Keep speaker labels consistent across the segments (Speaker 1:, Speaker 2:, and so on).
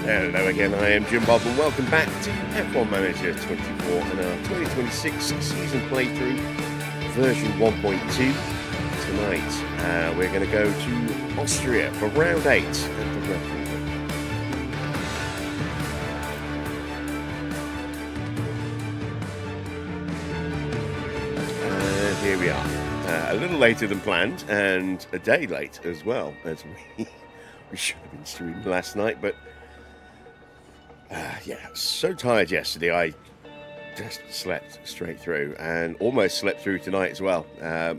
Speaker 1: Hello again, I am Jim Bob and welcome back to F1 Manager 24 and our 2026 season playthrough version 1.2. Tonight we're going to go to Austria for round 8 at the Red Bull. And here we are, a little later than planned and a day late as well, as we should have been streaming last night, but yeah, so tired yesterday. I just slept straight through and almost slept through tonight as well.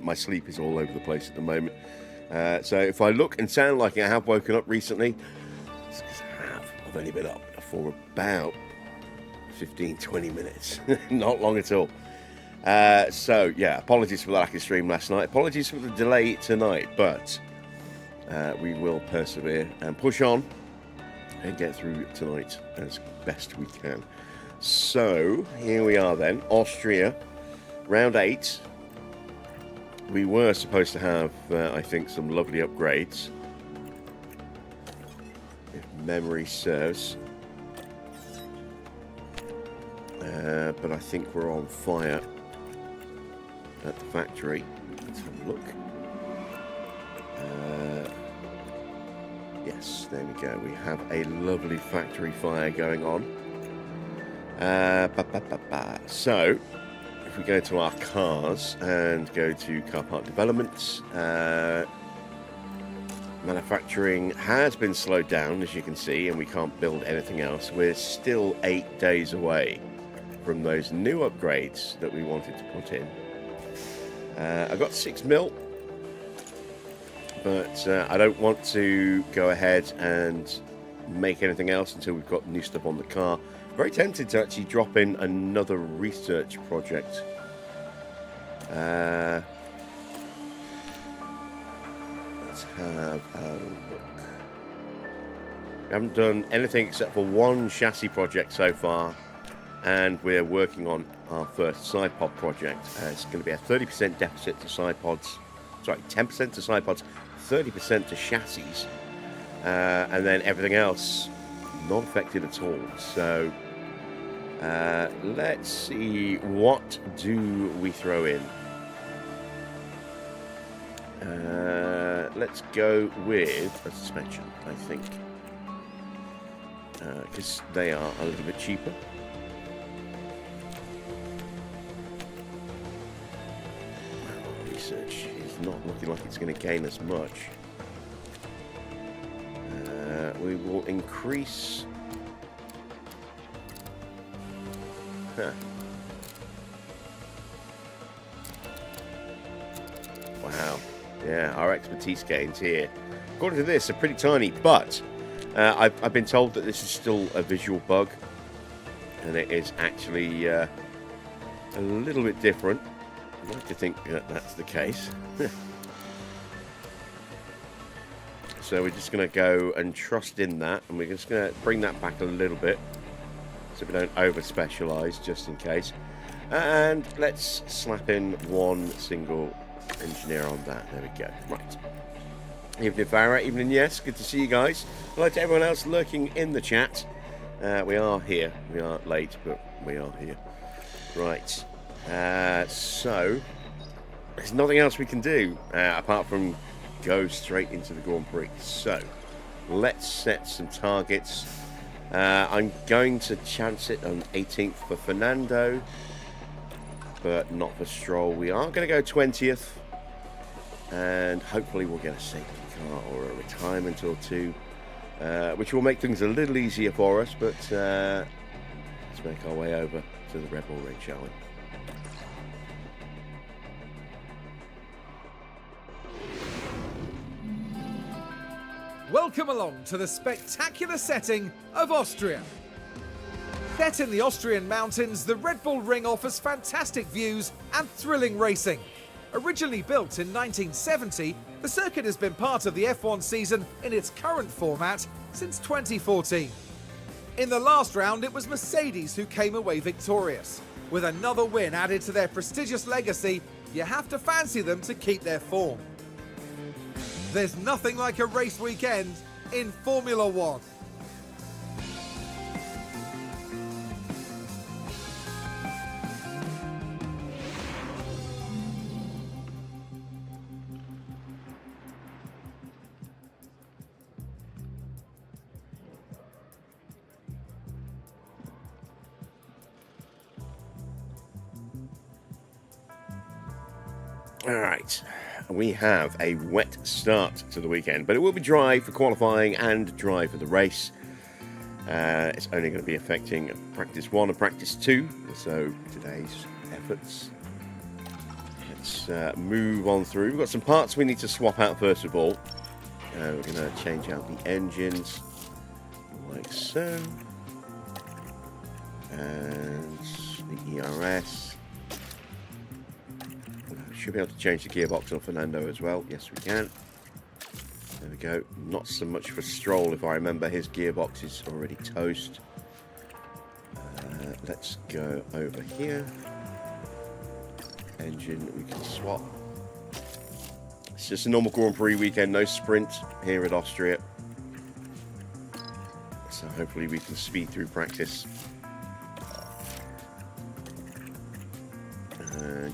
Speaker 1: My sleep is all over the place at the moment. So if I look and sound like I have woken up recently, it's because I've only been up for about 15-20 minutes. Not long at all. So yeah, apologies for the lack of stream last night. Apologies for the delay tonight, but we will persevere and push on and get through tonight as best we can. So here we are then, Austria, round 8. We were supposed to have, I think, some lovely upgrades, if memory serves. But I think we're on fire at the factory. Let's have a look. Yes, there we go. We have a lovely factory fire going on. So, if we go to our cars and go to car park developments, manufacturing has been slowed down, as you can see, and we can't build anything else. We're still 8 days away from those new upgrades that we wanted to put in. I got 6 mil. But I don't want to go ahead and make anything else until we've got new stuff on the car. Very tempted to actually drop in another research project. Let's have a look. We haven't done anything except for one chassis project so far, and we're working on our first side pod project. It's going to be a 30% deficit to side pods. Sorry, 10% to side pods, 30% to chassis, and then everything else not affected at all. So let's see, what do we throw in? Let's go with a suspension, I think, because they are a little bit cheaper. Research not looking like it's going to gain us much. We will increase. Wow. Yeah, our expertise gains here, according to this, are pretty tiny, but I've been told that this is still a visual bug, and it is actually a little bit different. I'd like to think that that's the case. So we're just going to go and trust in that, and we're just going to bring that back a little bit so we don't over-specialise, just in case. And let's slap in one single engineer on that. There we go. Right. Evening, Farah. Evening, yes. Good to see you guys. Hello to everyone else lurking in the chat. We are here. We are late, but we are here. Right. So there's nothing else we can do apart from go straight into the Grand Prix. So let's set some targets. I'm going to chance it on 18th for Fernando, but not for Stroll. We are going to go 20th, and hopefully we'll get a safety car or a retirement or two, which will make things a little easier for us. But let's make our way over to the Red Bull Ring, shall we?
Speaker 2: Welcome along to the spectacular setting of Austria. Set in the Austrian mountains, the Red Bull Ring offers fantastic views and thrilling racing. Originally built in 1970, the circuit has been part of the F1 season in its current format since 2014. In the last round, it was Mercedes who came away victorious. With another win added to their prestigious legacy, you have to fancy them to keep their form. There's nothing like a race weekend in Formula One.
Speaker 1: All right, we have a wet start to the weekend, but it will be dry for qualifying and dry for the race. It's only going to be affecting practice 1 and practice 2, so today's efforts. Let's move on through. We've got some parts we need to swap out first of all. We're going to change out the engines like so, and the ERS. Should be able to change the gearbox on Fernando as well. Yes, we can. There we go. Not so much for Stroll, if I remember. His gearbox is already toast. Let's go over here. Engine we can swap. It's just a normal Grand Prix weekend, no sprint here at Austria. So hopefully we can speed through practice.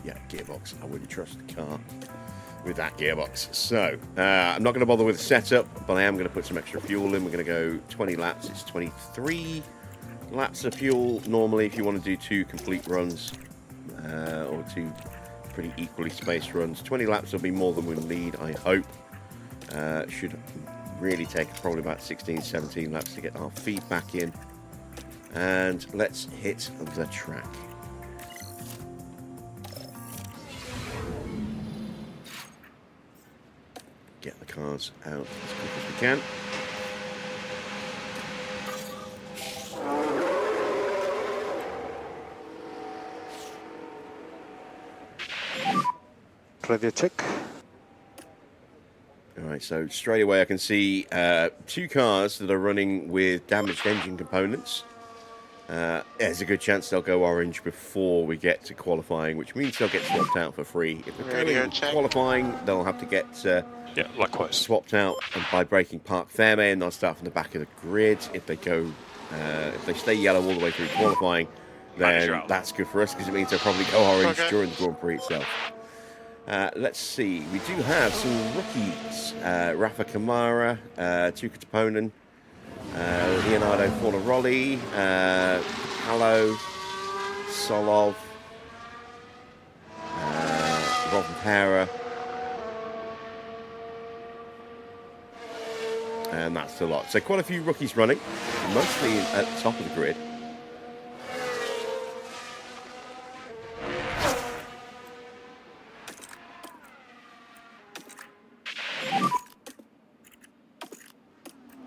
Speaker 1: Yeah, gearbox. I wouldn't trust the car with that gearbox. So, I'm not going to bother with the setup, but I am going to put some extra fuel in. We're going to go 20 laps. It's 23 laps of fuel normally if you want to do 2 complete runs or 2 pretty equally spaced runs. 20 laps will be more than we'll need, I hope. Should really take probably about 16, 17 laps to get our feet back in. And let's hit the track. Get the cars out as quick as we can.
Speaker 3: Preview check.
Speaker 1: Alright, so straight away I can see 2 cars that are running with damaged engine components. There's a good chance they'll go orange before we get to qualifying, which means they'll get swapped out for free. If they're going qualifying, they'll have to get
Speaker 4: likewise
Speaker 1: swapped out by breaking Parc Ferme, and they'll start from the back of the grid. If they go, if they stay yellow all the way through qualifying, then that's good for us because it means they'll probably go orange during the Grand Prix itself. Let's see. We do have some rookies. Rafa Kamara, Tuka Toponen, Leonardo Fornaroli, Hallo, Solov, Robin Para, and that's a lot. So quite a few rookies running, mostly at the top of the grid.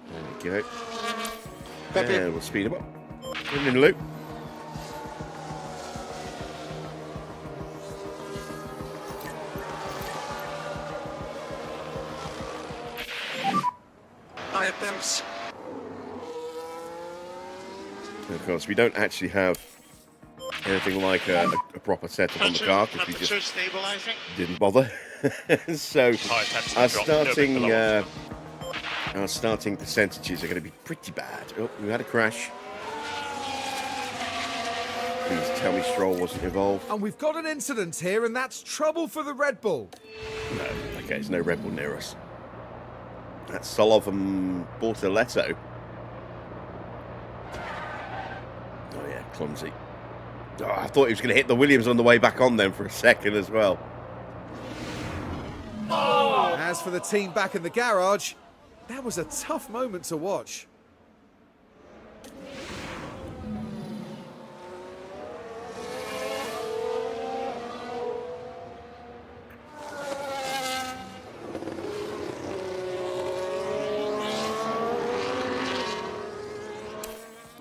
Speaker 1: There we go. And we'll speed them up. In the loop.
Speaker 3: Items.
Speaker 1: And of course, we don't actually have anything like a proper setup on the car because we just didn't bother. So our starting percentages are going to be pretty bad. Oh, we had a crash. Please tell me Stroll wasn't involved.
Speaker 2: And we've got an incident here, and that's trouble for the Red Bull.
Speaker 1: No, okay, there's no Red Bull near us. That's Solov and Bortoletto. Oh yeah, clumsy. Oh, I thought he was going to hit the Williams on the way back on then for a second as well.
Speaker 2: Oh. As for the team back in the garage, that was a tough moment to watch.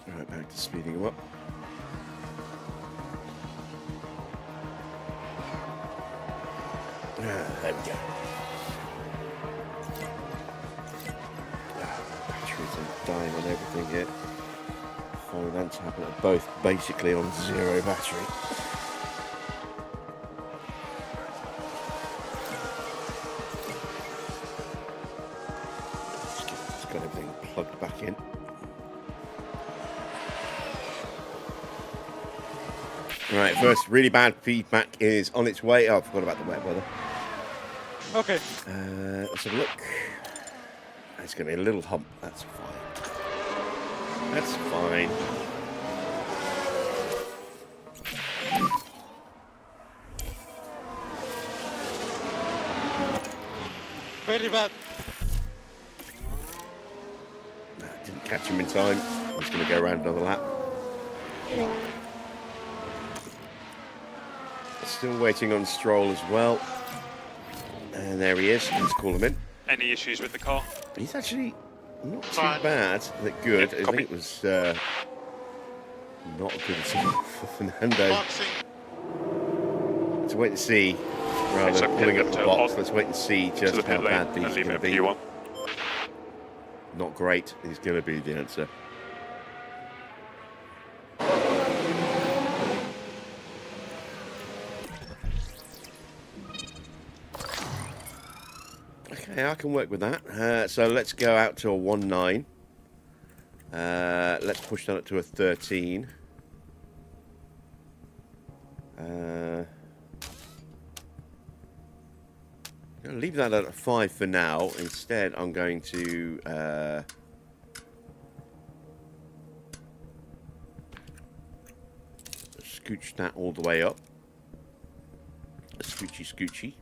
Speaker 1: Right, back to speeding him up. There we go. Batteries are dying on everything here. Finance happen are both basically on 0 battery. Just got everything plugged back in. Right, first really bad feedback is on its way. Oh, I forgot about the wet weather.
Speaker 4: Okay.
Speaker 1: Let's have a look. It's going to be a little hump. That's fine. That's fine.
Speaker 3: very bad.
Speaker 1: Didn't catch him in time. He's going to go around another lap. Still waiting on Stroll as well. And there he is. Let's call him in.
Speaker 4: Any issues with the car?
Speaker 1: He's actually not too
Speaker 3: Fine.
Speaker 1: bad. But good.
Speaker 4: Yep,
Speaker 1: I
Speaker 4: copy.
Speaker 1: think it was not good at all for Fernando.
Speaker 3: Boxing.
Speaker 1: Let's wait and see. Rather
Speaker 4: So
Speaker 1: than pulling
Speaker 4: pit
Speaker 1: up the
Speaker 4: to
Speaker 1: box,
Speaker 4: on-
Speaker 1: let's wait and see
Speaker 4: To
Speaker 1: just
Speaker 4: the
Speaker 1: how
Speaker 4: pit lane
Speaker 1: bad
Speaker 4: and
Speaker 1: these are
Speaker 4: leave
Speaker 1: going
Speaker 4: it
Speaker 1: to
Speaker 4: for
Speaker 1: be.
Speaker 4: you one.
Speaker 1: Not great is going to be the answer. Okay, I can work with that. So let's go out to a 1.9. Let's push that up to a 13. I'll leave that at a 5 for now. Instead, I'm going to scooch that all the way up. A scoochy.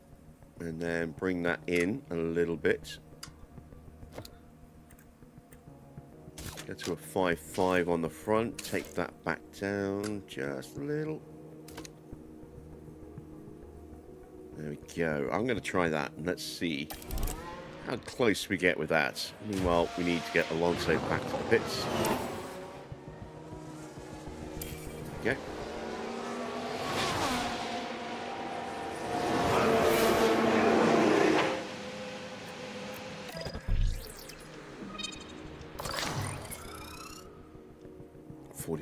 Speaker 1: And then bring that in a little bit. Go to a 5.5 on the front. Take that back down just a little. There we go. I'm going to try that and let's see how close we get with that. Meanwhile, we need to get Alonso back to the pits. Okay.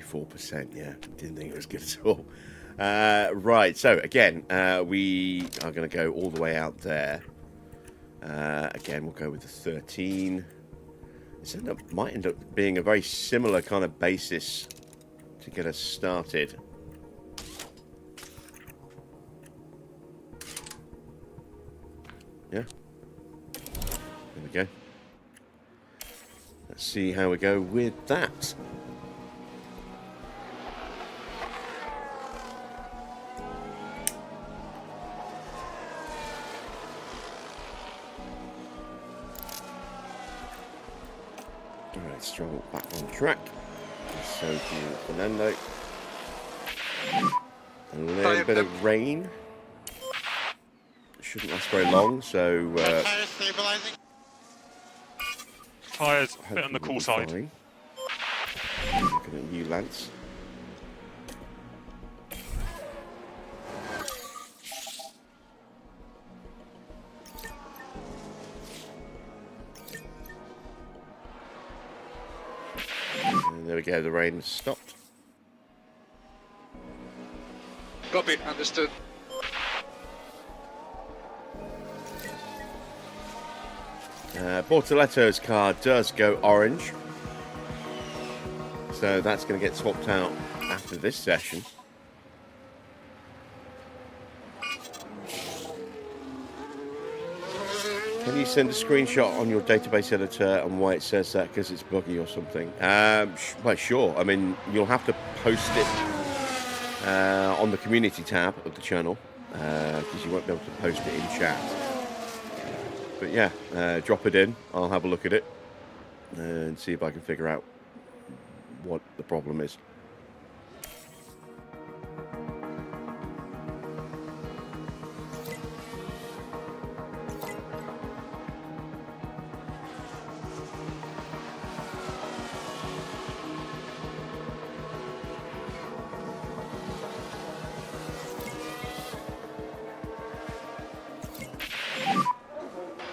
Speaker 1: %, yeah. Didn't think it was good at all. Right, so again, we are going to go all the way out there. Again, we'll go with the 13. This might end up being a very similar kind of basis to get us started. Yeah. There we go. Let's see how we go with that. Alright, Stroll back on track. So do Fernando. A little bit of rain. Shouldn't last very long, so
Speaker 3: Tire stabilizing.
Speaker 4: Tyres a bit on the cool side.
Speaker 1: fine. Looking at you, Lance. And there we go, the rain has stopped.
Speaker 3: Copy, understood.
Speaker 1: Bortoletto's car does go orange. So that's going to get swapped out after this session. Can you send a screenshot on your database editor and why it says that? Because it's buggy or something. Well, sure. I mean, you'll have to post it on the community tab of the channel because you won't be able to post it in chat. But yeah, drop it in. I'll have a look at it and see if I can figure out what the problem is.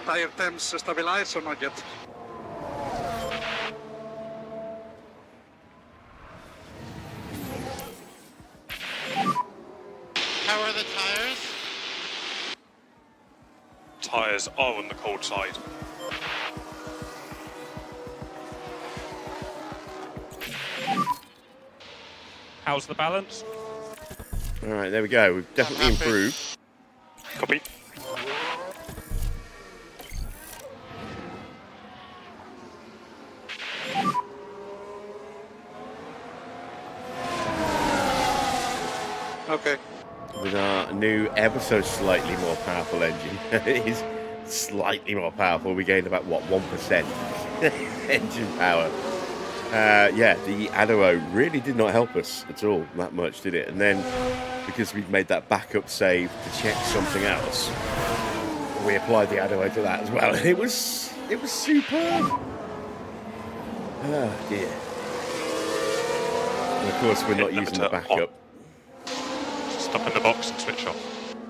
Speaker 3: Tire temps stabilized or not yet? How are the tires?
Speaker 4: Tyres are on the cold side. How's the balance?
Speaker 1: All right, there we go. We've definitely
Speaker 3: happy.
Speaker 1: improved.
Speaker 4: Copy.
Speaker 3: Okay.
Speaker 1: With our new, ever so slightly more powerful engine. slightly more powerful. We gained about, what, 1% engine power. Yeah, the R08 really did not help us at all that much, did it? And then, because we'd made that backup save to check something else, we applied the R08 to that as well. And it was superb. Oh, dear. And of course, we're not using the backup.
Speaker 4: Stop in the box and switch off.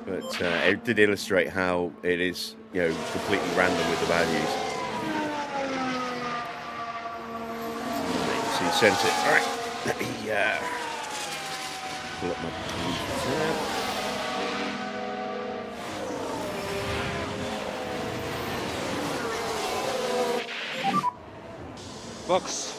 Speaker 1: But it did illustrate how it is, completely random with the values. So you sense it. All right, let me pull up my tab.
Speaker 4: Box.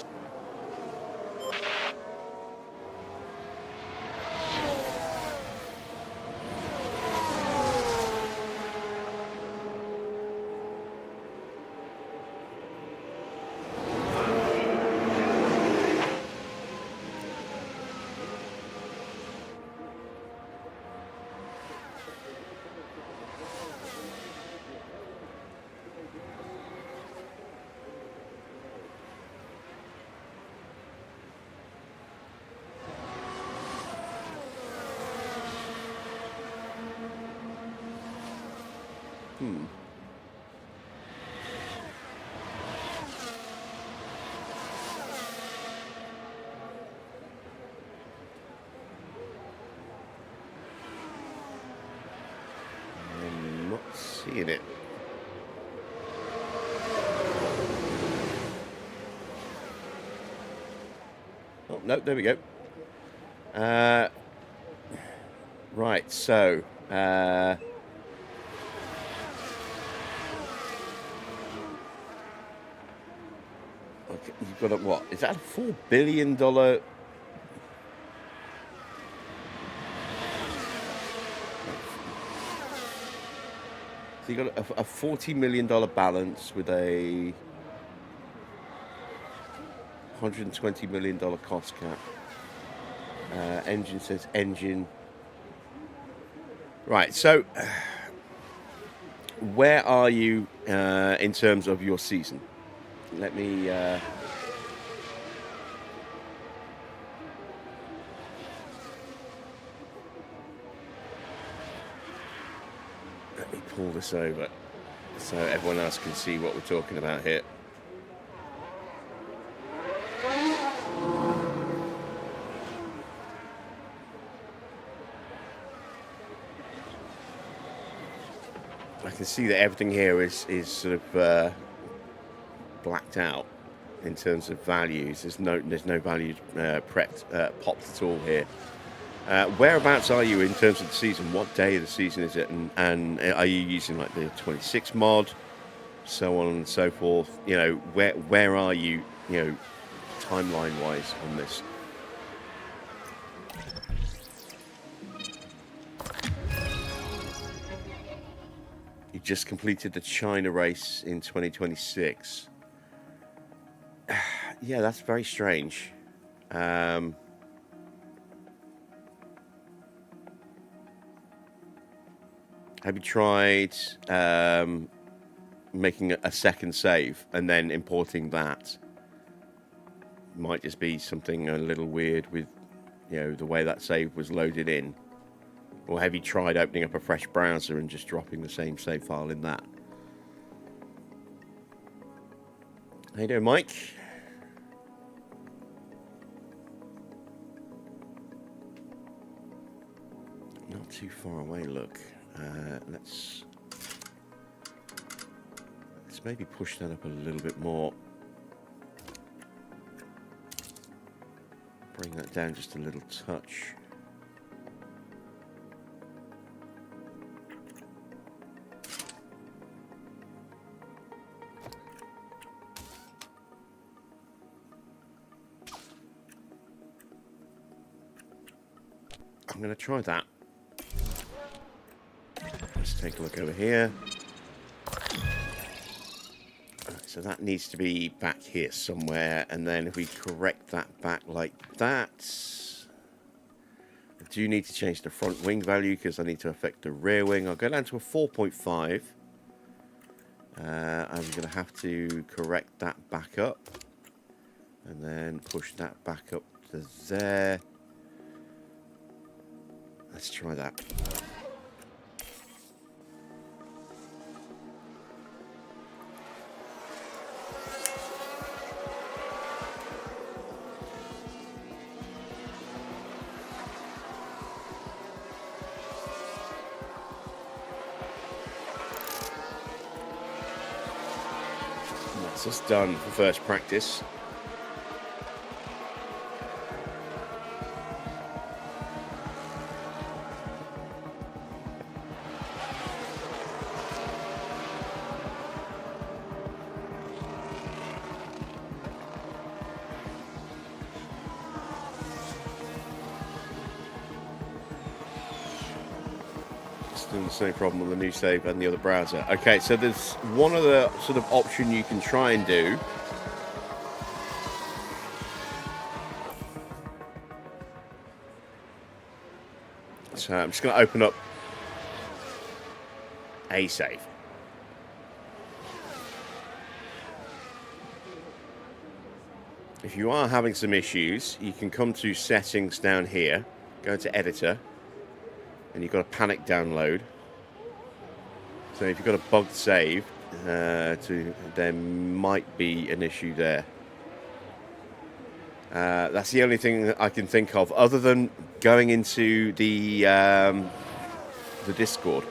Speaker 1: I'm not seeing it. Oh, no, there we go. Right, so... okay, you've got a, what? Is that a $4 billion... So you got a $40 million balance with a $120 million cost cap. Engine says engine. Right, so where are you in terms of your season? Let me pull this over so everyone else can see what we're talking about here. I can see that everything here is sort of blacked out in terms of values. There's no value popped at all here. Whereabouts are you in terms of the season? What day of the season is it? And are you using like the 26 mod, so on and so forth? Where are you, timeline wise on this? You just completed the China race in 2026. Yeah, that's very strange. Have you tried making a second save and then importing that? Might just be something a little weird with, the way that save was loaded in. Or have you tried opening up a fresh browser and just dropping the same save file in that? How you doing, Mike? Not too far away, look. Let's maybe push that up a little bit more. Bring that down just a little touch. I'm going to try that. Let's take a look over here. So that needs to be back here somewhere, and then if we correct that back like that, I do need to change the front wing value because I need to affect the rear wing. I'll go down to a 4.5. I'm going to have to correct that back up. And then push that back up to there. Let's try that. That's us done for first practice. Still the same problem on the new save and the other browser. Okay, so there's one other sort of option you can try and do. So I'm just going to open up a save. If you are having some issues, you can come to settings down here, go to editor, and you've got a panic download. So if you've got a bugged save, there might be an issue there. That's the only thing that I can think of, other than going into the Discord.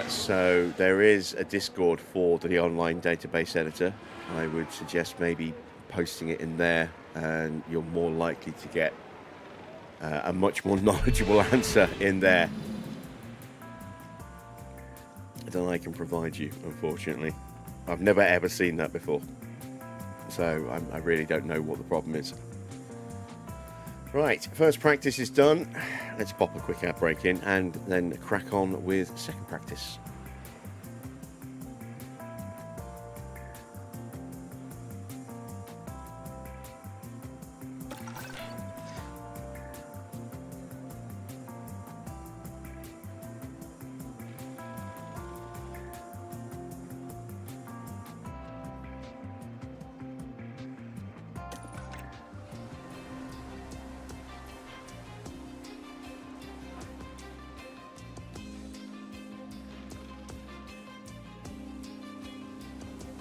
Speaker 1: So there is a Discord for the online database editor. I would suggest maybe posting it in there, and you're more likely to get a much more knowledgeable answer in there than I can provide you, unfortunately. I've never ever seen that before, so I really don't know what the problem is. Right, first practice is done. Let's pop a quick ad break in and then crack on with second practice.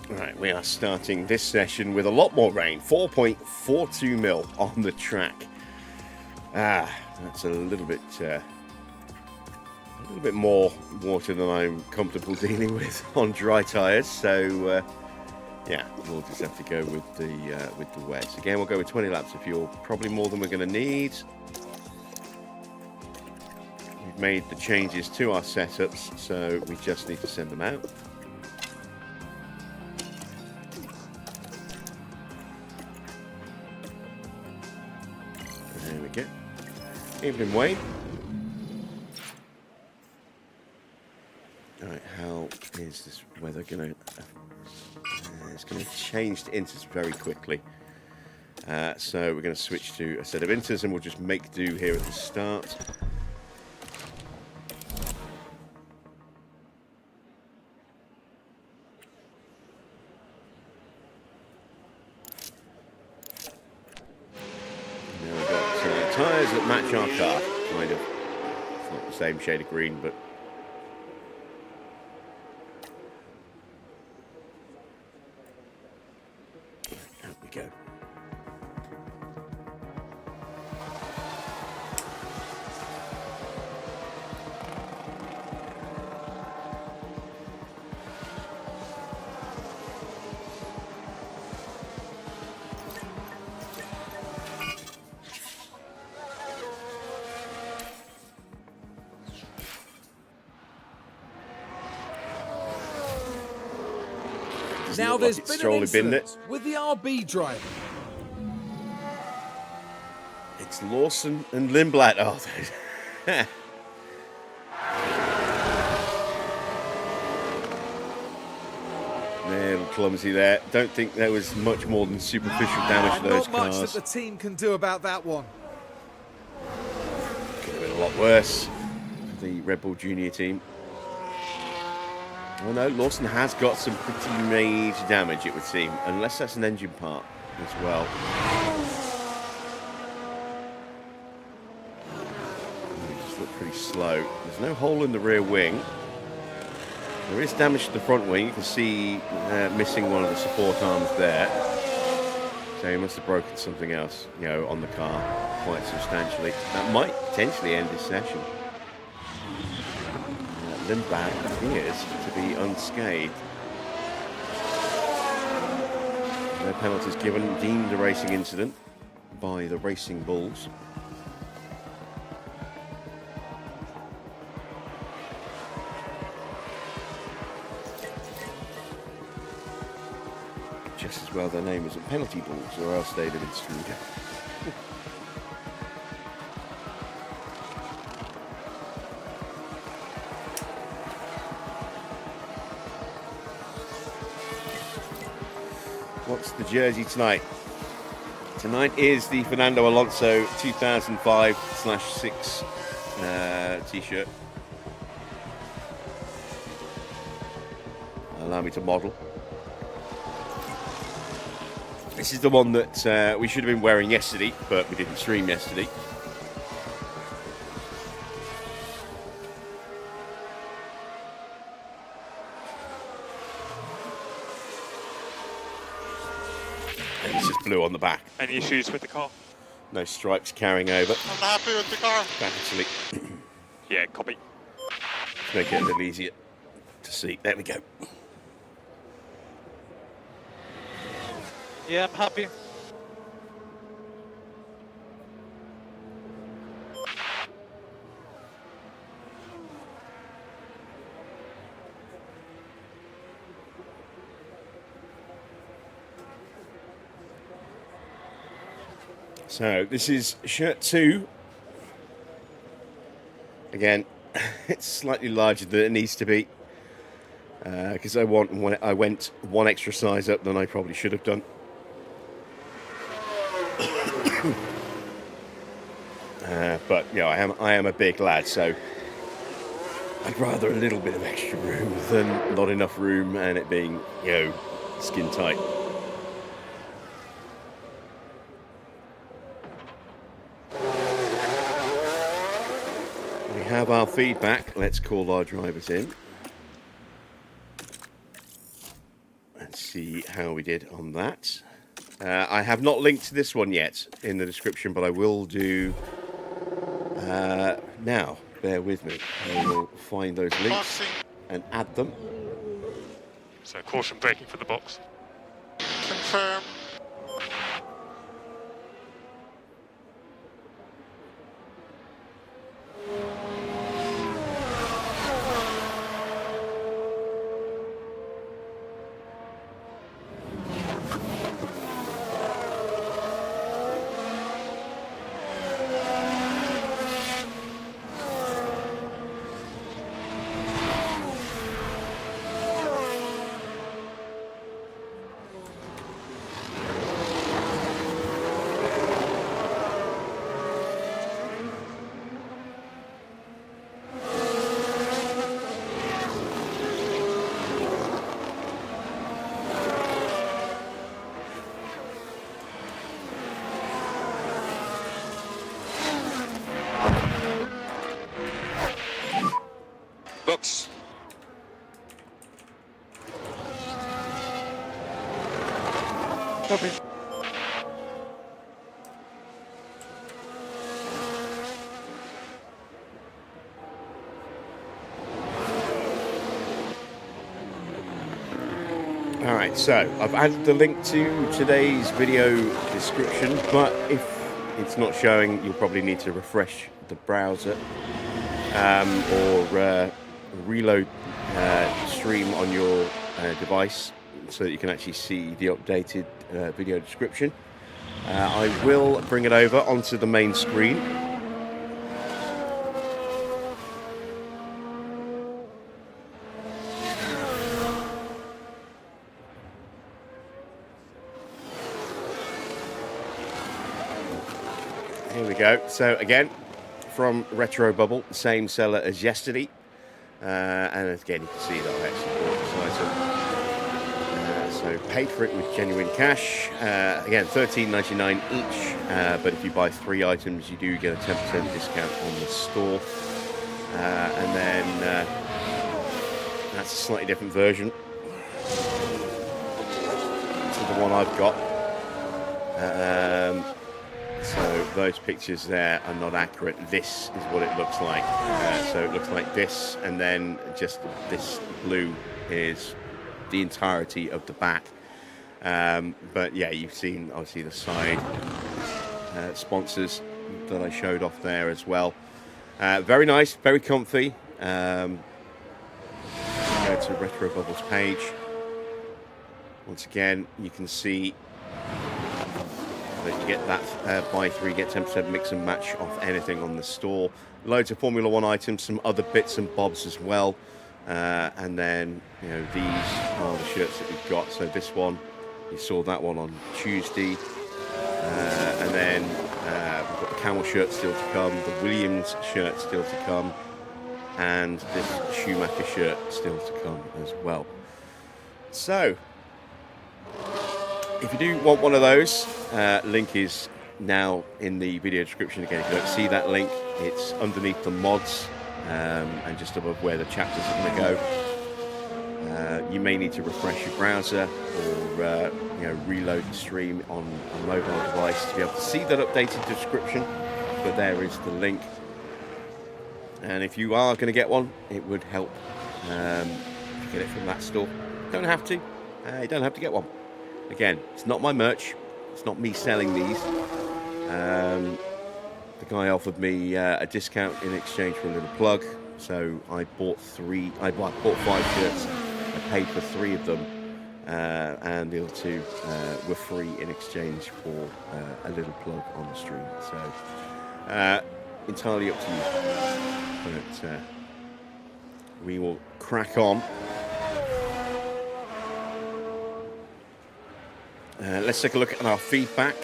Speaker 1: Right, we are starting this session with a lot more rain, 4.42 mil on the track. That's a little bit more water than I'm comfortable dealing with on dry tyres. So yeah, we'll just have to go with the wets. Again, we'll go with 20 laps of fuel, probably more than we're going to need. We've made the changes to our setups, so we just need to send them out. There we go. Evening, Wayne. Alright, how is this weather going to... it's going to change to inters very quickly. So we're going to switch to a set of inters, and we'll just make do here at the start. Now we've got tyres that match our car, kind of. It's not the same shade of green, but... out we go.
Speaker 2: Now there's been an
Speaker 1: Strolly binned it.
Speaker 2: incident with the RB driver.
Speaker 1: It's Lawson and Lindblad. Oh, they're a little clumsy there. Don't think there was much more than superficial damage to those
Speaker 2: Not much
Speaker 1: cars.
Speaker 2: that the team can do about that one.
Speaker 1: Could have been a lot worse for the Red Bull Junior team. Oh no, Lawson has got some pretty major damage, it would seem, unless that's an engine part as well. They just look pretty slow. There's no hole in the rear wing. There is damage to the front wing. You can see missing one of the support arms there. So he must have broken something else, you know, on the car quite substantially. That might potentially end his session. Lindbergh appears to be unscathed. No penalties given, deemed a racing incident by the Racing Bulls. Just as well their name isn't Penalty Bulls, or else they'd have been screwed up. What's the jersey tonight? Tonight is the Fernando Alonso 2005/6 T-shirt. Allow me to model. This is the one that we should have been wearing yesterday, but we didn't stream yesterday. And it's just blue on the back.
Speaker 4: Any issues with the car?
Speaker 1: No stripes carrying over.
Speaker 3: I'm happy with the car.
Speaker 1: Actually,
Speaker 4: Yeah, copy.
Speaker 1: let's make it a little easier to see. There we go.
Speaker 3: Yeah, I'm happy.
Speaker 1: So this is shirt 2. Again, it's slightly larger than it needs to be because I went one extra size up than I probably should have done. But you know, I am a big lad, so I'd rather a little bit of extra room than not enough room and it being, you know, skin tight. We have our feedback. Let's call our drivers in and see how we did on that. I have not linked this one yet in the description, but I will do now. Bear with me. I will find those links and add them.
Speaker 4: So caution braking for the box.
Speaker 3: Confirm. Books. Copy.
Speaker 1: Alright, so I've added the link to today's video description, but if it's not showing, you'll probably need to refresh the browser or reload stream on your device so that you can actually see the updated video description. I will bring it over onto the main screen. Here we go. So again, from Retro Bubble, the same seller as yesterday. And again, you can see that I actually bought So paid for it with genuine cash. Again, $13.99 each. But if you buy 3 items, you do get a 10% discount on the store. And then that's a slightly different version to the one I've got. So those pictures there are not accurate. This is what it looks like. So it looks like this, and then just this blue is the entirety of the back. But yeah, you've seen obviously the side sponsors that I showed off there as well. Very nice, very comfy. Go to Retro Bubbles page. Once again, you can see that you get that buy 3 get 10% mix and match off anything on the store. Loads of Formula 1 items, some other bits and bobs as well. And then, you know, these are the shirts that we've got. So this one, you saw that one on Tuesday. And then we've got the Camel shirt still to come, the Williams shirt still to come, and this Schumacher shirt still to come as well. So, if you do want one of those, link is now in the video description. Again, if you don't see that link, it's underneath the mods and just above where the chapters are going to go. You may need to refresh your browser or you know, reload the stream on a mobile device to be able to see that updated description. But there is the link. And if you are going to get one, it would help if you get it from that store. Don't have to. You don't have to get one. Again, it's not my merch. It's not me selling these. The guy offered me a discount in exchange for a little plug, so I bought 5 shirts. I paid for 3 of them, and the other 2 were free in exchange for a little plug on the stream. So entirely up to you. But we will crack on. Let's take a look at our feedback.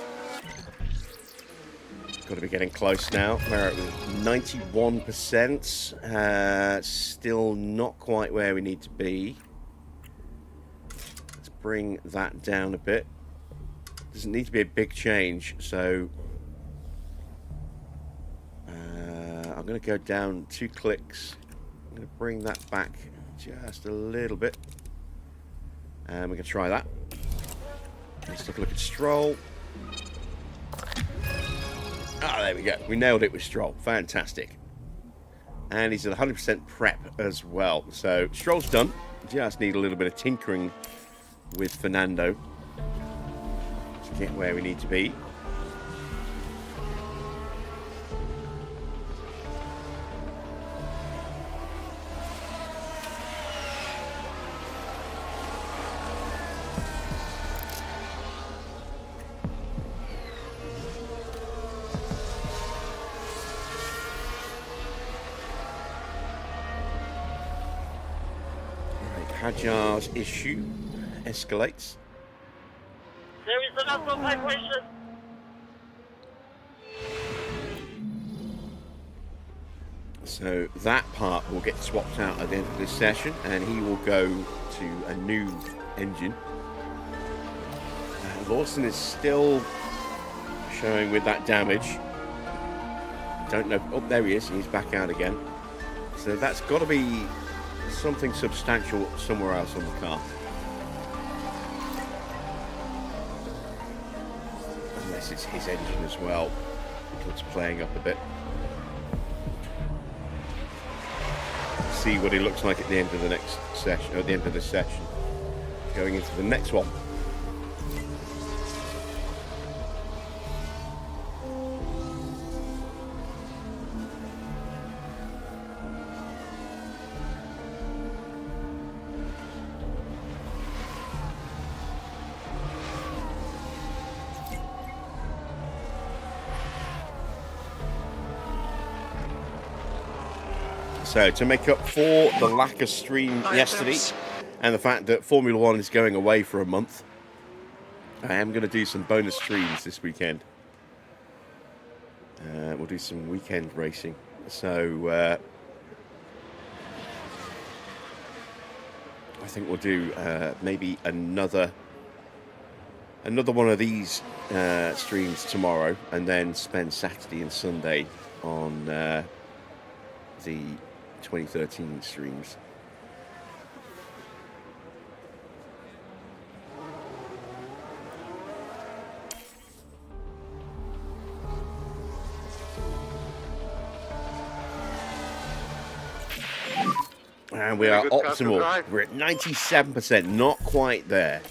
Speaker 1: Got to be getting close now. We're at 91%. Still not quite where we need to be. Let's bring that down a bit. Doesn't need to be a big change, so I'm going to go down 2 clicks. I'm going to bring that back just a little bit. And we're going to try that. Let's take a look at Stroll. Ah, there we go. We nailed it with Stroll. Fantastic. And he's at 100% prep as well. So Stroll's done. Just need a little bit of tinkering with Fernando to get where we need to be. Hajar's issue escalates.
Speaker 5: There is another vibration.
Speaker 1: So that part will get swapped out at the end of this session, and he will go to a new engine. Lawson is still showing with that damage. Don't know. Oh, there he is. He's back out again. So that's got to be something substantial somewhere else on the car. Unless it's his engine as well. It's playing up a bit. See what he looks like at the end of the next session, or at the end of this session. Going into the next one. So, to make up for the lack of stream yesterday and the fact that Formula 1 is going away for a month, I am going to do some bonus streams this weekend. We'll do some weekend racing. So, I think we'll do maybe another one of these streams tomorrow, and then spend Saturday and Sunday on the 2013 streams. And we are
Speaker 3: Very good car to
Speaker 1: optimal.
Speaker 3: drive.
Speaker 1: We're at 97%, not quite there,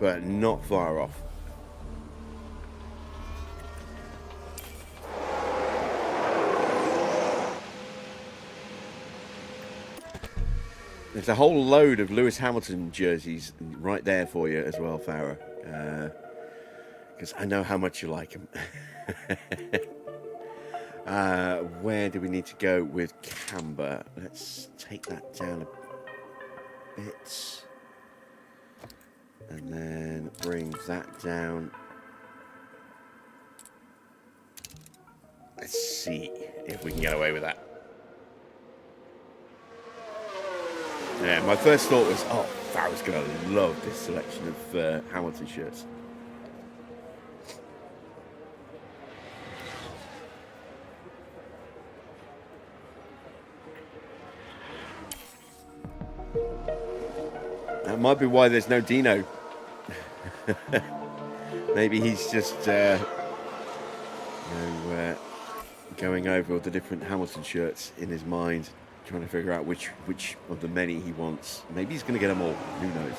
Speaker 1: but not far off. There's a whole load of Lewis Hamilton jerseys right there for you as well, Farah, because I know how much you like them. Where do we need to go with camber? Let's take that down a bit. And then bring that down. Let's see if we can get away with that. Yeah, my first thought was, oh, Farah's going to love this selection of Hamilton shirts. That might be why there's no Dino. Maybe he's just going over all the different Hamilton shirts in his mind, trying to figure out which of the many he wants. Maybe he's going to get them all. Who knows?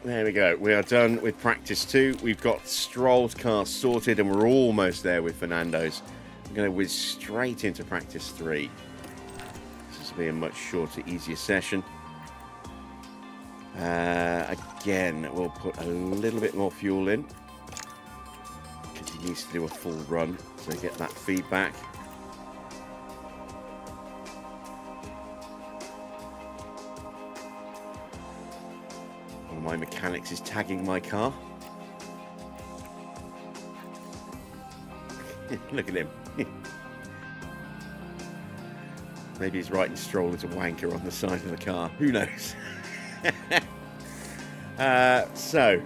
Speaker 1: There we go. We are done with practice 2. We've got Stroll's car sorted, and we're almost there with Fernando's. I'm going to whiz straight into practice 3. This will be a much shorter, easier session. Again, we'll put a little bit more fuel in, because he needs to do a full run, so get that feedback. One of my mechanics is tagging my car. Look at him. Maybe he's writing Stroll as a wanker on the side of the car. Who knows? So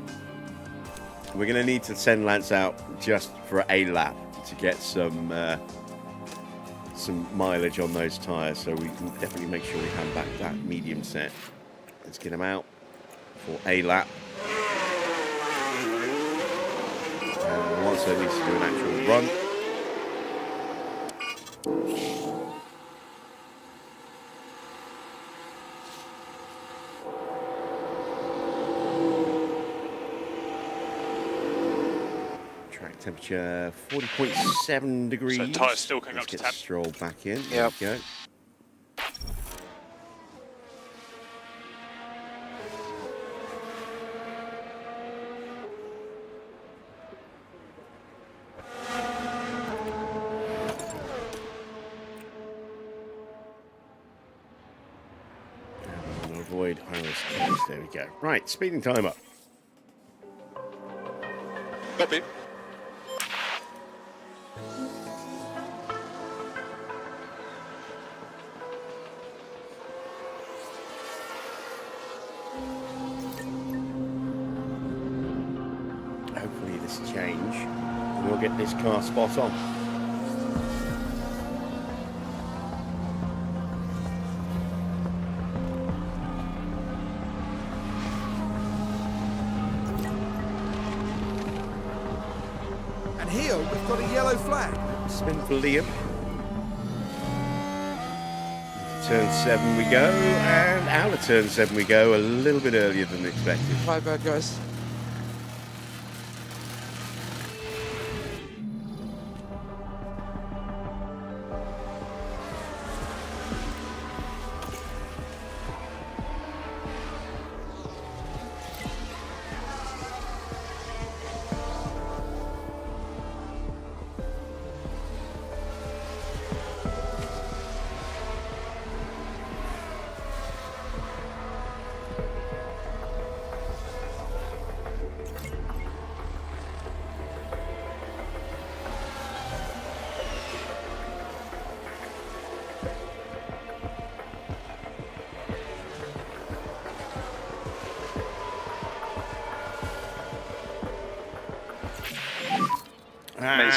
Speaker 1: we're going to need to send Lance out just for a lap to get some mileage on those tyres, so we can definitely make sure we hand back that medium set. Let's get him out for a lap. And Alonso needs to do an actual run. Temperature 40.7 degrees.
Speaker 4: So tyres still coming up to
Speaker 1: Let's
Speaker 4: tap.
Speaker 1: get Stroll back in.
Speaker 6: Yep.
Speaker 1: There we go. And we'll avoid iris case. There we go. Right, speeding time up.
Speaker 3: Copy.
Speaker 1: Hopefully this change will get this car spot on.
Speaker 2: And here we've got a yellow flag.
Speaker 1: Spin for Liam. Turn 7 we go, and out of turn 7 we go, a little bit earlier than expected.
Speaker 6: My bad, guys.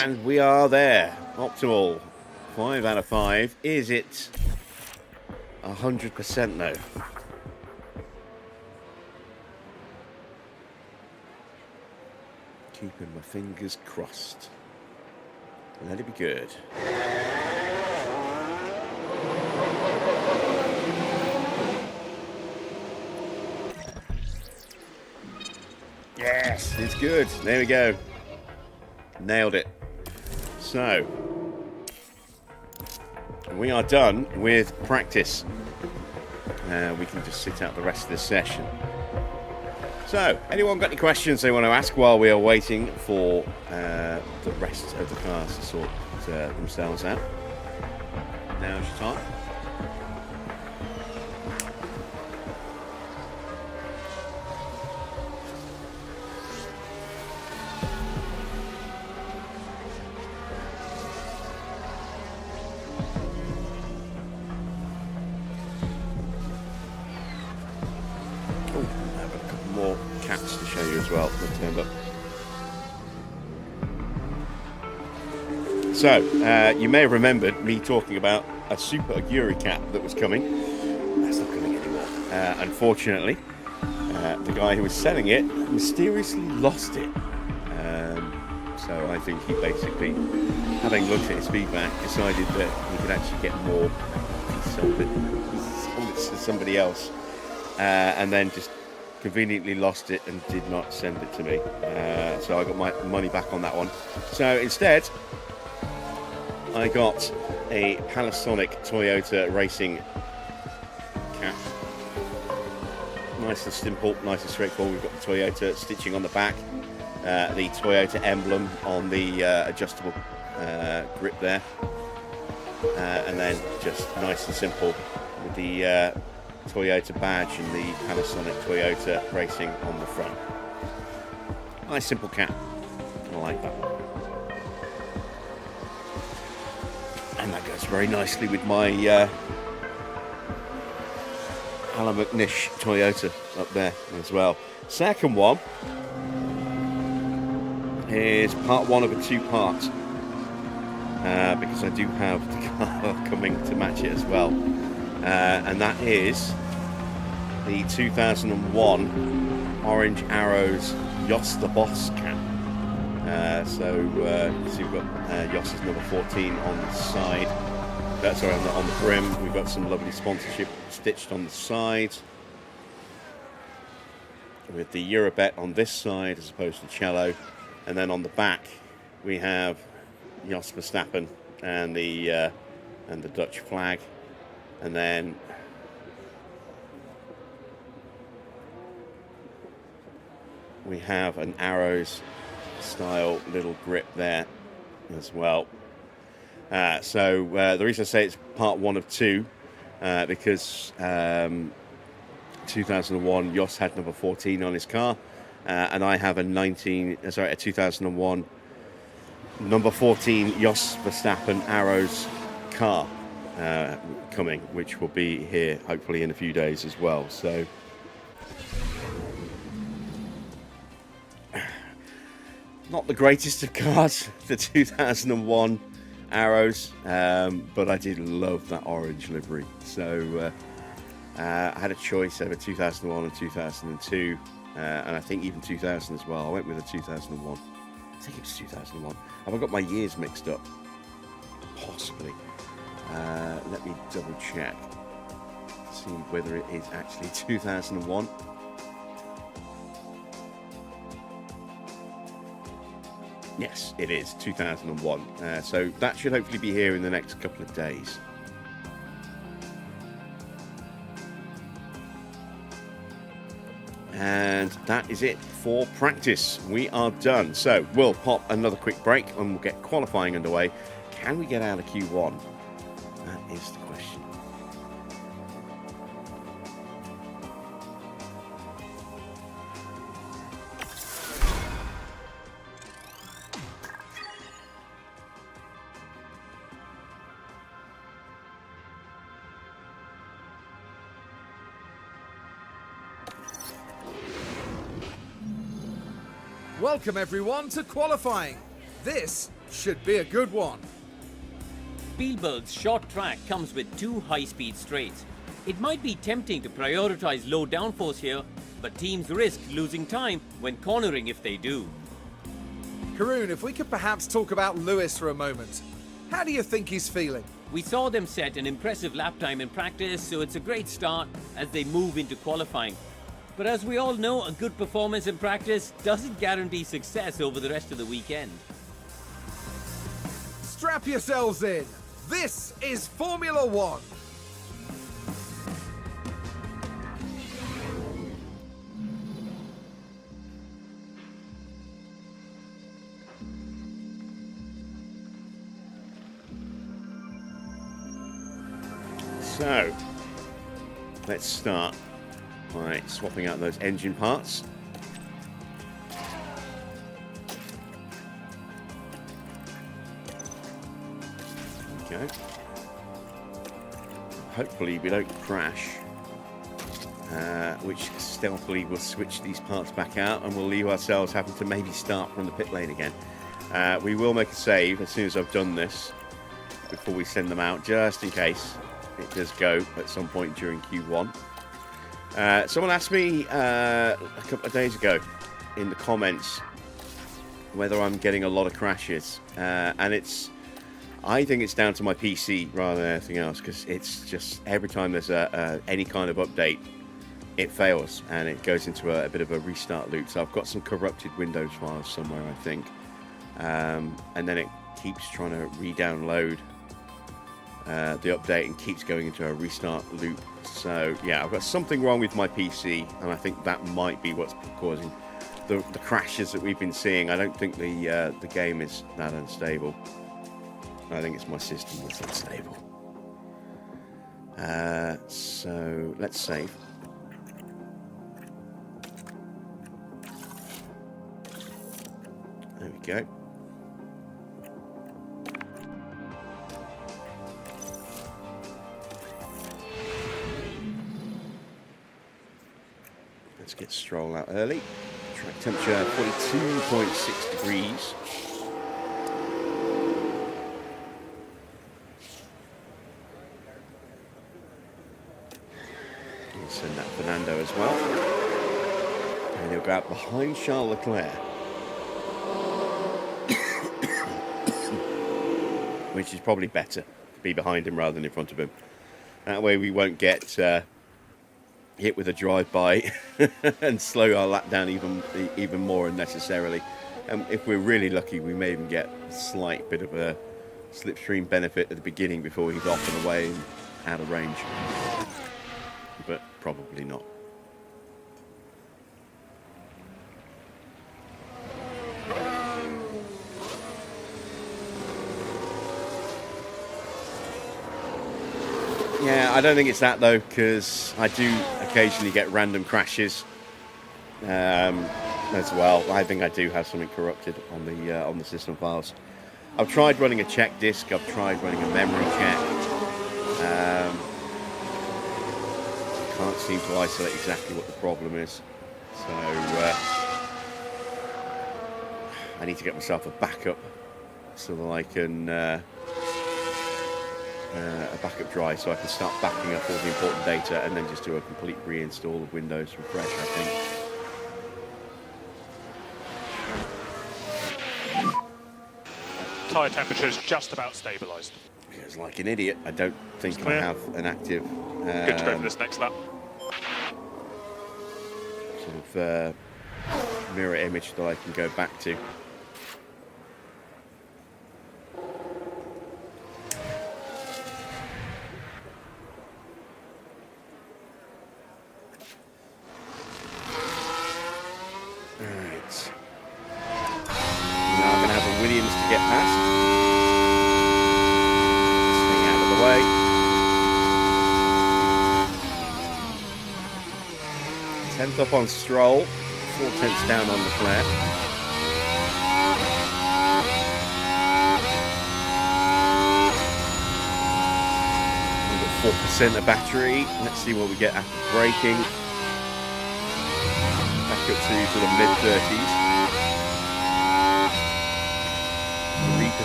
Speaker 1: And we are there. Optimal. 5 out of 5. Is it 100% though? Keeping my fingers crossed. Let it be good. Yes, it's good. There we go. Nailed it. So, we are done with practice. We can just sit out the rest of this session. So, anyone got any questions they want to ask while we are waiting for the rest of the cars to sort themselves out? Now's your time. To show you as well that turned up. So you may have remembered me talking about a Super Aguri cap that was coming. That's not coming anymore. Unfortunately, the guy who was selling it mysteriously lost it. So I think he basically, having looked at his feedback, decided that he could actually get more. He sold it to somebody else, and then just conveniently lost it and did not send it to me. So I got my money back on that one. So instead, I got a Panasonic Toyota Racing cap. Nice and simple, nice and straightforward. We've got the Toyota stitching on the back, the Toyota emblem on the adjustable grip there, and then just nice and simple with the Toyota badge and the Panasonic Toyota Racing on the front. Nice simple cap. I like that one. And that goes very nicely with my Alan McNish Toyota up there as well. Second one is part one of a two-part, because I do have the car coming to match it as well. And that is the 2001 Orange Arrows Yoss the Boss cap. So we've got Yoss's number 14 on the side. Sorry, on the brim. We've got some lovely sponsorship stitched on the side, with the Eurobet on this side as opposed to cello, and then on the back we have Jos Verstappen and the Dutch flag. And then we have an Arrows style little grip there as well. So the reason I say it's part one of two, because 2001 Jos had number 14 on his car, and I have a 2001 number 14 Jos Verstappen Arrows car coming, which will be here hopefully in a few days as well. So not the greatest of cars, the 2001 Arrows, but I did love that orange livery. So I had a choice over 2001 and 2002, and I think even 2000 as well. I went with a 2001. I think it was 2001. Have I got my years mixed up? Possibly. Let me double check, see whether it is actually 2001. Yes, it is 2001. So that should hopefully be here in the next couple of days. And that is it for practice. We are done. So we'll pop another quick break and we'll get qualifying underway. Can we get out of Q1? That is the question.
Speaker 2: Welcome everyone to qualifying. This Should be a good one.
Speaker 6: Spielberg's short track comes with 2 high-speed straights. It might be tempting to prioritize low downforce here, but teams risk losing time when cornering if they do.
Speaker 2: Karun, if we could perhaps talk about Lewis for a moment. How do you think he's feeling?
Speaker 6: We saw them set an impressive lap time in practice, so it's a great start as they move into qualifying. But as we all know, a good performance in practice doesn't guarantee success over the rest of the weekend.
Speaker 2: Strap yourselves in. This is Formula One.
Speaker 1: So, let's start by swapping out those engine parts. There we go. Hopefully we don't crash, which stealthily will switch these parts back out and we'll leave ourselves having to maybe start from the pit lane again. We will make a save as soon as I've done this before we send them out, just in case it does go at some point during Q1. Someone asked me a couple of days ago in the comments whether I'm getting a lot of crashes, and I think it's down to my PC rather than anything else, because it's just every time there's any kind of update, it fails and it goes into a bit of a restart loop. So I've got some corrupted Windows files somewhere, I think, and then it keeps trying to re-download the update and keeps going into a restart loop. So yeah, I've got something wrong with my PC, and I think that might be what's causing the crashes that we've been seeing. I don't think the game is that unstable. I think it's my system that's unstable. So let's save. There we go. Let's get Stroll out early. Track temperature 42.6 degrees. We'll send that Fernando as well. And he'll go out behind Charles Leclerc. Which is probably better to be behind him rather than in front of him. That way we won't get hit with a drive-by and slow our lap down even more unnecessarily. And if we're really lucky, we may even get a slight bit of a slipstream benefit at the beginning before he's off and away and out of range. But probably not. Yeah, I don't think it's that though, because I do occasionally get random crashes as well. I think I do have something corrupted on the system files. I've tried running a check disk. I've tried running a memory check. Can't seem to isolate exactly what the problem is. So I need to get myself a backup so that I can. A backup drive so I can start backing up all the important data and then just do a complete reinstall of Windows from fresh, I think.
Speaker 4: Tyre temperature is just about stabilised.
Speaker 1: It's like an idiot. I don't think I have an active
Speaker 4: Good to go for this next lap.
Speaker 1: sort of mirror image that I can go back to. Up on Stroll, 4/10 down on Leclerc. We've got 4% of battery. Let's see what we get after braking. Back up to the mid-30s.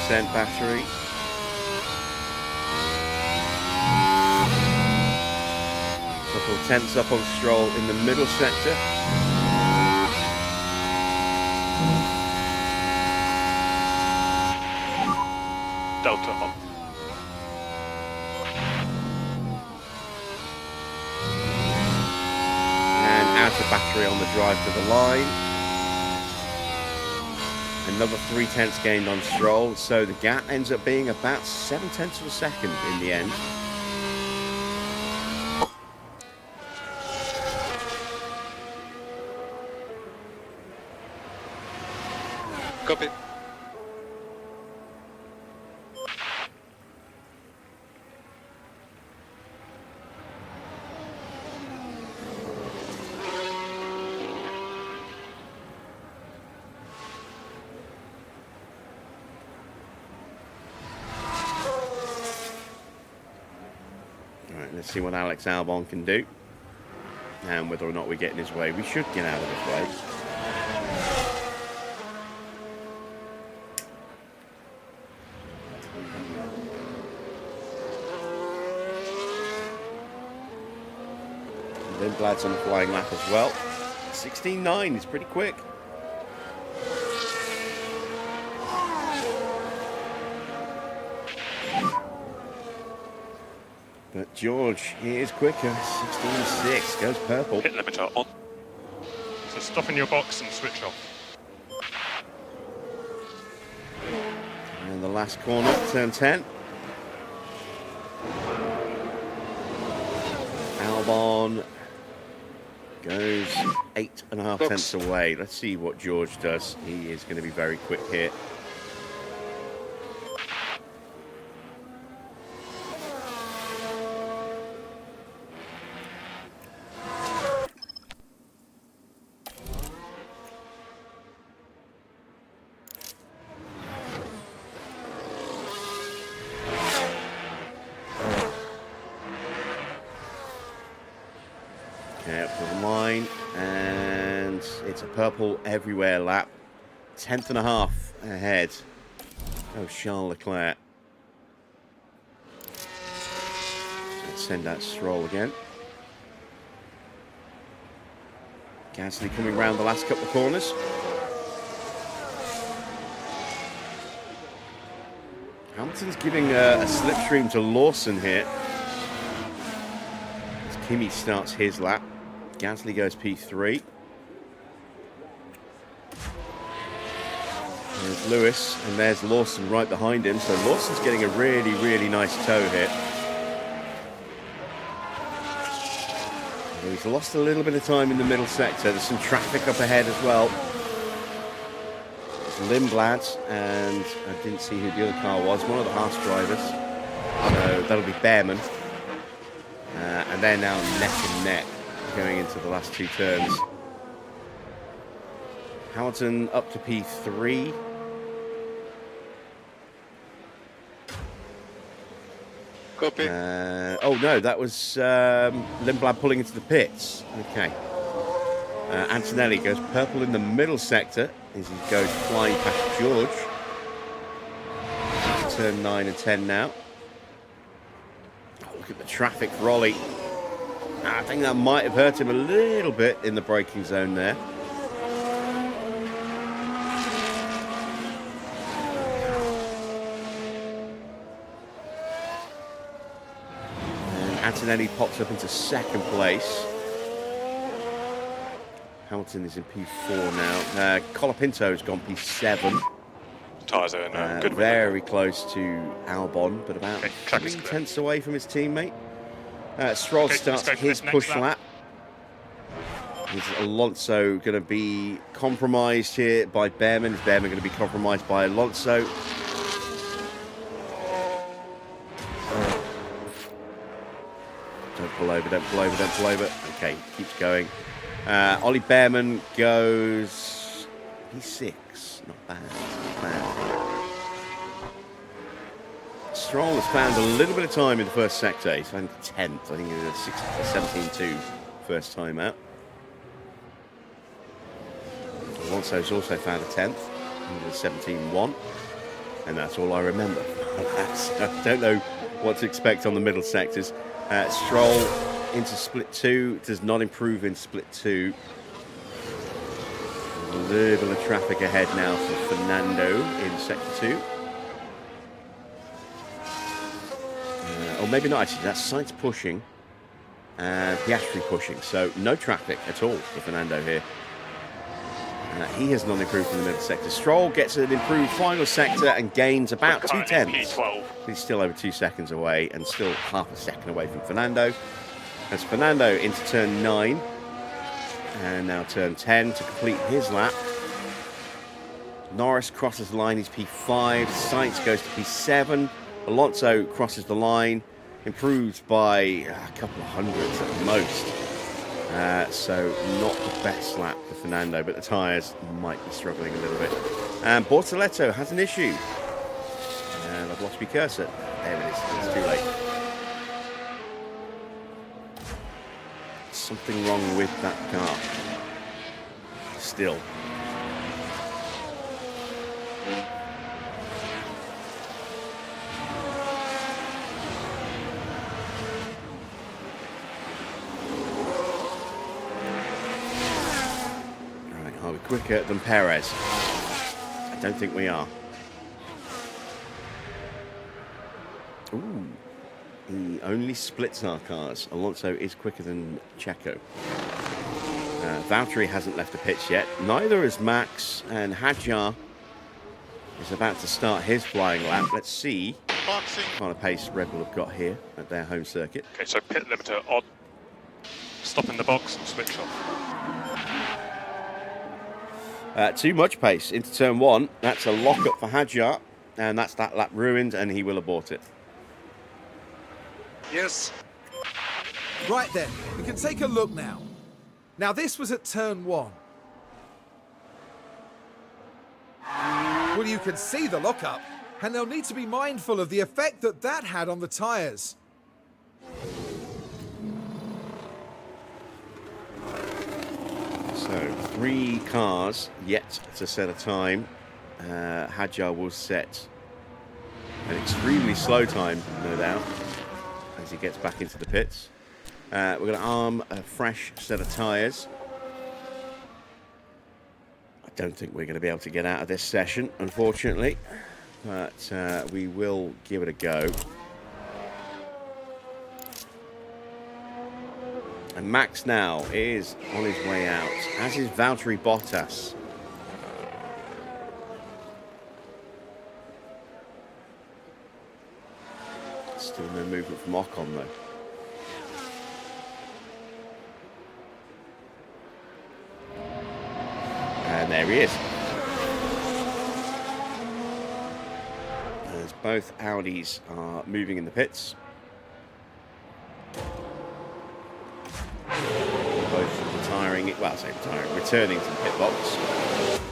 Speaker 1: battery. Couple of tenths up on Stroll in the middle sector.
Speaker 4: Delta on.
Speaker 1: And out of battery on the drive to the line. Another 0.3 gained on Stroll, so the gap ends up being about 0.7 of a second in the end.
Speaker 3: Copy.
Speaker 1: Alright, let's see what Alex Albon can do. And whether or not we get in his way. We should get out of his way. Lindblad's on the flying lap as well. 16.9 is pretty quick. But George, he is quicker. 16.6 goes purple.
Speaker 4: Pit limiter on. So stop in your box and switch off.
Speaker 1: And the last corner, turn 10. Albon goes 8.5 tenths away. Let's see what George does. He is going to be very quick here. Okay, up to the line, and it's a purple everywhere lap. 10.5 ahead of Charles Leclerc. Let's send out Stroll again. Gasly coming round the last couple of corners. Hamilton's giving a slipstream to Lawson here. As Kimi starts his lap. Gasly goes P3. There's Lewis, and there's Lawson right behind him. So Lawson's getting a really, really nice tow here. He's lost a little bit of time in the middle sector. There's some traffic up ahead as well. There's Lindblad, and I didn't see who the other car was. One of the Haas drivers. So that'll be Behrman. And they're now neck and neck going into the last two turns. Hamilton up to P3.
Speaker 3: Copy.
Speaker 1: Oh no, that was Lindblad pulling into the pits. Okay. Antonelli goes purple in the middle sector as he goes flying past George. Turn 9 and 10 now. Oh, look at the traffic for Ollie. I think that might have hurt him a little bit in the braking zone there. And Antonelli pops up into second place. Hamilton is in P4 now. Colapinto's gone P7.
Speaker 4: Tyres are in good
Speaker 1: very close to Albon, but about 3 tenths away from his teammate. Stroll starts his push lap. Is Alonso going to be compromised here by Behrman? Is Behrman going to be compromised by Alonso? Don't pull over, don't pull over, don't pull over. Okay, keeps going. Ollie Behrman goes P6. Not bad, not bad. Stroll has found a little bit of time in the first sector. He's found 10th. I think he was 17.2 first time out. Alonso's also found a 10th. He was 17.1. And that's all I remember. I don't know what to expect on the middle sectors. Stroll into split 2, does not improve in split 2. A little bit of traffic ahead now for Fernando in sector 2. Or maybe not, actually, that's Sainz pushing and Piastri pushing, so no traffic at all for Fernando here. He has not improved in the middle sector. Stroll gets an improved final sector and gains about 2 tenths. He's still over 2 seconds away and still half a second away from Fernando. As Fernando into turn 9 and now turn 10 to complete his lap. Norris crosses the line, he's P5. Sainz goes to P7. Alonso crosses the line, improves by a couple of hundreds at the most. So not the best lap for Fernando, but the tyres might be struggling a little bit. And Bortoletto has an issue. And I've lost my cursor. There it is. It's too late. Something wrong with that car. Still. Are we quicker than Perez? I don't think we are. Ooh. He only splits our cars. Alonso is quicker than Checo. Valtteri hasn't left the pits yet. Neither is Max, and Hadjar is about to start his flying lap. Let's see what kind of pace Red Bull have got here at their home circuit.
Speaker 4: Okay, so pit limiter on. Stop in the box and switch off.
Speaker 1: Too much pace into turn 1. That's a lock-up for Hadjar, and that's that lap ruined, and he will abort it.
Speaker 3: Yes.
Speaker 2: Right then, we can take a look now. Now this was at turn 1. Well, you can see the lockup, and they'll need to be mindful of the effect that that had on the tyres.
Speaker 1: So 3 cars yet to set a time. Hadjar will set an extremely slow time, no doubt, as he gets back into the pits. We're going to arm a fresh set of tyres. I don't think we're going to be able to get out of this session, unfortunately, but we will give it a go. And Max now is on his way out, as is Valtteri Bottas. Still no movement from Ocon, though. And there he is. As both Audis are moving in the pits. Both retiring, well, I say retiring, returning to the pit box.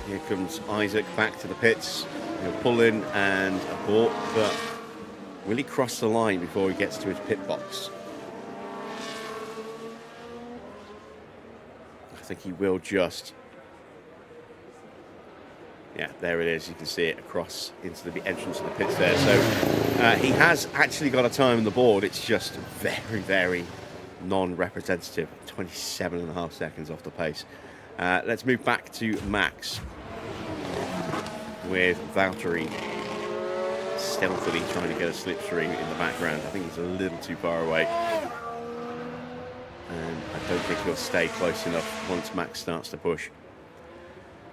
Speaker 1: Here comes Isaac back to the pits. He'll pull in and abort, but will he cross the line before he gets to his pit box? I think he will just. Yeah, there it is. You can see it across into the entrance of the pits there. So he has actually got a time on the board. It's just very, very non-representative. 27.5 seconds off the pace. Let's move back to Max with Valtteri stealthily trying to get a slipstream in the background. I think he's a little too far away. And I don't think he'll stay close enough once Max starts to push.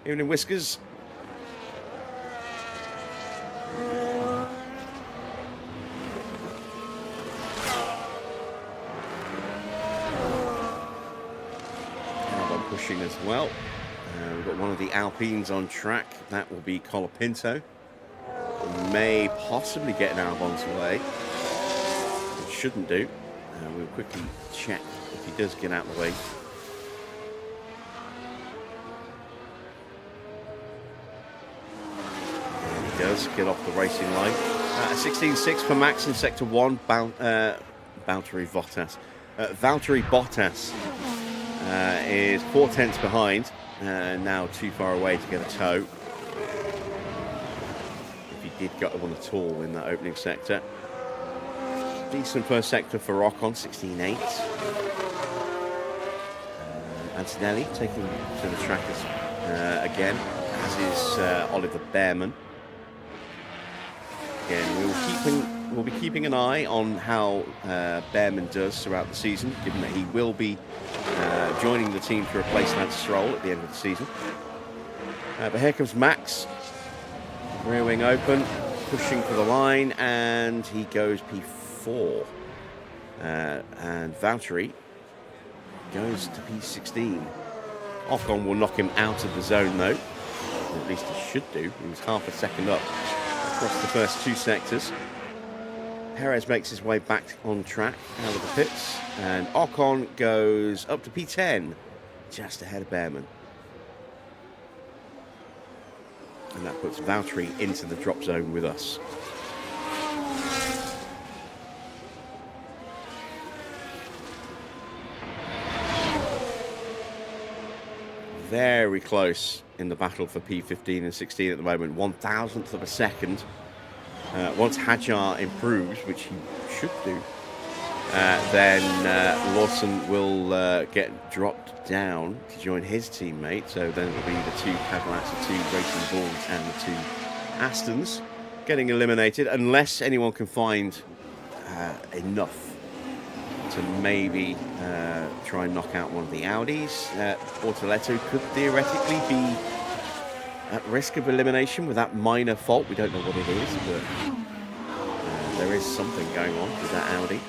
Speaker 1: Evening, Whiskers. Albon pushing as well. We've got one of the Alpines on track. That will be Colapinto. May possibly get an Albon's way. It shouldn't do. We'll quickly check if he does get out of the way. And he does get off the racing line. 16.6 for Max in Sector 1. Valtteri Bottas. Valtteri Bottas is 4 tenths behind. Now too far away to get a tow. If he did get one at all in that opening sector. Decent first sector for Ocon, 16.8. Antonelli taking to the track again, as is Oliver Bearman. Again, we'll be keeping an eye on how Bearman does throughout the season, given that he will be joining the team to replace Lance Stroll at the end of the season. But here comes Max, rear wing open, pushing for the line, and he goes P4. And Valtteri goes to P16. Ocon will knock him out of the zone though, or at least he should do. He was half a second up across the first two sectors. Perez makes his way back on track out of the pits, and Ocon goes up to P10, just ahead of Bearman. And that puts Valtteri into the drop zone with us. Very close in the battle for P15 and 16 at the moment, 1,000th of a second. Once Hadjar improves, which he should do, then Lawson will get dropped down to join his teammate. So then it'll be the two Cadillacs, the two Racing Bulls, and the two Astons getting eliminated, unless anyone can find enough to maybe try and knock out one of the Audis. Ortoletto could theoretically be at risk of elimination with that minor fault. We don't know what it is, but there is something going on with that Audi.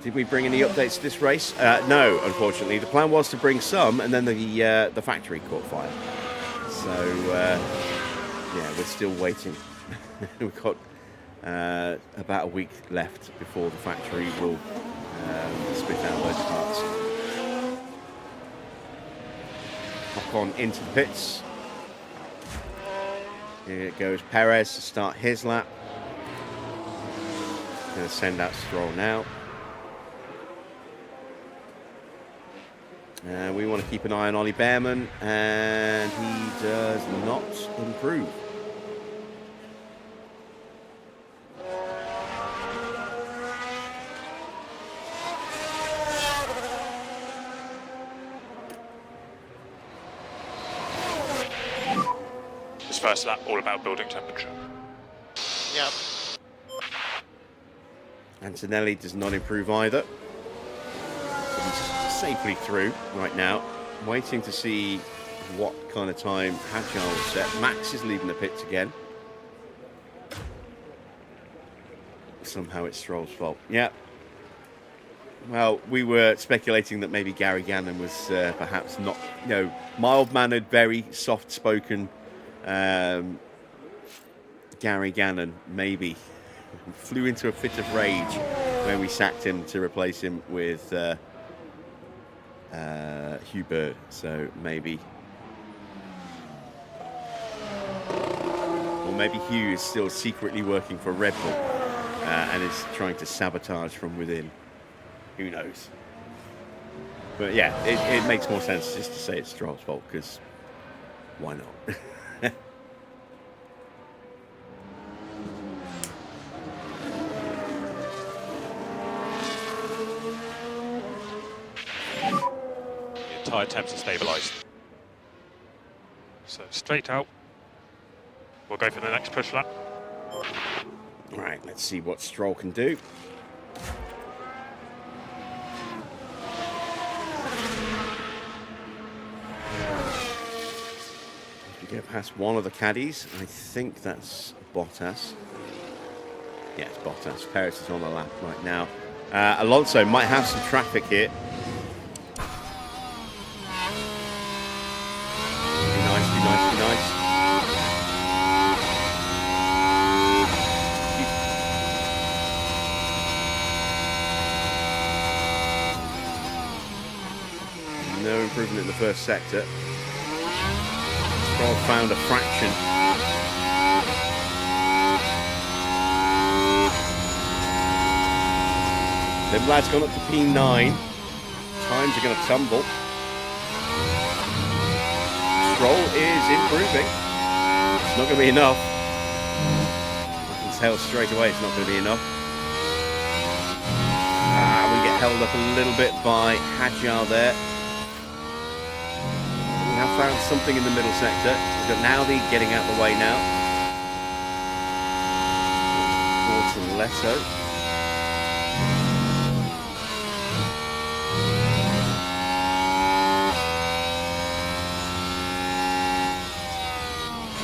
Speaker 1: Did we bring any updates to this race? No, unfortunately. The plan was to bring some, and then the factory caught fire. So, yeah, we're still waiting. We've got about a week left before the factory will spit out those parts. Ocon into the pits. Here goes Perez to start his lap. Going to send out Stroll now. We want to keep an eye on Ollie Bearman, and he does not improve.
Speaker 4: This first lap, all about building temperature.
Speaker 5: Yep.
Speaker 1: Antonelli does not improve either. He's safely through right now, waiting to see what kind of time Hadjar will set. Max is leaving the pits again. Somehow it's Stroll's fault. Yeah. Well, we were speculating that maybe Gary Gannon was perhaps not, mild-mannered, very soft-spoken Gary Gannon, maybe flew into a fit of rage when we sacked him to replace him with Hugh Bird. So maybe, or maybe Hugh is still secretly working for Red Bull and is trying to sabotage from within. Who knows? But yeah, it makes more sense just to say it's Stroll's fault, because why not?
Speaker 4: Tyre temps are stabilised. So straight out. We'll go for the next push lap.
Speaker 1: Right, let's see what Stroll can do. We go past one of the caddies. I think that's Bottas. Yeah, it's Bottas. Perez is on the lap right now. Alonso might have some traffic here. Be nice. No improvement in the first sector. Stroll found a fraction. Limlad's gone up to P9. Times are going to tumble. Stroll is improving. It's not going to be enough. I can tell straight away it's not going to be enough. We get held up a little bit by Hadjar there. We have found something in the middle sector. We've got Naudi getting out the way now. Bortoleto.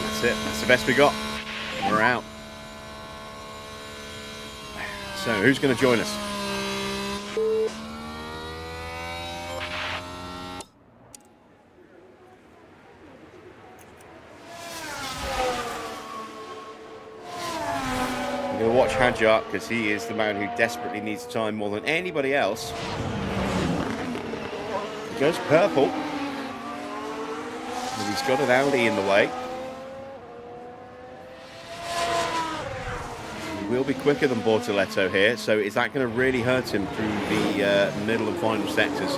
Speaker 1: That's it. That's the best we got. We're out. So, who's going to join us? I'm going to watch Hadjar because he is the man who desperately needs time more than anybody else. He goes purple. And he's got an Audi in the way. He will be quicker than Bortoleto here, so is that going to really hurt him through the middle and final sectors?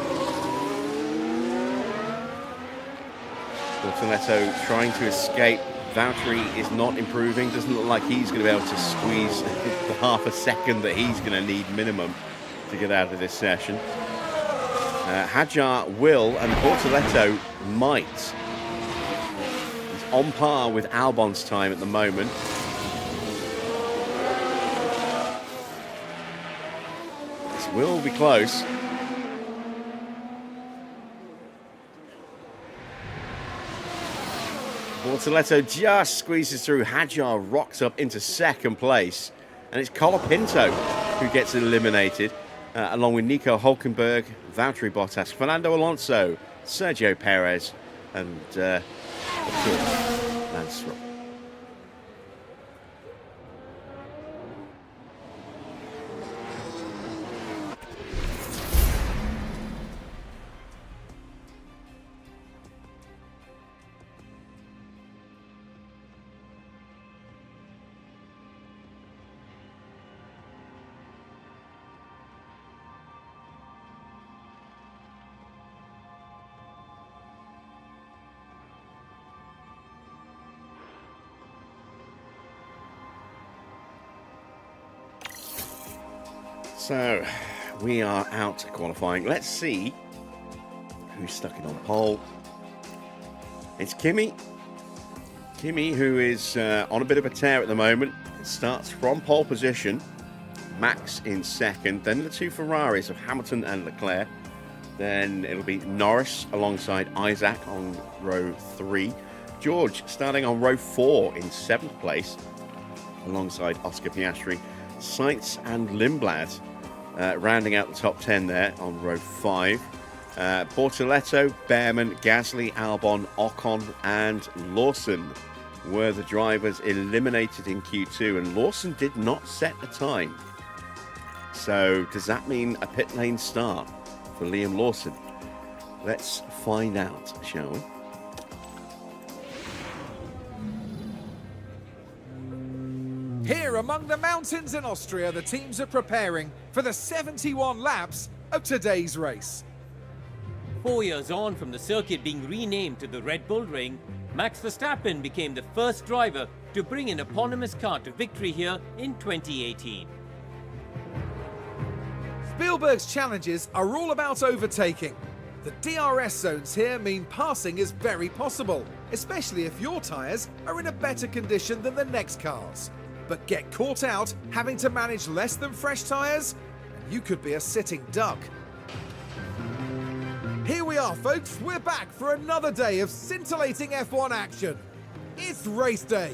Speaker 1: Bortoleto trying to escape. Valtteri is not improving. Doesn't look like he's going to be able to squeeze the half a second that he's going to need minimum to get out of this session. Hadjar will, and Bortoleto might. He's on par with Albon's time at the moment. This will be close. Bortoleto just squeezes through. Hadjar rocks up into second place. And it's Colapinto who gets eliminated, along with Nico Hulkenberg, Valtteri Bottas, Fernando Alonso, Sergio Perez, and, of course, Lance Stroll. So, we are out qualifying. Let's see who's stuck it on pole. It's Kimi. Kimi, who is on a bit of a tear at the moment, starts from pole position. Max in second. Then the two Ferraris of Hamilton and Leclerc. Then it'll be Norris alongside Isaac on row 3. George starting on row 4 in 7th place alongside Oscar Piastri. Sainz and Lindblad rounding out the top 10 there on row 5. Bortoleto, Behrman, Gasly, Albon, Ocon and Lawson were the drivers eliminated in Q2, and Lawson did not set a time. So does that mean a pit lane start for Liam Lawson? Let's find out, shall we?
Speaker 2: Here among the mountains in Austria, the teams are preparing for the 71 laps of today's race.
Speaker 6: 4 years on from the circuit being renamed to the Red Bull Ring, Max Verstappen became the first driver to bring an eponymous car to victory here in 2018.
Speaker 2: Spielberg's challenges are all about overtaking. The DRS zones here mean passing is very possible, especially if your tyres are in a better condition than the next cars. But get caught out having to manage less than fresh tyres, and you could be a sitting duck. Here we are, folks. We're back for another day of scintillating F1 action. It's race day.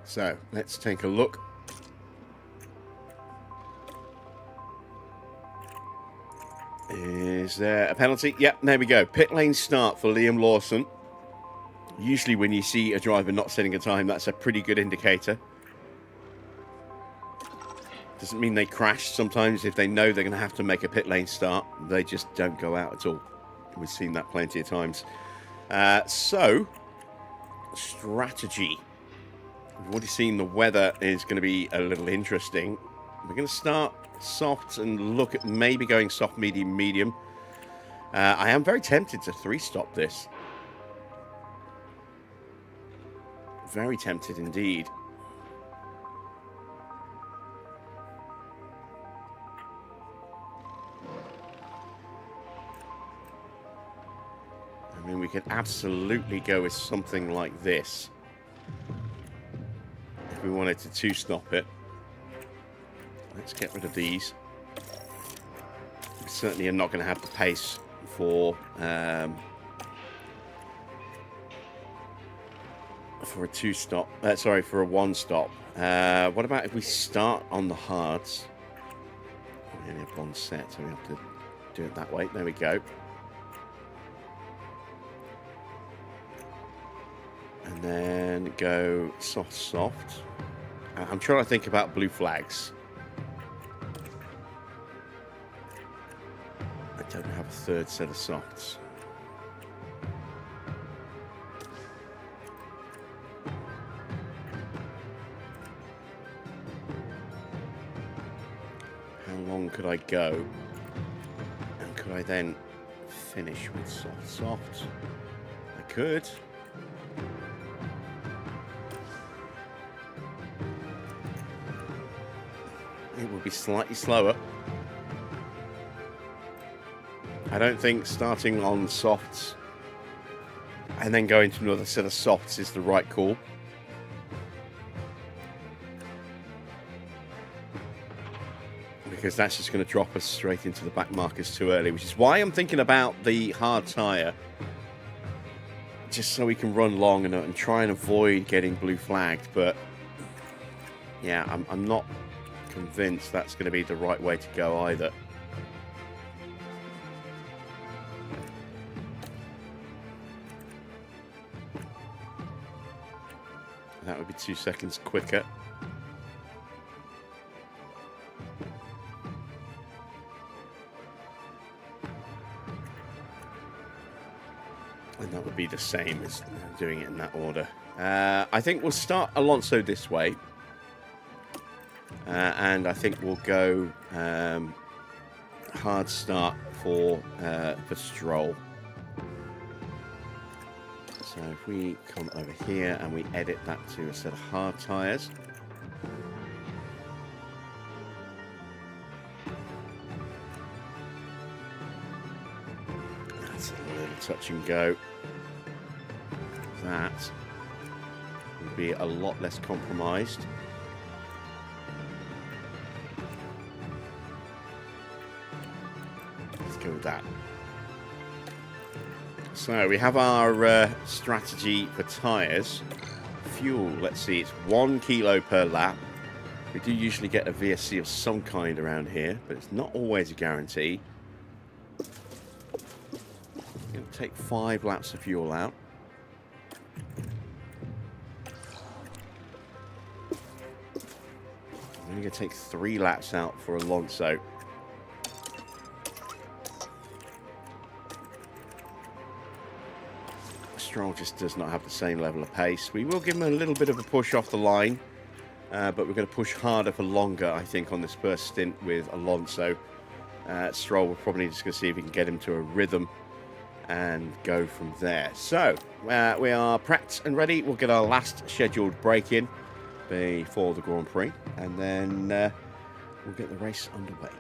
Speaker 1: So let's take a look. Is there a penalty? Yep, there we go. Pit lane start for Liam Lawson. Usually when you see a driver not setting a time, that's a pretty good indicator. Doesn't mean they crash. Sometimes if they know they're going to have to make a pit lane start, they just don't go out at all. We've seen that plenty of times. So, strategy. We've already seen the weather is going to be a little interesting. We're going to start soft and look at maybe going soft, medium, medium. I am very tempted to 3-stop this. Very tempted indeed. I mean, we could absolutely go with something like this if we wanted to 2-stop it. Let's get rid of these. We certainly are not going to have the pace for a 2-stop. Sorry, for a 1-stop. What about if we start on the hards? We only have one set, so we have to do it that way. There we go. And then go soft, soft. I'm trying to think about blue flags. I don't have a third set of softs. How long could I go? And could I then finish with soft, soft? I could. It would be slightly slower. I don't think starting on softs and then going to another set of softs is the right call. Because that's just going to drop us straight into the back markers too early, which is why I'm thinking about the hard tyre. Just so we can run long and try and avoid getting blue flagged. But yeah, I'm not convinced that's going to be the right way to go either. That would be 2 seconds quicker. And that would be the same as doing it in that order. I think we'll start Alonso this way. And I think we'll go hard start for Stroll. So if we come over here and we edit that to a set of hard tyres. That's a little touch and go. That will be a lot less compromised. Let's go with that. So we have our strategy for tyres. Fuel, let's see, it's 1 kilo per lap. We do usually get a VSC of some kind around here, but it's not always a guarantee. I'm going to take 5 laps of fuel out. I'm only going to take 3 laps out for Alonso. Stroll just does not have the same level of pace. We will give him a little bit of a push off the line, but we're going to push harder for longer, I think, on this first stint with Alonso. Stroll, we're probably just going to see if we can get him to a rhythm and go from there. So, we are prepped and ready. We'll get our last scheduled break in before the Grand Prix, and then we'll get the race underway.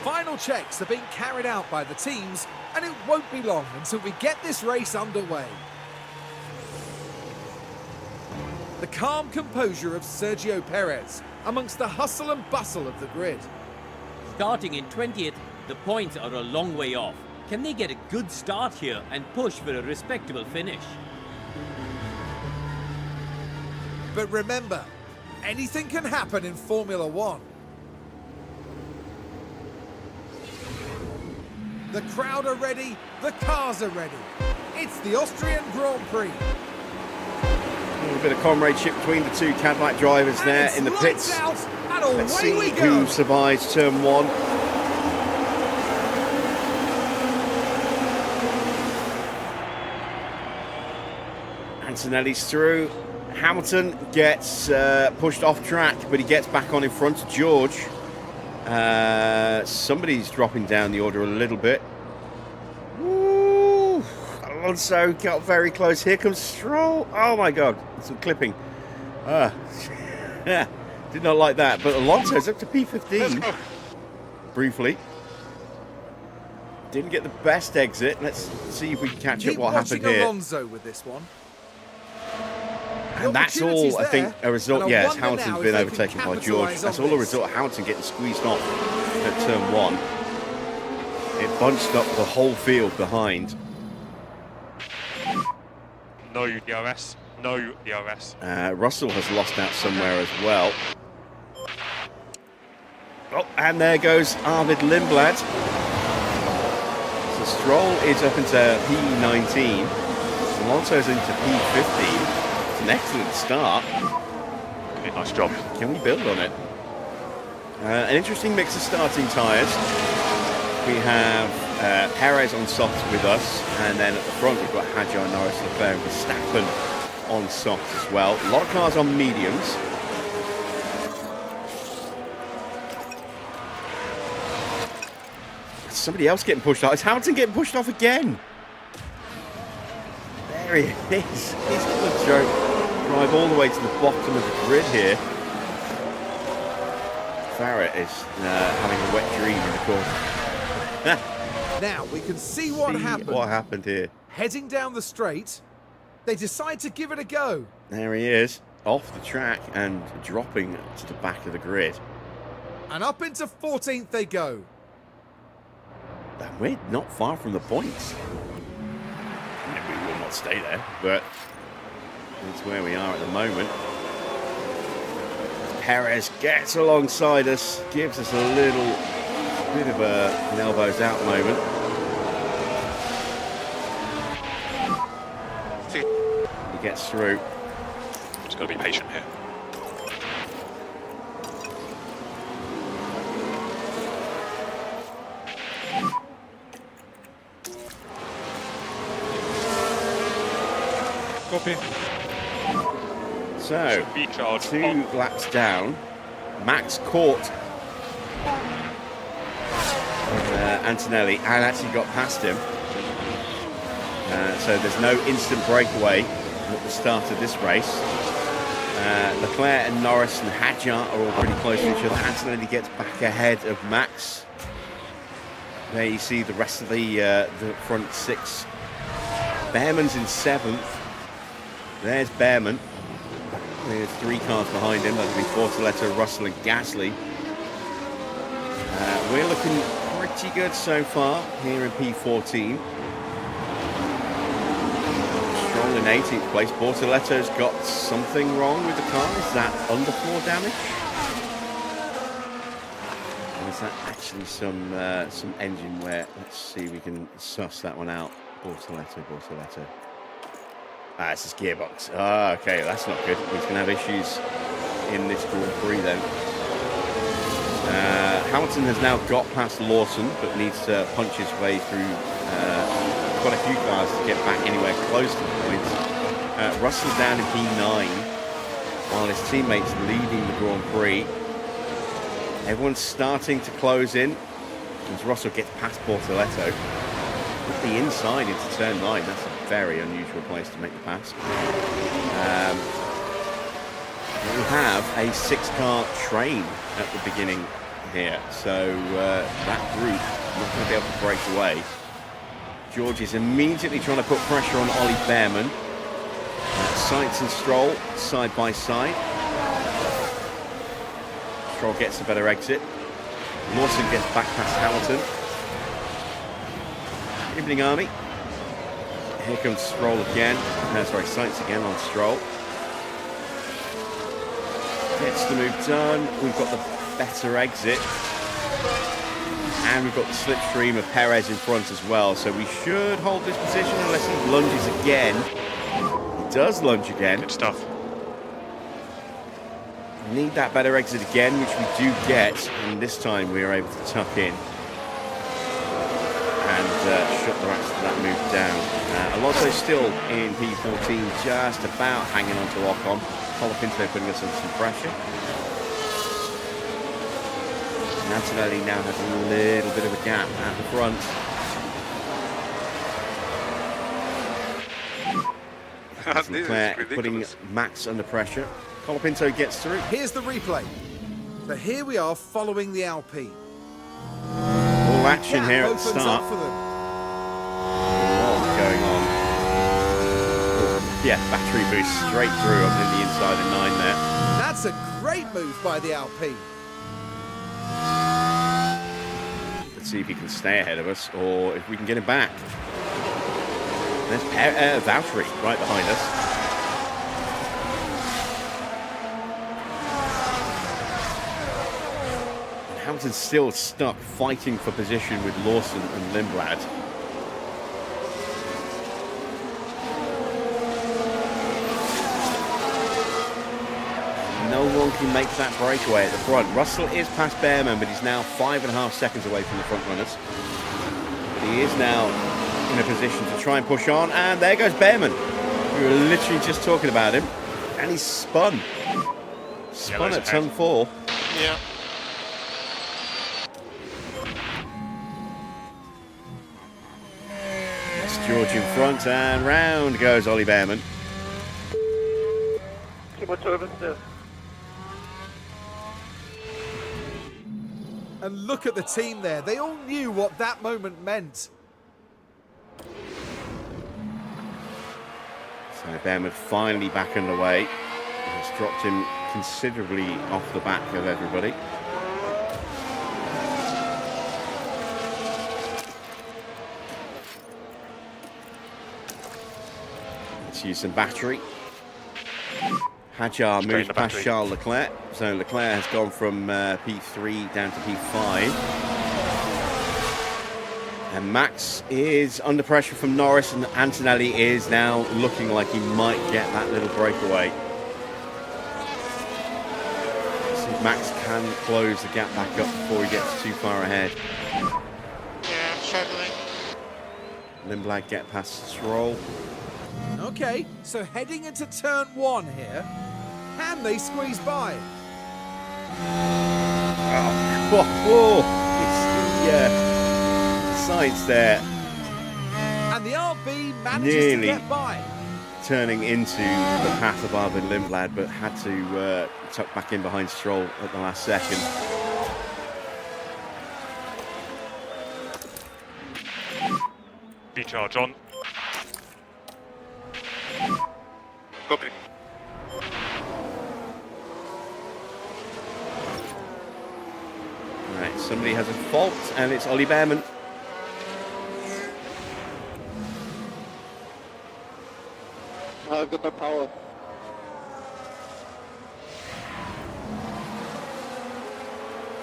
Speaker 2: Final checks are being carried out by the teams, and it won't be long until we get this race underway. The calm composure of Sergio Perez amongst the hustle and bustle of the grid.
Speaker 6: Starting in 20th, the points are a long way off. Can they get a good start here and push for a respectable finish?
Speaker 2: But remember, anything can happen in Formula One. The crowd are ready, the cars are ready. It's the Austrian Grand Prix.
Speaker 1: A little bit of comradeship between the two Cadillac drivers there in the pits.
Speaker 2: Out, and
Speaker 1: Let's
Speaker 2: away
Speaker 1: see
Speaker 2: we
Speaker 1: who
Speaker 2: go.
Speaker 1: survives turn 1. Antonelli's through. Hamilton gets pushed off track, but he gets back on in front of George. Somebody's dropping down the order a little bit. Woo! Alonso got very close. Here comes Stroll. Oh my God, some clipping. Did not like that, but Alonso's up to P15. Briefly. Didn't get the best exit. Let's see if we can catch up what happened here.
Speaker 2: Alonso with this one.
Speaker 1: And that's all, I think, a result. Yes, Hamilton's been overtaken by George. That's all a result of Hamilton getting squeezed off at turn 1. It bunched up the whole field behind.
Speaker 4: No DRS. No DRS.
Speaker 1: Russell has lost out somewhere as well. Oh, and there goes Arvid Lindblad. So Stroll is up into P19. Alonso's into P15. An excellent start.
Speaker 4: Okay, nice job.
Speaker 1: Can we build on it? An interesting mix of starting tyres. We have Perez on softs with us, and then at the front we've got Hadjar, Norris, Leclerc, and Verstappen on softs as well. A lot of cars on mediums. Somebody else getting pushed off. Is Hamilton getting pushed off again? There he is. He's going to drive all the way to the bottom of the grid here. Farrett is having a wet dream in the corner.
Speaker 2: Now we can see what happened.
Speaker 1: What happened here?
Speaker 2: Heading down the straight, they decide to give it a go.
Speaker 1: There he is, off the track and dropping to the back of the grid.
Speaker 2: And up into 14th they go.
Speaker 1: And we're not far from the points. We will not stay there, but that's where we are at the moment. Perez gets alongside us, gives us a little bit of an elbows out moment. He gets through.
Speaker 4: Just got to be patient here. Copy.
Speaker 1: So,
Speaker 4: Recharge
Speaker 1: 2
Speaker 4: on.
Speaker 1: laps down. Max caught Antonelli and actually got past him. So there's no instant breakaway at the start of this race. Leclerc and Norris and Hadjar are all pretty close to each other. Antonelli gets back ahead of Max. There you see the rest of the front 6. Behrman's in 7th. There's Behrman. There's 3 cars behind him. That'll be Bortoleto, Russell and Gasly. We're looking pretty good so far here in P14. Strong in 18th place. Bortoleto's got something wrong with the car. Is that underfloor damage? Or is that actually some engine wear? Let's see if we can suss that one out. Bortoleto. Ah, it's his gearbox. Ah, okay, that's not good. He's going to have issues in this Grand Prix then. Hamilton has now got past Lawson, but needs to punch his way through quite a few cars to get back anywhere close to the points. Russell down in P9, while his teammates leading the Grand Prix. Everyone's starting to close in as Russell gets past Bortoleto. With the inside into turn 9, that's a very unusual place to make the pass. We have a 6-car train at the beginning here, so that group not going to be able to break away. George is immediately trying to put pressure on Ollie Behrman. Sainz and Stroll side by side. Stroll gets a better exit. Lawson gets back past Hamilton. Evening, Army. Here comes Stroll again. Sorry, Sainz again on Stroll. Gets the move done. We've got the better exit. And we've got the slipstream of Perez in front as well. So we should hold this position unless he lunges again. He does lunge again.
Speaker 4: Good stuff.
Speaker 1: Need that better exit again, which we do get. And this time we are able to tuck in. And shut the rest of that move down. Alonso still in P14, just about hanging on to Ocon. Colapinto putting us under some pressure. And Antonelli now has a little bit of a gap at the front. Leclerc putting Max under pressure. Colapinto gets through.
Speaker 2: Here's the replay. So here we are following the Alpine.
Speaker 1: All action here at the
Speaker 2: Opens
Speaker 1: start.
Speaker 2: up for them.
Speaker 1: What's going on? Yeah, battery boost straight through up in the inside of 9 there.
Speaker 2: That's a great move by the Alpine.
Speaker 1: Let's see if he can stay ahead of us or if we can get him back. There's Valtteri right behind us. And Hamilton's still stuck fighting for position with Lawson and Lindblad. No one can make that breakaway at the front. Russell is past Behrman, but he's now 5.5 seconds away from the front runners. But he is now in a position to try and push on, and there goes Behrman. We were literally just talking about him, and he's spun. Spun at turn 4.
Speaker 4: Yeah.
Speaker 1: That's George in front, and round goes Ollie Behrman.
Speaker 2: And look at the team there. They all knew what that moment meant.
Speaker 1: So Behrman finally back underway. It's dropped him considerably off the back of everybody. Let's use some battery. Hadjar moves past Charles Leclerc. So Leclerc has gone from P3 down to P5. And Max is under pressure from Norris, and Antonelli is now looking like he might get that little breakaway. See if Max can close the gap back up before he gets too far ahead.
Speaker 4: Yeah, I'm struggling.
Speaker 1: Lindblad get past Stroll.
Speaker 2: Okay, so heading into turn 1 here. Can they squeeze by?
Speaker 1: Oh, it's the sides there.
Speaker 2: And the RB manages
Speaker 1: Nearly
Speaker 2: to get by.
Speaker 1: turning into the path of Arvid Lindblad, but had to tuck back in behind Stroll at the last second.
Speaker 4: Recharge on. Copy.
Speaker 1: Right, somebody has a fault, and it's Ollie Behrman.
Speaker 5: I've got no power.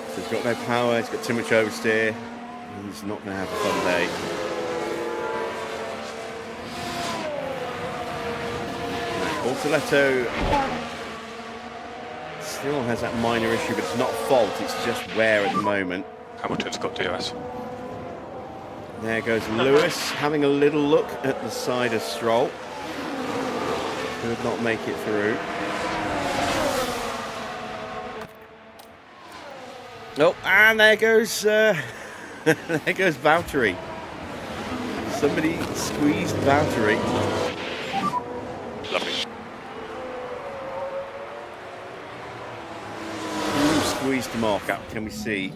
Speaker 1: So he's got no power, he's got too much oversteer. He's not going to have a fun day. Bortoletto still has that minor issue, but it's not fault, it's just wear at the moment.
Speaker 4: Hamilton's got DRS.
Speaker 1: There goes Lewis, having a little look at the side of Stroll. Could not make it through. Oh, and there goes there goes Valtteri. Somebody squeezed Valtteri.
Speaker 4: Lovely.
Speaker 1: Who squeezed him off? Can we see?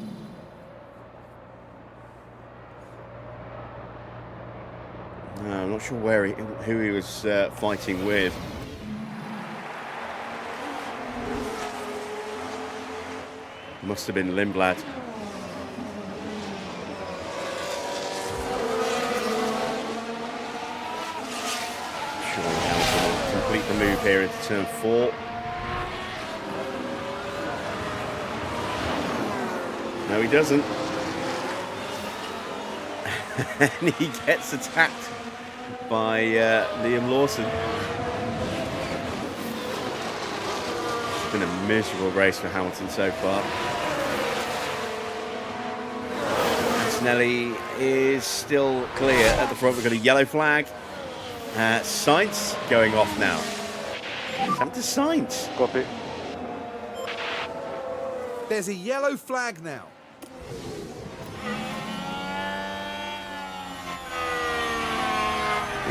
Speaker 1: No, I'm not sure who he was fighting with. Must have been Lindblad. Surely Hamilton will complete the move here into turn 4. No, he doesn't. And he gets attacked by Liam Lawson. It's been a miserable race for Hamilton so far. Antonelli is still clear at the front. We've got a yellow flag. Sainz going off now. Come to Sainz.
Speaker 5: Copy.
Speaker 2: There's a yellow flag now.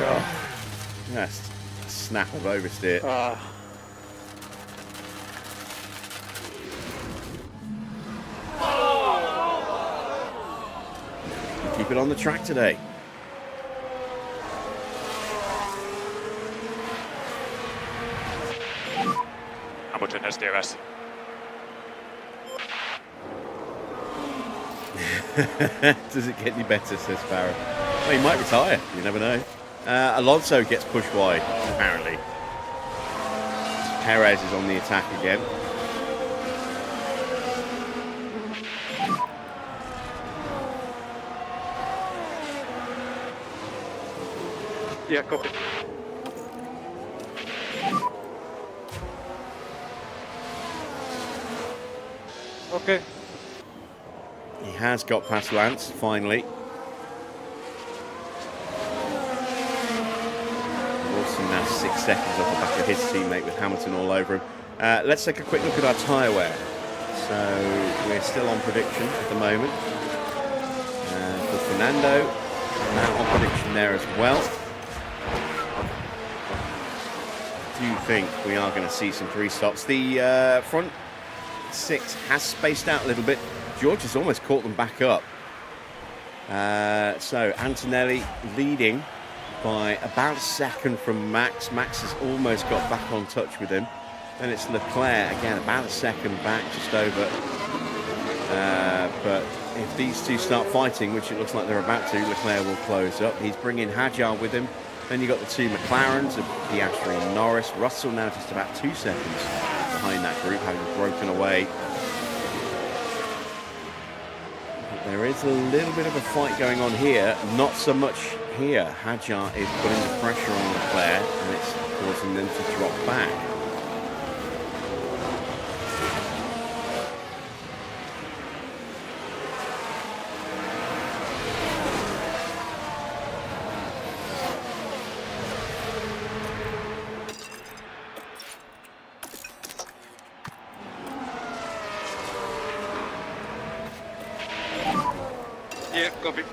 Speaker 1: Oh, that's a snap of oversteer. Keep it on the track today.
Speaker 4: Hamilton has DRS.
Speaker 1: Does it get any better, says Farah. Well, he might retire, you never know. Alonso gets pushed wide, apparently. Perez is on the attack again.
Speaker 5: Yeah, copy. Okay.
Speaker 1: He has got past Lance, finally. Wilson now 6 seconds off the back of his teammate with Hamilton all over him. Let's take a quick look at our tyre wear. So we're still on prediction at the moment. For Fernando, now on prediction there as well. I do think we are going to see some 3 stops. The front 6 has spaced out a little bit. George has almost caught them back up. So Antonelli leading by about a second from Max. Max has almost got back on touch with him. Then it's Leclerc again, about a second back, just over. But if these two start fighting, which it looks like they're about to, Leclerc will close up. He's bringing Hadjar with him. Then you've got the 2 McLarens of Piastri and Norris. Russell now just about 2 seconds behind that group, having broken away. There is a little bit of a fight going on here, not so much here. Hadjar is putting the pressure on Leclerc and it's causing them to drop back.
Speaker 3: Yeah, copy.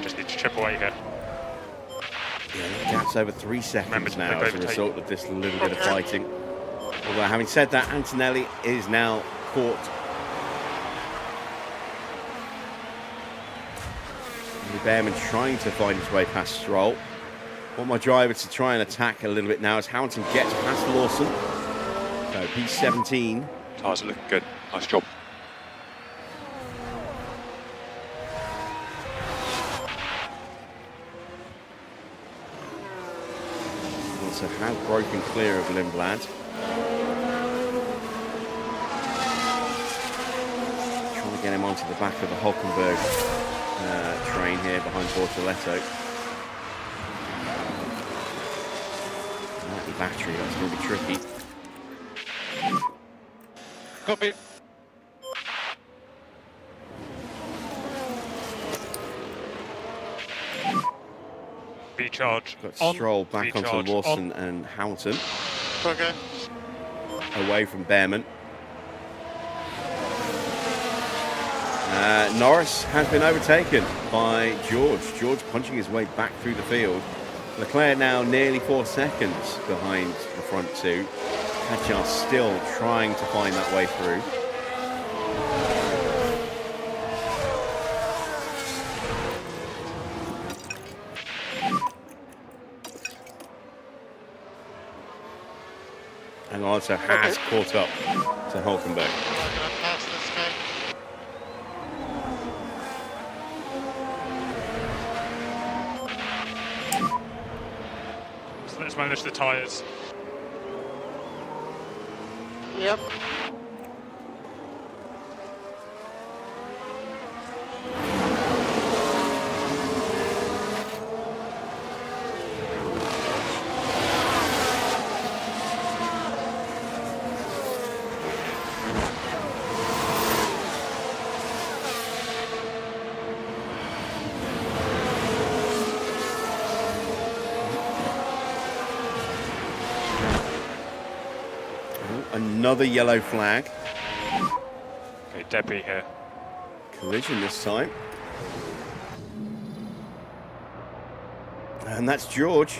Speaker 4: Just need to chip away here.
Speaker 1: Yeah, the gap's over 3 seconds
Speaker 4: Remember to
Speaker 1: now
Speaker 4: click
Speaker 1: as a
Speaker 4: overtake.
Speaker 1: result of this little bit of fighting. Although having said that, Antonelli is now caught. Behrman trying to find his way past Stroll. Want my driver to try and attack a little bit now as Hamilton gets past Lawson. So P17.
Speaker 4: Tyres are looking good. Nice job.
Speaker 1: Also has broken clear of Lindblad. Trying to get him onto the back of the Hulkenberg train here behind Bortoletto. The battery, that's going to be tricky.
Speaker 3: Copy.
Speaker 4: Recharge.
Speaker 1: Got
Speaker 4: on.
Speaker 1: Stroll back
Speaker 4: Recharge
Speaker 1: onto Lawson
Speaker 4: on.
Speaker 1: and Hamilton.
Speaker 3: Okay.
Speaker 1: Away from Behrman. Norris has been overtaken by George. George punching his way back through the field. Leclerc now nearly 4 seconds behind the front 2. Hadjar still trying to find that way through. And Alonso has caught up to Hulkenberg.
Speaker 3: Pass this guy.
Speaker 4: let's manage the tyres.
Speaker 5: Yep.
Speaker 1: Another yellow flag.
Speaker 4: Okay, debris here.
Speaker 1: Collision this time. And that's George.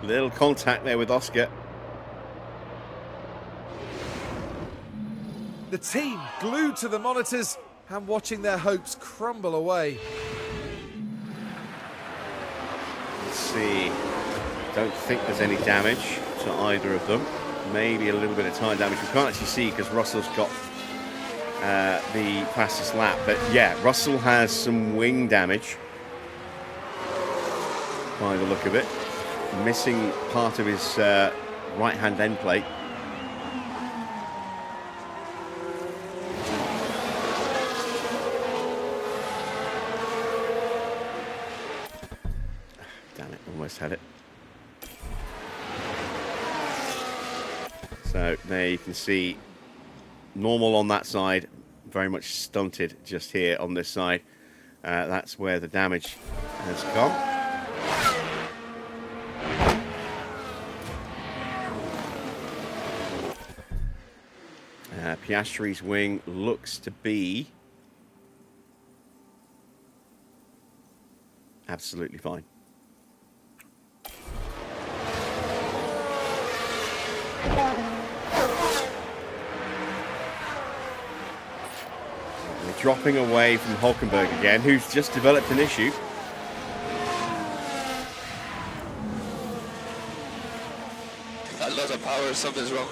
Speaker 1: Little contact there with Oscar.
Speaker 2: The team glued to the monitors and watching their hopes crumble away.
Speaker 1: Let's see. Don't think there's any damage to either of them. Maybe a little bit of tyre damage. We can't actually see because Russell's got the fastest lap. But yeah, Russell has some wing damage by the look of it. Missing part of his right-hand end plate. Damn it, almost had it. So there you can see normal on that side, very much stunted just here on this side. That's where the damage has gone. Piastri's wing looks to be absolutely fine. Dropping away from Hulkenberg again, who's just developed an issue.
Speaker 7: A lot of power, something's wrong.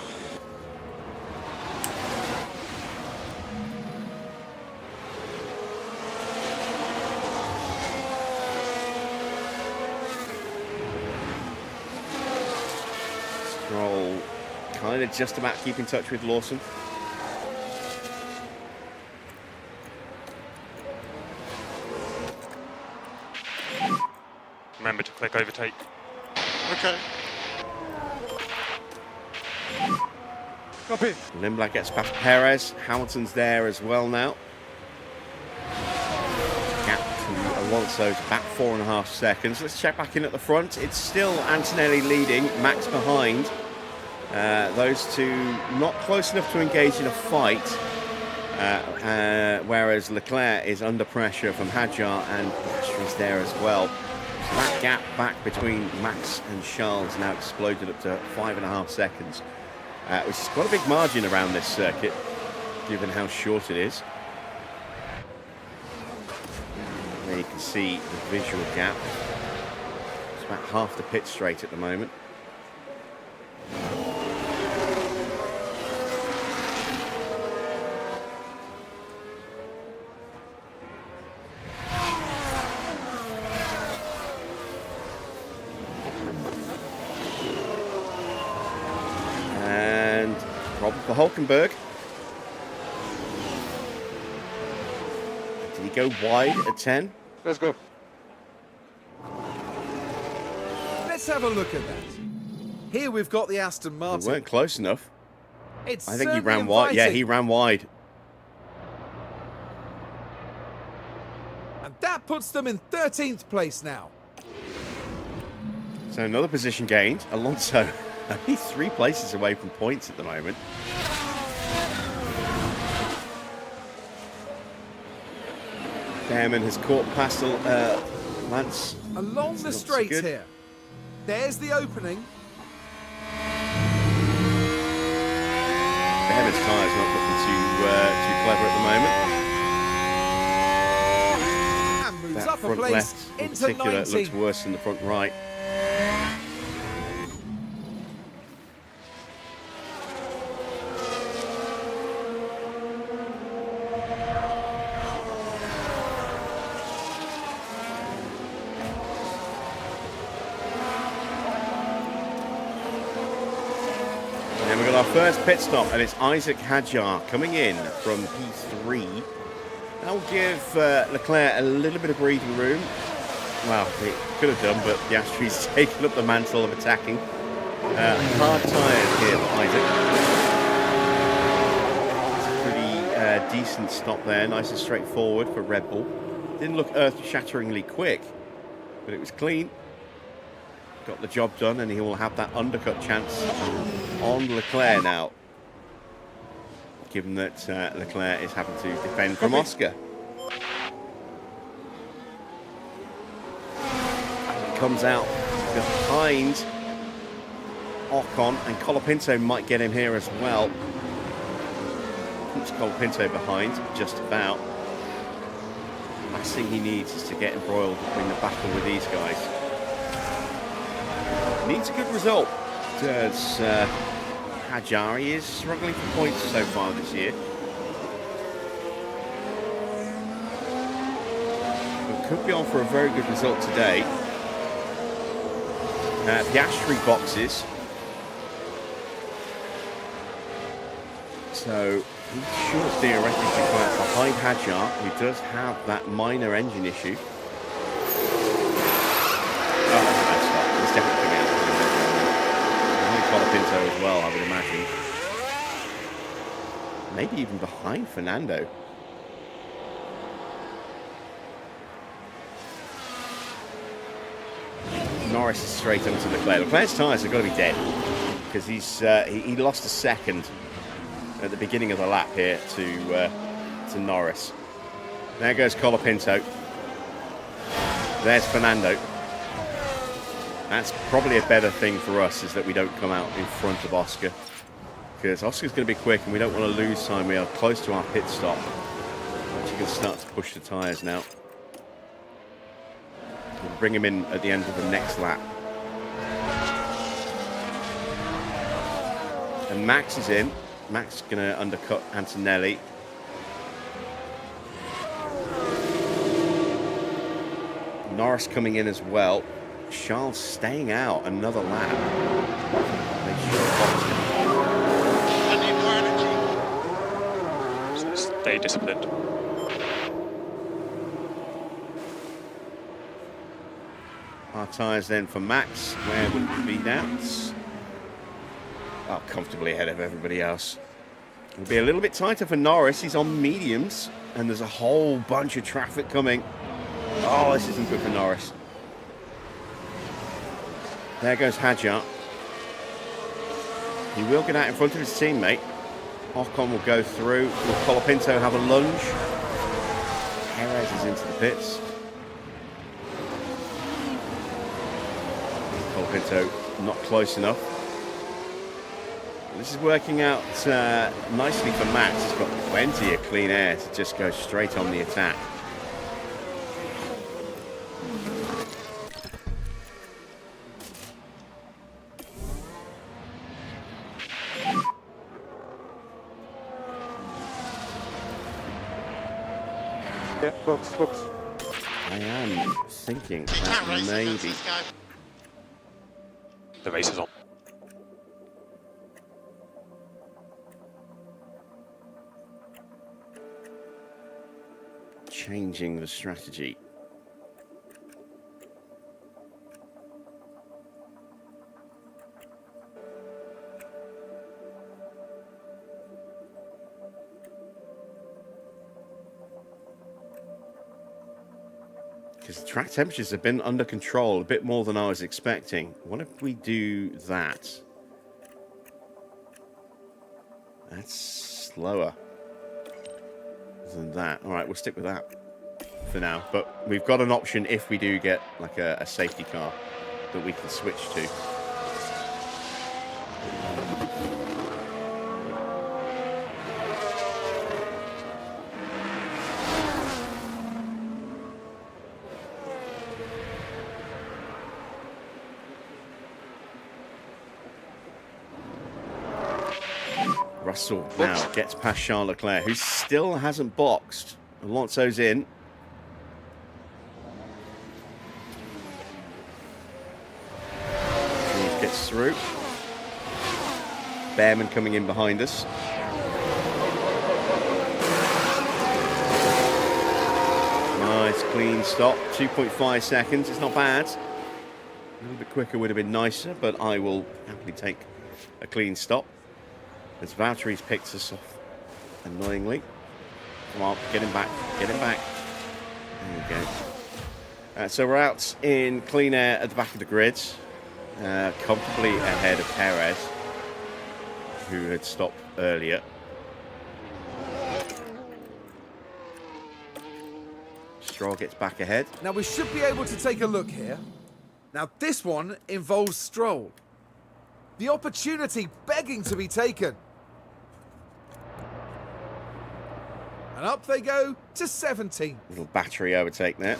Speaker 1: Stroll kind of just about keep in touch with Lawson.
Speaker 4: Remember to click overtake.
Speaker 5: Okay. Copy.
Speaker 1: Lindblad gets past Perez. Hamilton's there as well now. Gap to Alonso's back 4.5 seconds. Let's check back in at the front. It's still Antonelli leading, Max behind. Those two not close enough to engage in a fight. Whereas Leclerc is under pressure from Hadjar and Piastri's there as well. So that gap back between Max and Charles now exploded up to 5.5 seconds, which is quite a big margin around this circuit, given how short it is. There you can see the visual gap. It's about half the pit straight at the moment. For Hulkenberg. Did he go wide at 10?
Speaker 5: Let's go.
Speaker 2: Let's have a look at that. Here we've got the Aston
Speaker 1: They
Speaker 2: Martin.
Speaker 1: weren't close enough.
Speaker 2: It's
Speaker 1: I think he
Speaker 2: certainly
Speaker 1: ran wide. Yeah,
Speaker 2: inviting.
Speaker 1: he ran wide.
Speaker 2: And that puts them in 13th place now.
Speaker 1: So another position gained. Alonso only 3 places away from points at the moment. Behrman has caught past Lance.
Speaker 2: Along the
Speaker 1: Not so
Speaker 2: straights
Speaker 1: good.
Speaker 2: here. There's the opening.
Speaker 1: Behrman's tyres not looking too clever at the moment.
Speaker 2: And moves
Speaker 1: That
Speaker 2: up a
Speaker 1: front
Speaker 2: place
Speaker 1: left in
Speaker 2: into
Speaker 1: particular
Speaker 2: 19th.
Speaker 1: looks worse than the front right. first pit stop, and it's Isaac Hadjar coming in from P3. That'll give Leclerc a little bit of breathing room. Well, it could have done, but Piastri's taken up the mantle of attacking. Hard tyres here for Isaac. It's a pretty decent stop there, nice and straightforward for Red Bull. Didn't look earth-shatteringly quick, but it was clean. Got the job done, and he will have that undercut chance on Leclerc now, given that Leclerc is having to defend from Oscar. He comes out behind Ocon, and Colapinto might get him here as well. Keeps Colapinto behind, just about. Last thing he needs is to get embroiled in the battle with these guys. Needs a good result, does Hadjar. He is struggling for points so far this year. But could be on for a very good result today. Piastri boxes. So he should theoretically come out behind Hadjar, who does have that minor engine issue. Oh, that's a bad stop. He's definitely coming out. Colapinto as well, I would imagine. Maybe even behind Fernando. Norris is straight onto Leclerc. Leclerc's tyres have got to be dead because he lost a second at the beginning of the lap here to Norris. There goes Colapinto. There's Fernando. That's probably a better thing for us, is that we don't come out in front of Oscar, because Oscar's going to be quick and we don't want to lose time. We are close to our pit stop. You can start to push the tyres now. We'll bring him in at the end of the next lap. And Max is in. Max is going to undercut Antonelli. Norris coming in as well. Charles staying out another lap. Make sure
Speaker 5: I need more energy.
Speaker 4: Stay disciplined.
Speaker 1: our tyres then for Max. Where would it be now? Oh, comfortably ahead of everybody else. It'll be a little bit tighter for Norris. He's on mediums, and there's a whole bunch of traffic coming. Oh, this isn't good for Norris. There goes Hadjar. He will get out in front of his teammate. Ocon will go through. Will Colapinto have a lunge? Perez is into the pits. Colapinto not close enough. This is working out nicely for Max. He's got plenty of clean air to just go straight on the attack.
Speaker 3: Yeah, books.
Speaker 1: I am thinking
Speaker 5: You can't
Speaker 1: that
Speaker 5: race against
Speaker 1: maybe...
Speaker 5: this guy.
Speaker 4: The race is on.
Speaker 1: changing the strategy. Because the track temperatures have been under control a bit more than I was expecting. What if we do that? That's slower than that. All right, we'll stick with that for now. But we've got an option if we do get like a safety car that we can switch to. Russell now gets past Charles Leclerc, who still hasn't boxed. Alonso's in. Gets through. Bearman coming in behind us. Nice clean stop, 2.5 seconds, it's not bad. A little bit quicker would have been nicer, but I will happily take a clean stop. As Valtteri's picked us off annoyingly. Come on, get him back, get him back. There you go. So we're out in clean air at the back of the grid, comfortably ahead of Perez, who had stopped earlier. Stroll gets back ahead.
Speaker 2: Now we should be able to take a look here. Now this one involves Stroll. The opportunity begging to be taken. And up they go to 17.
Speaker 1: Little battery overtake there.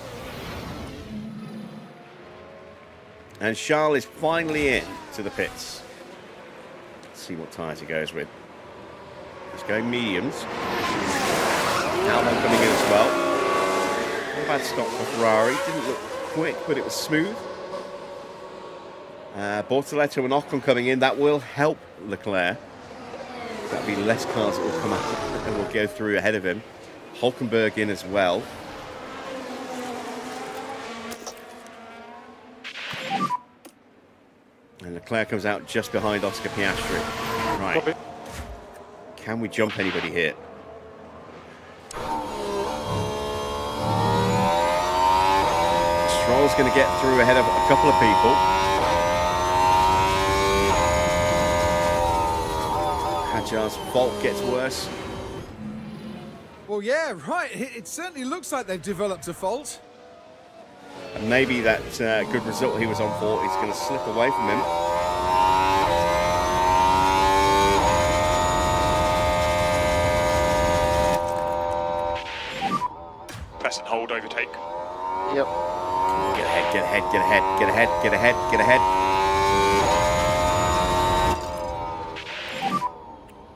Speaker 1: And Charles is finally in to the pits. Let's see what tyres he goes with. He's going mediums. Albon coming in as well. Not a bad stop for Ferrari. Didn't look quick, but it was smooth. Bortoletto and Ocon coming in. That will help Leclerc. That'll be less cars that will come out and will go through ahead of him. Hulkenberg in as well. And Leclerc comes out just behind Oscar Piastri. Right. Can we jump anybody here? Stroll's going to get through ahead of a couple of people. Hadjar's fault gets worse.
Speaker 2: Well, yeah, right. It certainly looks like they've developed a fault.
Speaker 1: And maybe that good result he was on for is going to slip away from him.
Speaker 4: Press and hold, overtake.
Speaker 7: Yep.
Speaker 1: Get ahead, get ahead, get ahead, get ahead, get ahead, get ahead.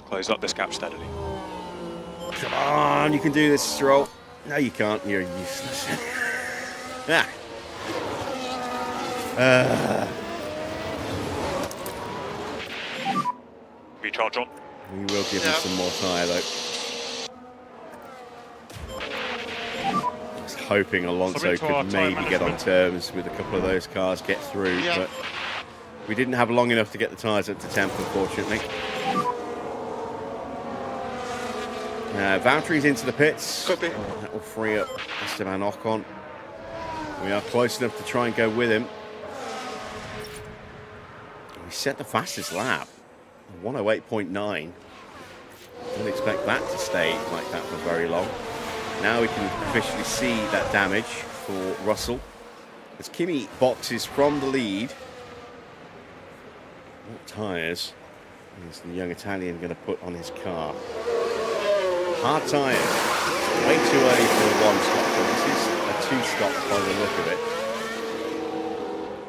Speaker 4: Close up this gap steadily.
Speaker 1: Come on, you can do this, Stroll. No, you can't. You're useless. Ah.
Speaker 4: Recharge on.
Speaker 1: We will give him some more tyre, though. I was hoping Alonso could maybe get on terms with a couple of those cars, get through, but we didn't have long enough to get the tyres up to temp, unfortunately. Valtteri's into the pits.
Speaker 3: Copy.
Speaker 1: That will free up Esteban Ocon. We are close enough to try and go with him. We set the fastest lap, 108.9. Don't expect that to stay like that for very long. Now we can officially see that damage for Russell. As Kimi boxes from the lead. What tyres is the young Italian going to put on his car? Hard tyres. Way too early for a one stop. This is a two stop by the look of it.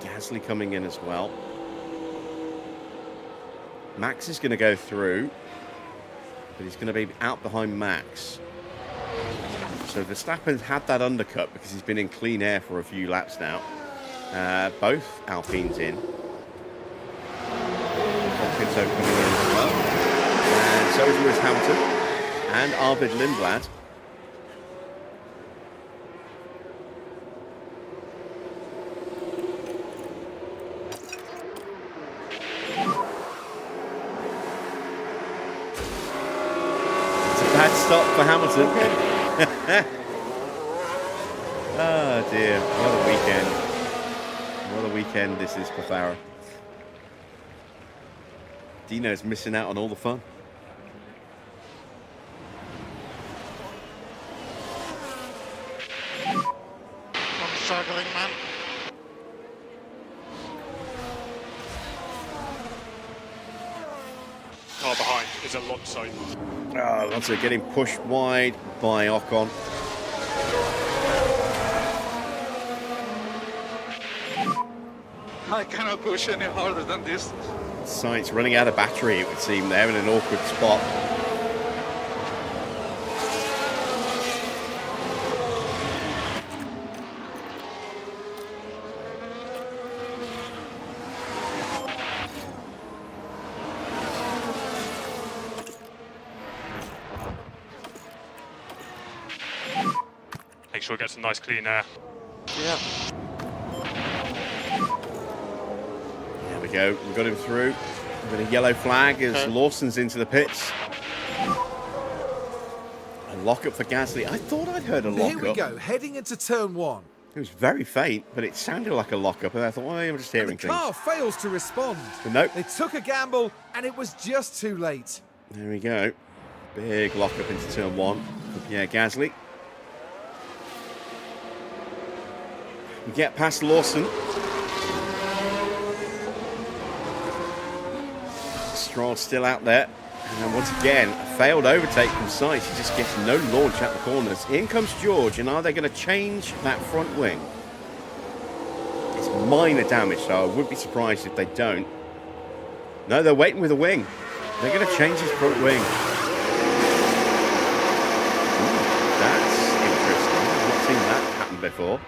Speaker 1: Gasly coming in as well. Max is going to go through, but he's going to be out behind Max. So Verstappen's had that undercut because he's been in clean air for a few laps now. Both Alpines in. Hopkins coming in as well. And so is Lewis Hamilton and Arvid Lindblad. Bad stop for Hamilton. Oh dear, what a weekend. What a weekend this is for Farah. Dino's missing out on all the fun.
Speaker 5: I'm struggling, man.
Speaker 4: Car behind is Alonso.
Speaker 1: Alonso getting pushed wide by Ocon.
Speaker 3: I cannot push any harder than this.
Speaker 1: Sainz running out of battery, it would seem, there in an awkward spot.
Speaker 4: Make sure it gets a nice clean air.
Speaker 5: Yeah.
Speaker 1: There we go. We've got him through. We've got a yellow flag as
Speaker 5: Okay.
Speaker 1: Lawson's into the pits. A lock-up for Gasly. I thought I'd heard a lock-up.
Speaker 2: Here we go, heading into turn 1.
Speaker 1: It was very faint, but it sounded like a lock-up, and I thought, well, I'm just
Speaker 2: And
Speaker 1: hearing
Speaker 2: the
Speaker 1: things.
Speaker 2: car fails to respond.
Speaker 1: But nope.
Speaker 2: They took a gamble, and it was just too late.
Speaker 1: There we go. Big lock-up into turn 1 for Pierre Gasly. We get past Lawson. Stroll still out there. And once again, a failed overtake from Sainz. He just gets no launch at the corners. In comes George, and are they going to change that front wing? It's minor damage, so I would be surprised if they don't. No, they're waiting with a wing. They're going to change his front wing. Ooh, that's interesting. I've not seen that happen before.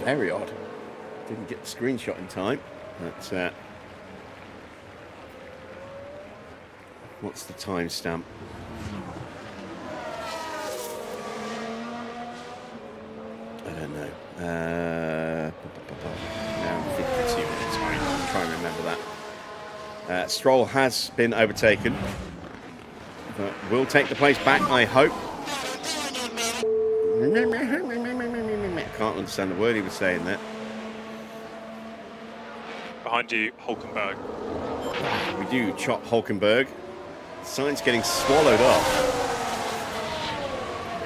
Speaker 1: Very odd. Didn't get the screenshot in time. But what's the timestamp? I don't know. Now 52 minutes. I'll try and remember that. Stroll has been overtaken, but will take the place back, I hope. Can't understand the word he was saying there.
Speaker 4: Behind you, Hulkenberg.
Speaker 1: We do chop Hulkenberg. Sainz getting swallowed up.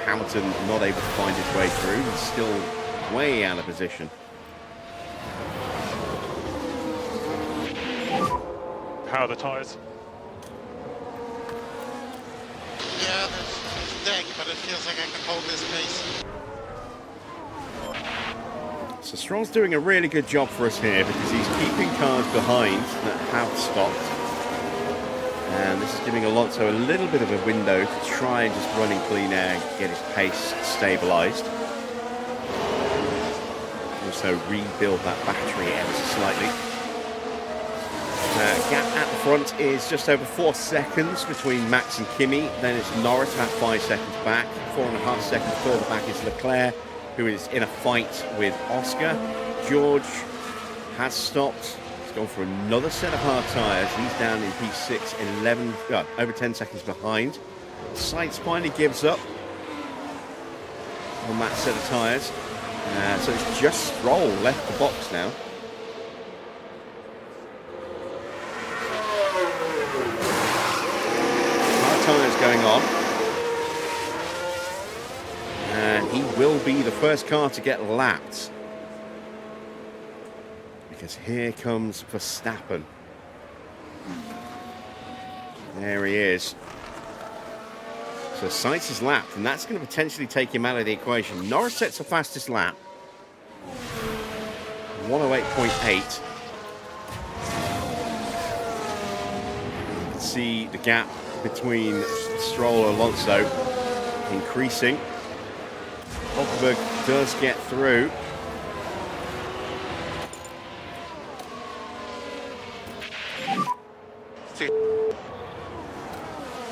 Speaker 1: Hamilton not able to find his way through. He's still way out of position.
Speaker 4: How are the tyres?
Speaker 5: Yeah, there's deck, but it feels like I can hold this pace.
Speaker 1: So Stroll's doing a really good job for us here because he's keeping cars behind that have stopped. And this is giving Alonso a little bit of a window to try and just run in clean air and get his pace stabilised. Also rebuild that battery ever so slightly. Gap at the front is just over 4 seconds between Max and Kimi. Then it's Norris at 5 seconds back. 4.5 seconds further back is Leclerc, who is in a fight with Oscar. George has stopped. He's gone for another set of hard tyres. He's down in P6, over 10 seconds behind. Sainz finally gives up on that set of tyres. So it's just Stroll left the box now. Hard tyres going on. And he will be the first car to get lapped. Because here comes Verstappen. There he is. So Sainz is lapped, and that's going to potentially take him out of the equation. Norris sets the fastest lap. 108.8. You can see the gap between Stroll and Alonso increasing. Hulkenberg does get through.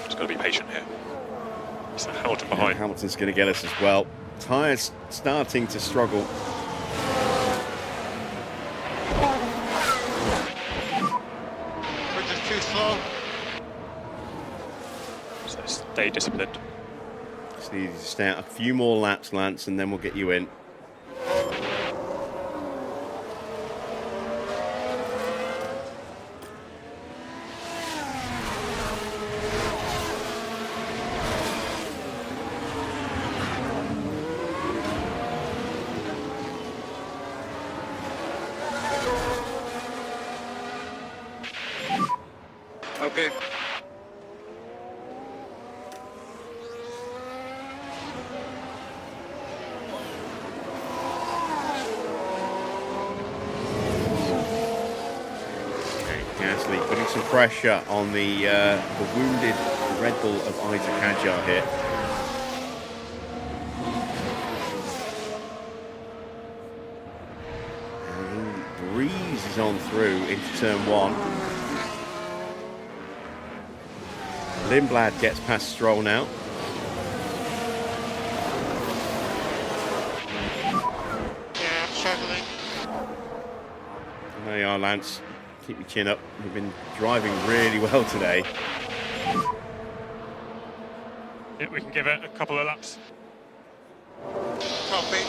Speaker 4: Just got to be patient here. So Hamilton
Speaker 1: And
Speaker 4: behind.
Speaker 1: Hamilton's going to get us as well. Tyres starting to struggle.
Speaker 5: Which is too slow.
Speaker 4: So stay disciplined.
Speaker 1: Just need to stay out a few more laps, Lance, and then we'll get you in.
Speaker 3: Okay.
Speaker 1: Gasly putting some pressure on the wounded Red Bull of Isaac Hadjar here. And he breezes races on through into turn 1. Lindblad gets past Stroll now.
Speaker 5: Yeah, I'm struggling.
Speaker 1: There you are, Lance. Keep your chin up. You've been driving really well today.
Speaker 4: Yeah, we can give it a couple of laps.
Speaker 5: Copy.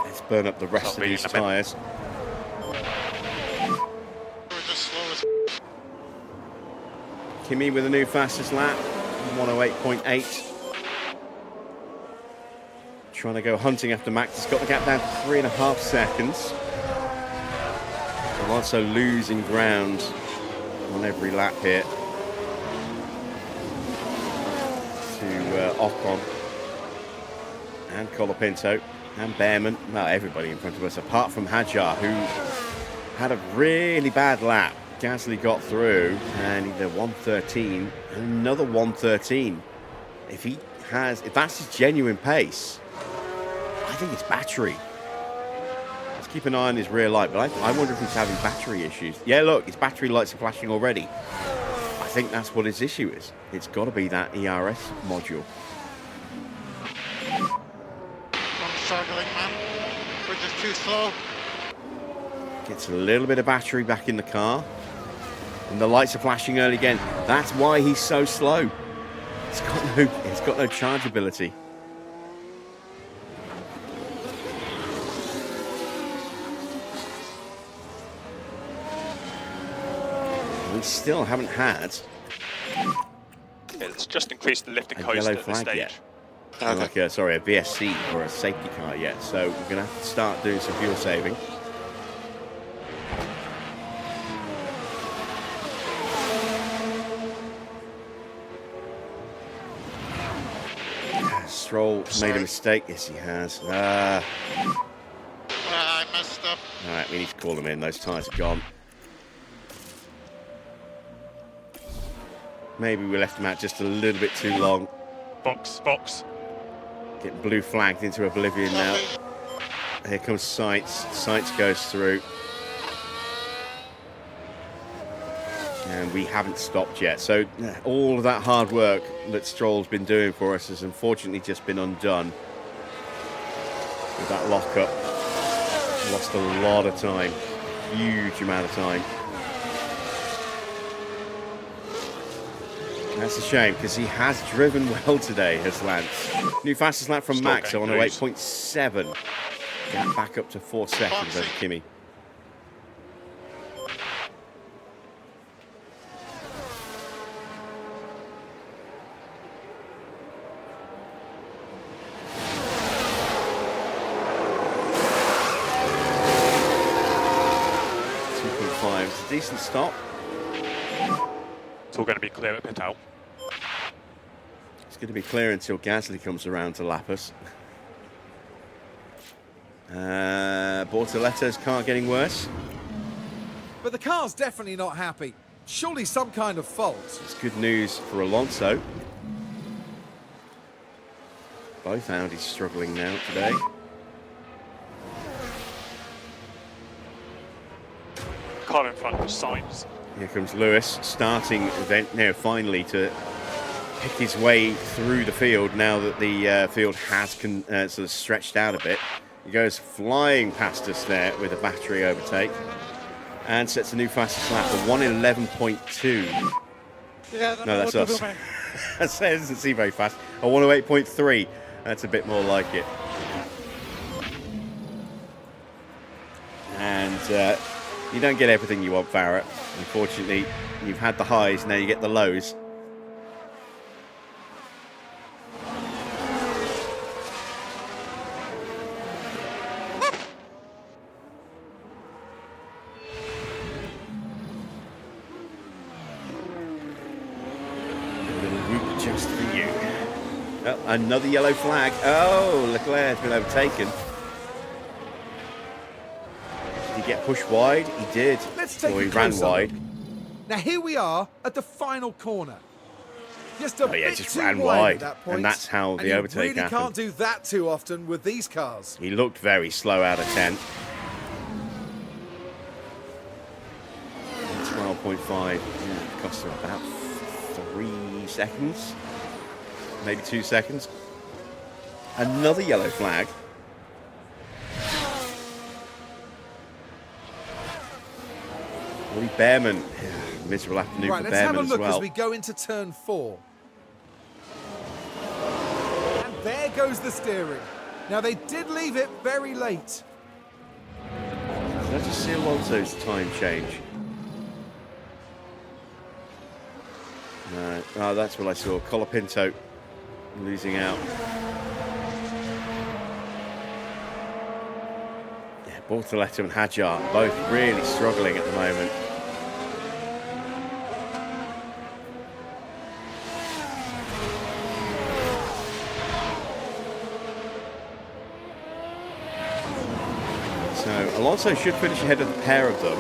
Speaker 1: Let's burn up the rest of these tyres.
Speaker 5: We're just slow as
Speaker 1: Kimi with a new fastest lap, 108.8. Trying to go hunting after Max. He's got the gap down to 3.5 seconds. Alonso losing ground on every lap here to Ocon and Colapinto and Behrman. Well, everybody in front of us, apart from Hadjar, who had a really bad lap. Gasly got through and he did 113 and another 113. If that's his genuine pace, I think it's battery. Let's keep an eye on his rear light, but I wonder if he's having battery issues. Yeah, look, his battery lights are flashing already. I think that's what his issue is. It's got to be that ERS module.
Speaker 5: I'm struggling, man. We're just too slow.
Speaker 1: Gets a little bit of battery back in the car. And the lights are flashing early again. That's why he's so slow. It's got no chargeability. We still haven't had
Speaker 4: It's just increased the lifting
Speaker 1: a
Speaker 4: coast
Speaker 1: yellow
Speaker 4: at this
Speaker 1: flag
Speaker 4: stage.
Speaker 1: yet. Like a VSC or a safety car yet. So we're going to have to start doing some fuel saving. Stroll made a mistake. Yes, he has.
Speaker 5: I messed up.
Speaker 1: All right, we need to call them in. Those tyres are gone. Maybe we left them out just a little bit too long.
Speaker 4: Box.
Speaker 1: Getting blue flagged into oblivion now. Here comes Sights. Sights goes through. And we haven't stopped yet. So all of that hard work that Stroll's been doing for us has unfortunately just been undone with that lockup. Lost a lot of time. Huge amount of time. That's a shame because he has driven well today, has Lance. New fastest lap from Max on 8.7. Gap back up to 4 seconds over Kimi. It's a decent stop.
Speaker 4: It's all going to be clear at pit out.
Speaker 1: It's going to be clear until Gasly comes around to lap us. Bortoletto's car getting worse.
Speaker 2: But the car's definitely not happy. Surely some kind of fault.
Speaker 1: It's good news for Alonso. Both Audis struggling now today.
Speaker 4: Car in front of Sainz.
Speaker 1: Here comes Lewis, starting now finally to pick his way through the field now that the field has sort of stretched out a bit. He goes flying past us there with a battery overtake and sets a new fastest lap of 111.2.
Speaker 5: Yeah,
Speaker 1: No, that's us. That doesn't seem very fast. A 108.3. That's a bit more like it. And you don't get everything you want, Farah. Unfortunately, you've had the highs, now you get the lows. A little route just for you. Oh, another yellow flag. Oh, Leclerc's been overtaken. Did he get pushed wide? He did.
Speaker 2: Let's take
Speaker 1: Or he
Speaker 2: a
Speaker 1: ran
Speaker 2: closer
Speaker 1: wide.
Speaker 2: look. Now here we are at the final corner. Just a
Speaker 1: Oh yeah,
Speaker 2: bit
Speaker 1: just
Speaker 2: too
Speaker 1: ran
Speaker 2: wide
Speaker 1: wide,
Speaker 2: at that point,
Speaker 1: and that's how
Speaker 2: and
Speaker 1: the
Speaker 2: you
Speaker 1: overtake
Speaker 2: really
Speaker 1: happened.
Speaker 2: can't do that too often with these cars.
Speaker 1: He looked very slow out of 10. 12.5 cost him about 3 seconds, maybe 2 seconds. Another yellow flag. Willie Bearman, miserable afternoon
Speaker 2: Right,
Speaker 1: for
Speaker 2: let's have a
Speaker 1: Bearman as
Speaker 2: look as
Speaker 1: well.
Speaker 2: we go into turn 4. And there goes the steering. Now, they did leave it very late.
Speaker 1: Let's just see Alonso's time change. No, oh, that's what I saw. Colapinto losing out. Yeah, Bortoletto and Hadjar both really struggling at the moment. So Alonso should finish ahead of the pair of them.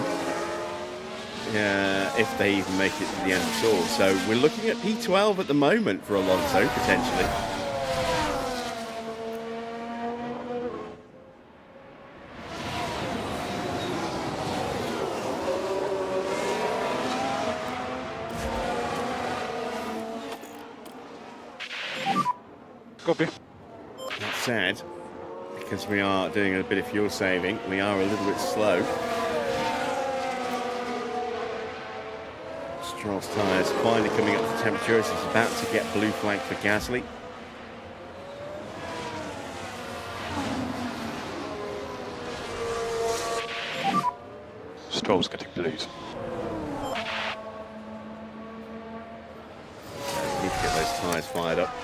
Speaker 1: If they even make it to the end at all. So we're looking at P12 at the moment for Alonso, potentially.
Speaker 4: Copy.
Speaker 1: That said, because we are doing a bit of fuel saving, we are a little bit slow. Stroll's tyres finally coming up to temperature as he's about to get blue flag for Gasly.
Speaker 4: Stroll's getting blues.
Speaker 1: Need to get those tyres fired up.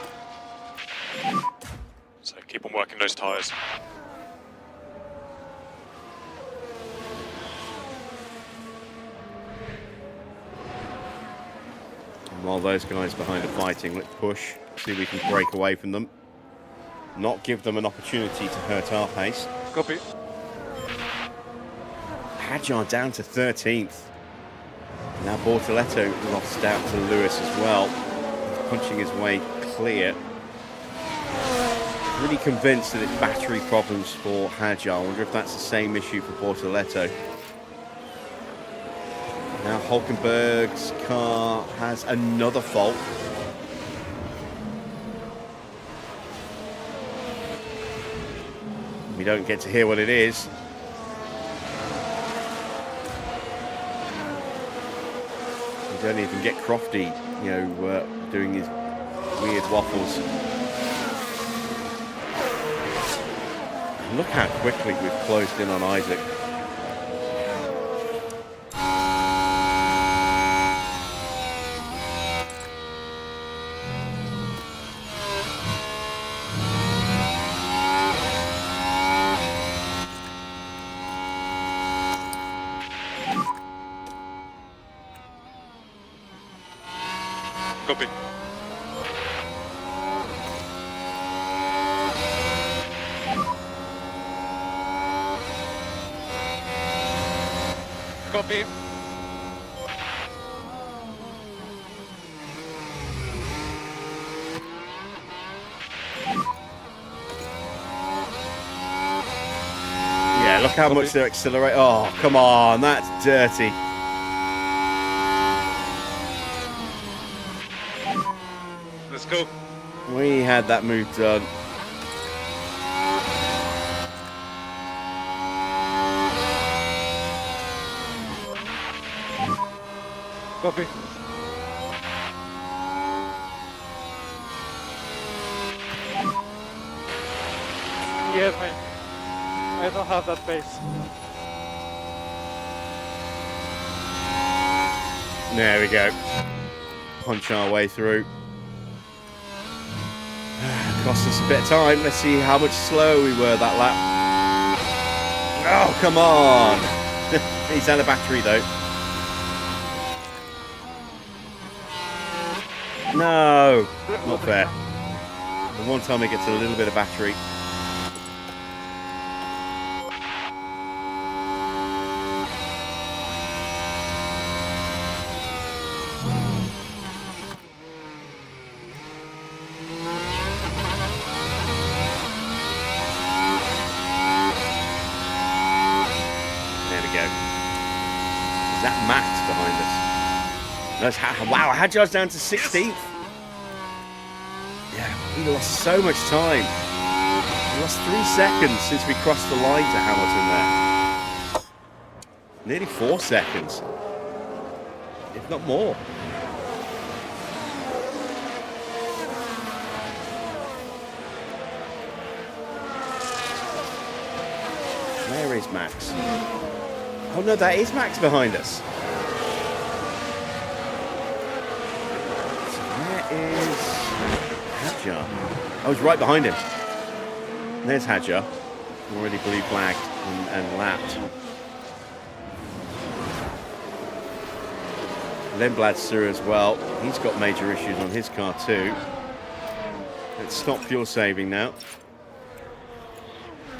Speaker 4: So keep on working those tyres.
Speaker 1: And while those guys behind are fighting, let's push, see if we can break away from them. Not give them an opportunity to hurt our pace.
Speaker 4: Copy.
Speaker 1: Hadjar down to 13th. Now Bortoletto lost out to Lewis as well. He's punching his way clear. Really convinced that it's battery problems for Hadjar. I wonder if that's the same issue for Bortoletto. Now Hulkenberg's car has another fault. We don't get to hear what it is. We don't even get Crofty, doing his weird waffles. Look how quickly we've closed in on Isaac.
Speaker 4: Copy. Copy.
Speaker 1: Yeah, look how much they're accelerating. Oh, come on, that's dirty.
Speaker 4: Let's go.
Speaker 1: We had that move done.
Speaker 4: Copy.
Speaker 8: Yes, mate. I don't have that pace.
Speaker 1: There we go. Punch our way through. Cost us a bit of time. Let's see how much slower we were that lap. Oh, come on. He's out of battery though. No, not fair. The one time he gets a little bit of battery. that Max behind us? Wow, Hadjar's down to 16th. Yeah, we lost so much time. We lost 3 seconds since we crossed the line to Hamilton there. Nearly 4 seconds, if not more. Where is Max? Oh no, that is Max behind us. So where is Hadjar? Oh, he's right behind him. There's Hadjar, already blue flagged and lapped. Lindblad's through as well. He's got major issues on his car too. Let's stop fuel saving now.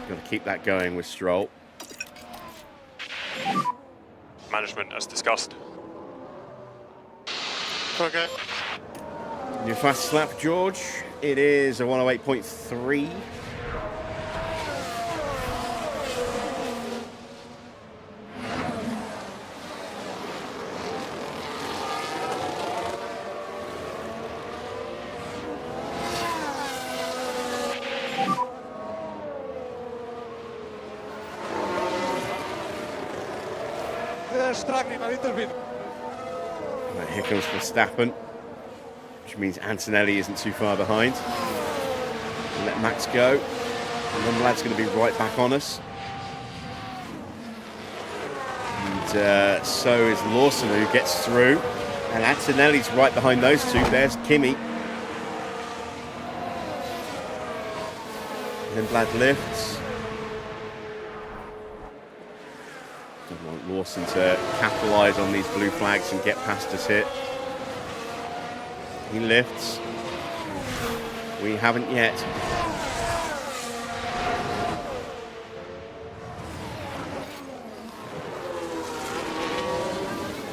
Speaker 1: Got to keep that going with Stroll.
Speaker 4: Management as discussed.
Speaker 5: Okay.
Speaker 1: Your fastest lap, George. It is a 108.3.
Speaker 8: They're struggling a little bit.
Speaker 1: Right, here comes Verstappen, which means Antonelli isn't too far behind. And let Max go. And then Lad's going to be right back on us. And so is Lawson, who gets through. And Antonelli's right behind those two. There's Kimi. And then Blad lifts. Don't want Lawson to capitalise on these blue flags and get past us here. He lifts. We haven't yet.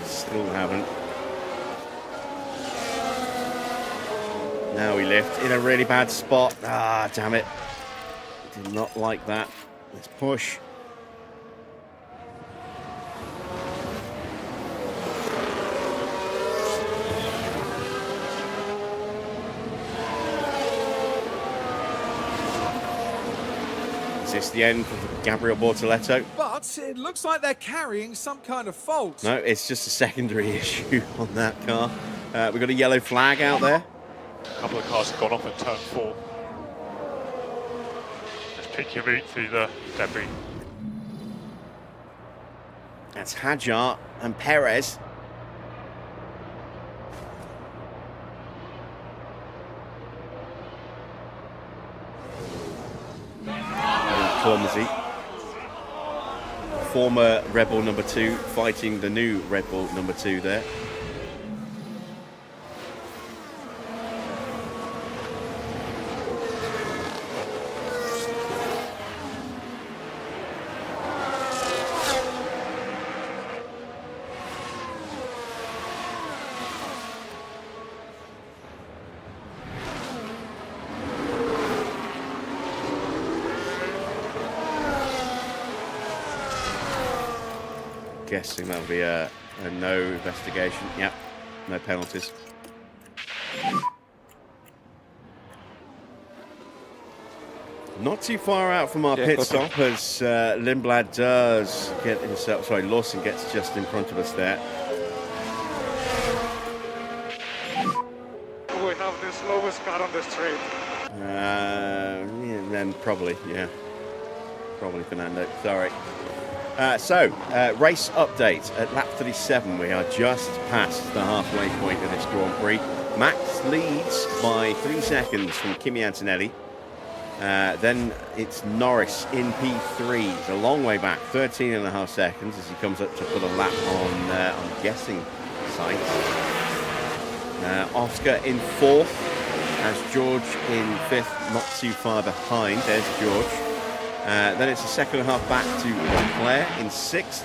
Speaker 1: Still haven't. Now we lift in a really bad spot. Ah, damn it. Did not like that. Let's push. Is this the end of Gabriel Bortoletto?
Speaker 2: But it looks like they're carrying some kind of fault.
Speaker 1: No, it's just a secondary issue on that car. We've got a yellow flag out there.
Speaker 4: A couple of cars have gone off at turn 4. Just pick your route through the debris.
Speaker 1: That's Hadjar and Perez. Clumsy. Former Red Bull number 2 fighting the new Red Bull number 2 there. Guessing that'll be a no investigation. Yep, no penalties. Not too far out from our pit stop as Lindblad does get himself. Sorry, Lawson gets just in front of us there.
Speaker 8: We have the slowest car on the straight.
Speaker 1: Yeah, then probably, yeah. Probably Fernando, sorry. Race update at lap 37. We are just past the halfway point of this Grand Prix. Max leads by 3 seconds from Kimi Antonelli. Then it's Norris in P3. It's a long way back, 13.5 seconds as he comes up to put a lap on, I'm guessing, sight. Oscar in 4th, as George in 5th, not too far behind. There's George. Then it's a second and a half back to Leclerc in 6th.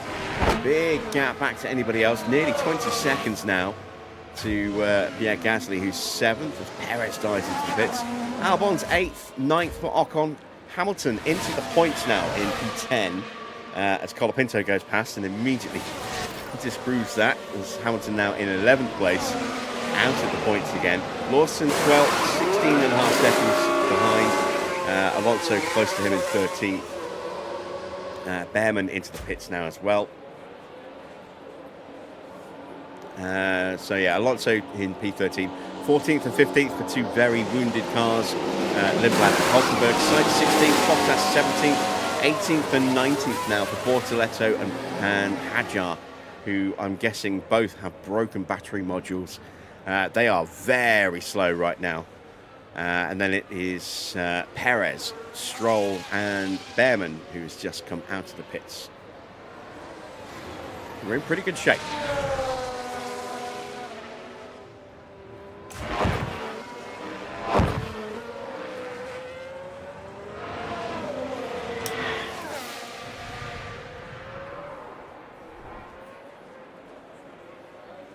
Speaker 1: Big gap back to anybody else. Nearly 20 seconds now to Pierre Gasly, who's 7th, as Perez dives into the pits. Albon's 8th, 9th for Ocon. Hamilton into the points now in P10 as Colapinto goes past and immediately disproves that, as Hamilton now in 11th place, out at the points again. Lawson 12th, 16.5 seconds behind. Alonso close to him in 13th. Behrman into the pits now as well. So yeah, Alonso in P13, 14th and 15th for two very wounded cars. Lindblad and Hulkenberg side 16th, Bottas 17th, 18th and 19th now for Bortoletto and Hadjar, who I'm guessing both have broken battery modules. They are very slow right now. And then it is Perez, Stroll and Behrman who has just come out of the pits. We're in pretty good shape.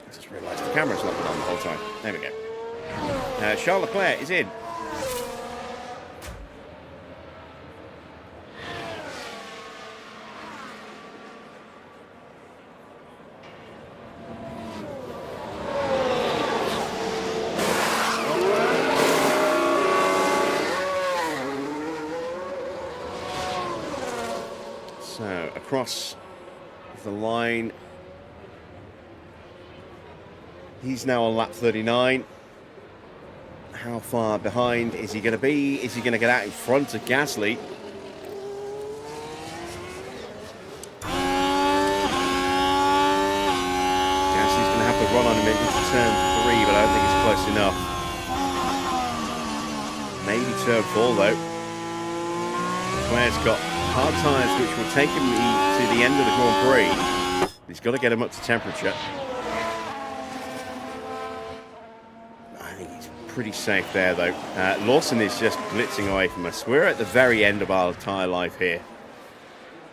Speaker 1: I just realised the camera's not been on the whole time. There we go. Charles Leclerc is in. So, across the line, he's now on lap 39. How far behind is he going to be? Is he going to get out in front of Gasly? Gasly's going to have to run on him into turn 3, but I don't think it's close enough. Maybe turn 4 though. Leclerc's got hard tyres which will take him to the end of the Grand Prix. He's got to get him up to temperature. Pretty safe there though. Lawson is just blitzing away from us. We're at the very end of our tyre life here.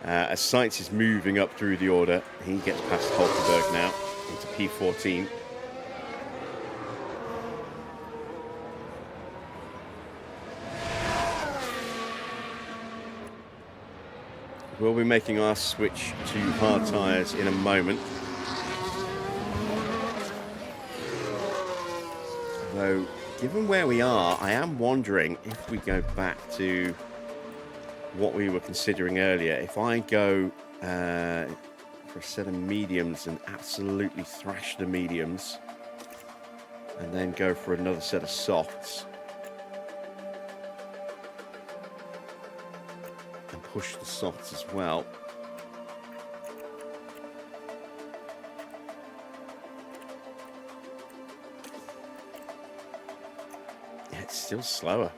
Speaker 1: As Sainz is moving up through the order, he gets past Hulkenberg now into P14. We'll be making our switch to hard tyres in a moment. Though, given where we are, I am wondering if we go back to what we were considering earlier. If I go for a set of mediums and absolutely thrash the mediums, and then go for another set of softs, and push the softs as well. It's still slower.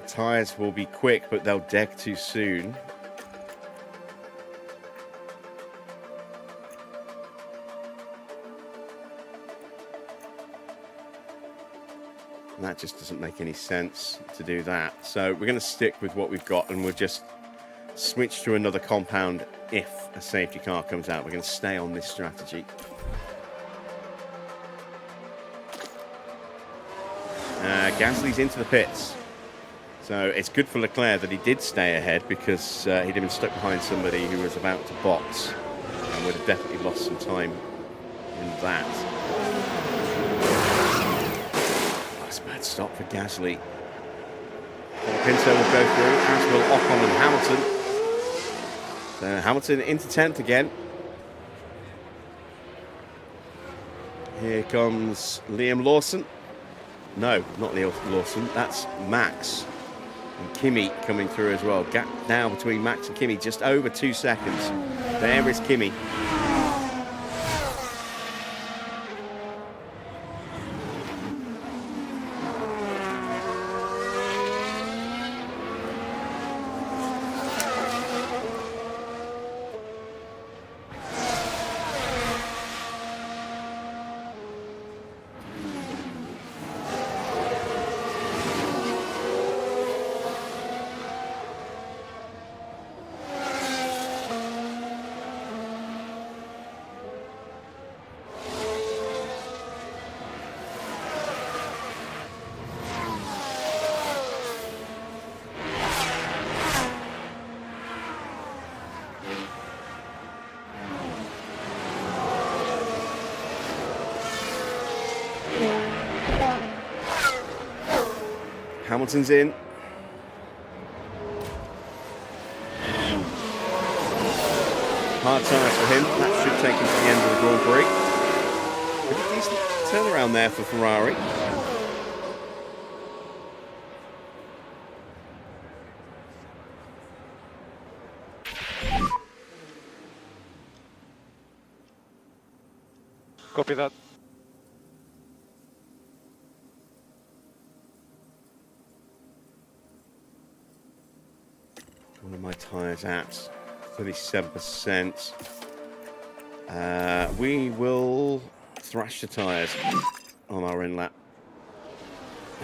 Speaker 1: The tyres will be quick, but they'll deck too soon. And that just doesn't make any sense to do that. So we're going to stick with what we've got, and we'll just switch to another compound if a safety car comes out. We're going to stay on this strategy. Gasly's into the pits. So it's good for Leclerc that he did stay ahead, because he'd have been stuck behind somebody who was about to box and would have definitely lost some time in that. That's a bad stop for Gasly. Pinto will go through, as will Ocon and Hamilton. So Hamilton into 10th again. Here comes Liam Lawson. No, not Liam Lawson. That's Max. And Kimi coming through as well. Gap now between Max and Kimi, just over 2 seconds. There is Kimi. Hamilton's in. Hard tyres for him. That should take him to the end of the Grand Prix. Pretty decent turnaround there for Ferrari.
Speaker 8: Copy that.
Speaker 1: What are my tyres at? 37%. We will thrash the tyres on our in lap.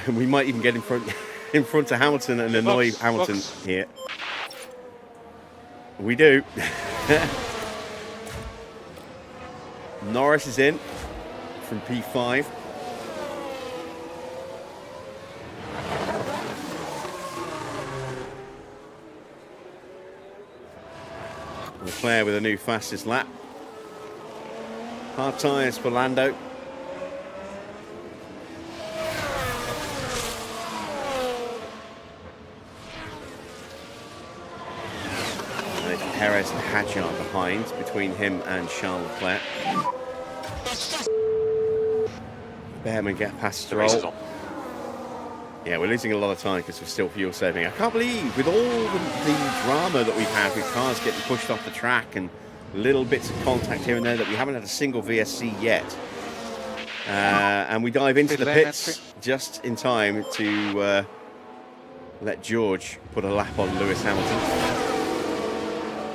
Speaker 1: We might even get in front of Hamilton and annoy Hamilton here. We do. Norris is in from P5. Leclerc with a new fastest lap. Hard tyres for Lando. There's Perez and Hadjar behind, between him and Charles Leclerc. Behrman get past Stroll. Yeah, we're losing a lot of time because we're still fuel saving. I can't believe, with all the drama that we've had with cars getting pushed off the track and little bits of contact here and there, that we haven't had a single VSC yet. And we dive into the pits just in time to let George put a lap on Lewis Hamilton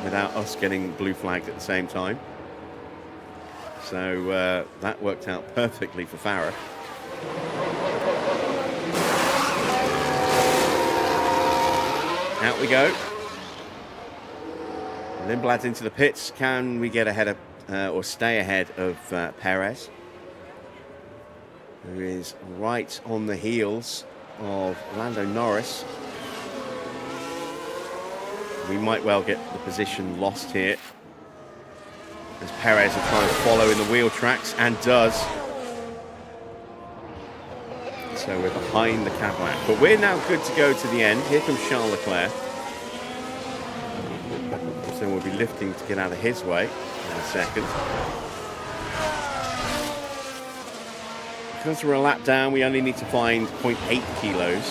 Speaker 1: without us getting blue flagged at the same time. So that worked out perfectly for Farah. Out we go. Lindblad's into the pits. Can we get ahead of, or stay ahead of Perez, who is right on the heels of Lando Norris? We might well get the position lost here, as Perez will try and follow in the wheel tracks, and does. So we're behind the Cadillac, but we're now good to go to the end. Here comes Charles Leclerc. So we'll be lifting to get out of his way in a second. Because we're a lap down, we only need to find 0.8 kilos,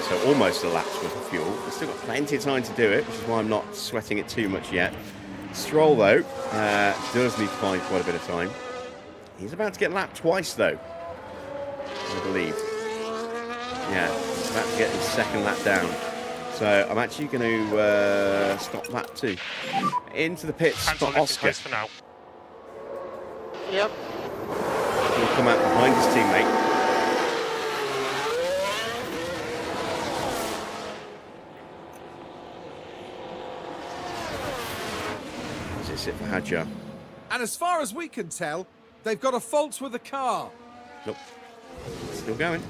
Speaker 1: so almost a lap's worth of fuel. We've still got plenty of time to do it, which is why I'm not sweating it too much yet. Stroll, though, does need to find quite a bit of time. He's about to get lapped twice, though, I believe. Yeah, he's about to get his second lap down. So I'm actually going to stop that too. Into the pits for Oscar.
Speaker 4: For now.
Speaker 5: Yep.
Speaker 1: He'll come out behind his teammate. Is this it for Hadjar?
Speaker 2: And as far as we can tell, they've got a fault with the car.
Speaker 1: Nope. Still going.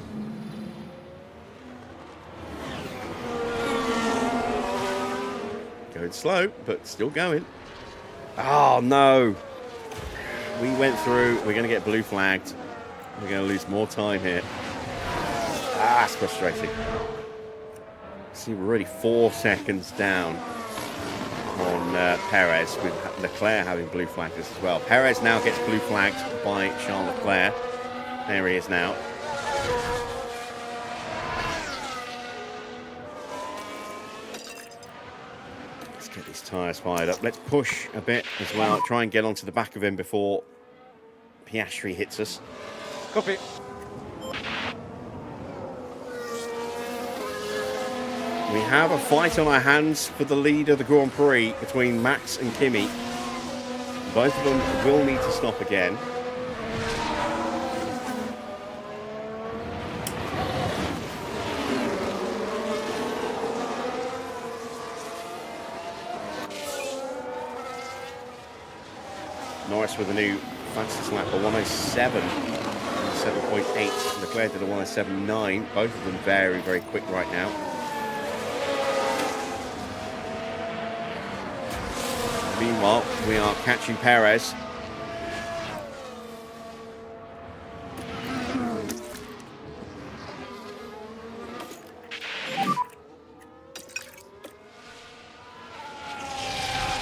Speaker 1: Going slow, but still going. Oh, no. We went through. We're going to get blue flagged. We're going to lose more time here. Ah, that's frustrating. See, we're already 4 seconds down on Perez, with Leclerc having blue flagged as well. Perez now gets blue flagged by Charles Leclerc. There he is now. Let's get these tyres fired up. Let's push a bit as well. Try and get onto the back of him before Piastri hits us.
Speaker 8: Copy.
Speaker 1: We have a fight on our hands for the lead of the Grand Prix between Max and Kimi. Both of them will need to stop again. Norris with a new fastest lap, a 107 and 7.8. Leclerc did a 107.9. Both of them very, very quick right now. Meanwhile, we are catching Perez.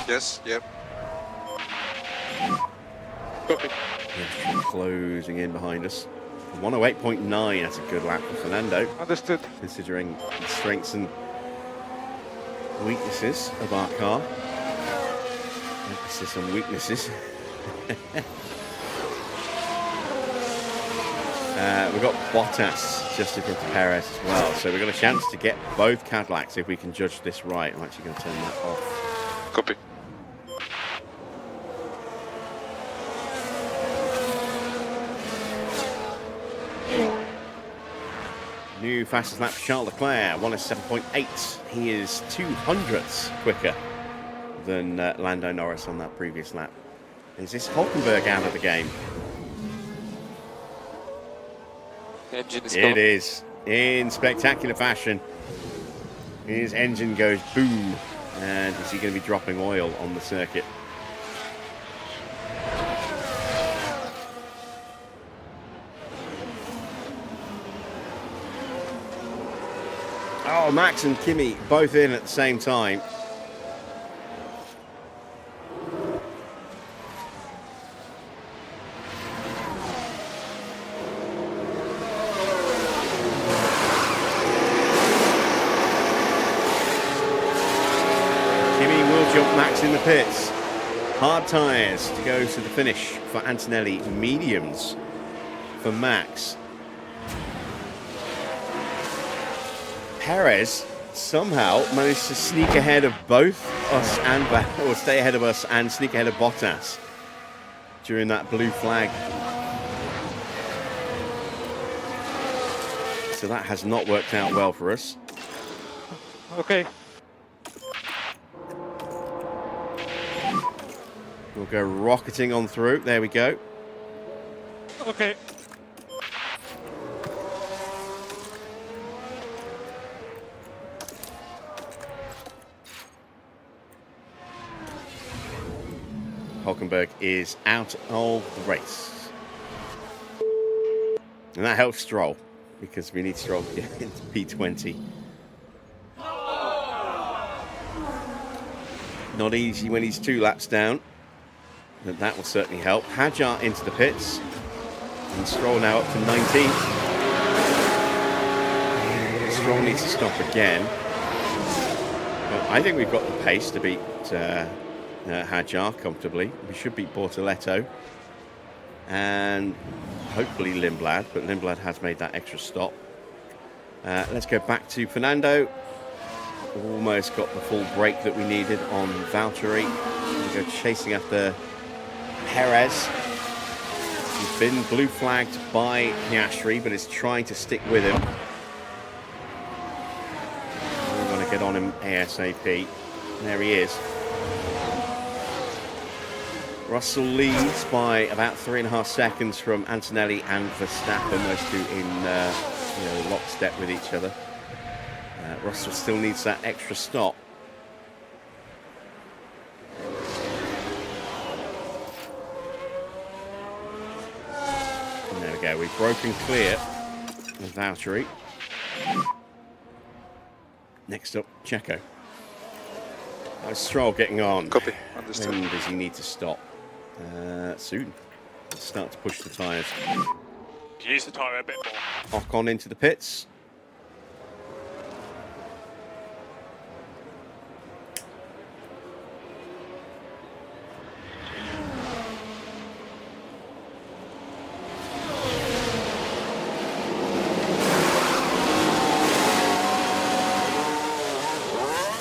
Speaker 3: Yes, yep.
Speaker 8: Copy.
Speaker 1: Yeah, closing in behind us. 108.9, that's a good lap for Fernando,
Speaker 8: Understood.
Speaker 1: considering the strengths and weaknesses of our car. Emphasis on weaknesses. We've got Bottas just in front of Perez as well, so we've got a chance to get both Cadillacs if we can judge this right. I'm actually going to turn that off.
Speaker 4: Copy.
Speaker 1: New fastest lap for Charles Leclerc, 107.8. He is 200ths quicker than Lando Norris on that previous lap. Is this Hulkenberg out of the game?
Speaker 7: Engine is
Speaker 1: It
Speaker 7: gone.
Speaker 1: is, in spectacular fashion. His engine goes boom, and is he going to be dropping oil on the circuit? Oh, Max and Kimi both in at the same time. Kimi will jump Max in the pits. Hard tyres to go to the finish for Antonelli. Mediums for Max. Perez somehow managed to sneak ahead of both us and, or stay ahead of us and sneak ahead of Bottas during that blue flag. So that has not worked out well for us.
Speaker 8: Okay.
Speaker 1: We'll go rocketing on through. There we go.
Speaker 8: Okay.
Speaker 1: Hulkenberg is out of the race. And that helps Stroll, because we need Stroll to get into P20. Not easy when he's 2 laps down, but that will certainly help. Hadjar into the pits, and Stroll now up to 19th. Stroll needs to stop again. But I think we've got the pace to beat Hadjar comfortably. We should beat Bortoletto and hopefully Lindblad, but Lindblad has made that extra stop. Let's go back to Fernando. Almost got the full break that we needed on Valtteri. We go chasing after Perez. He's been blue flagged by Piastri, but is trying to stick with him. We want to get on him ASAP. There he is. Russell leads by about 3.5 seconds from Antonelli and Verstappen, those two in lockstep with each other. Russell still needs that extra stop. And there we go, we've broken clear of Valtteri. Next up, Checo. How's Stroll getting on?
Speaker 3: Copy. Understood.
Speaker 1: When does he need to stop? Soon. Let's start to push the tyres.
Speaker 4: Use the tyre a bit more.
Speaker 1: Ocon into the pits.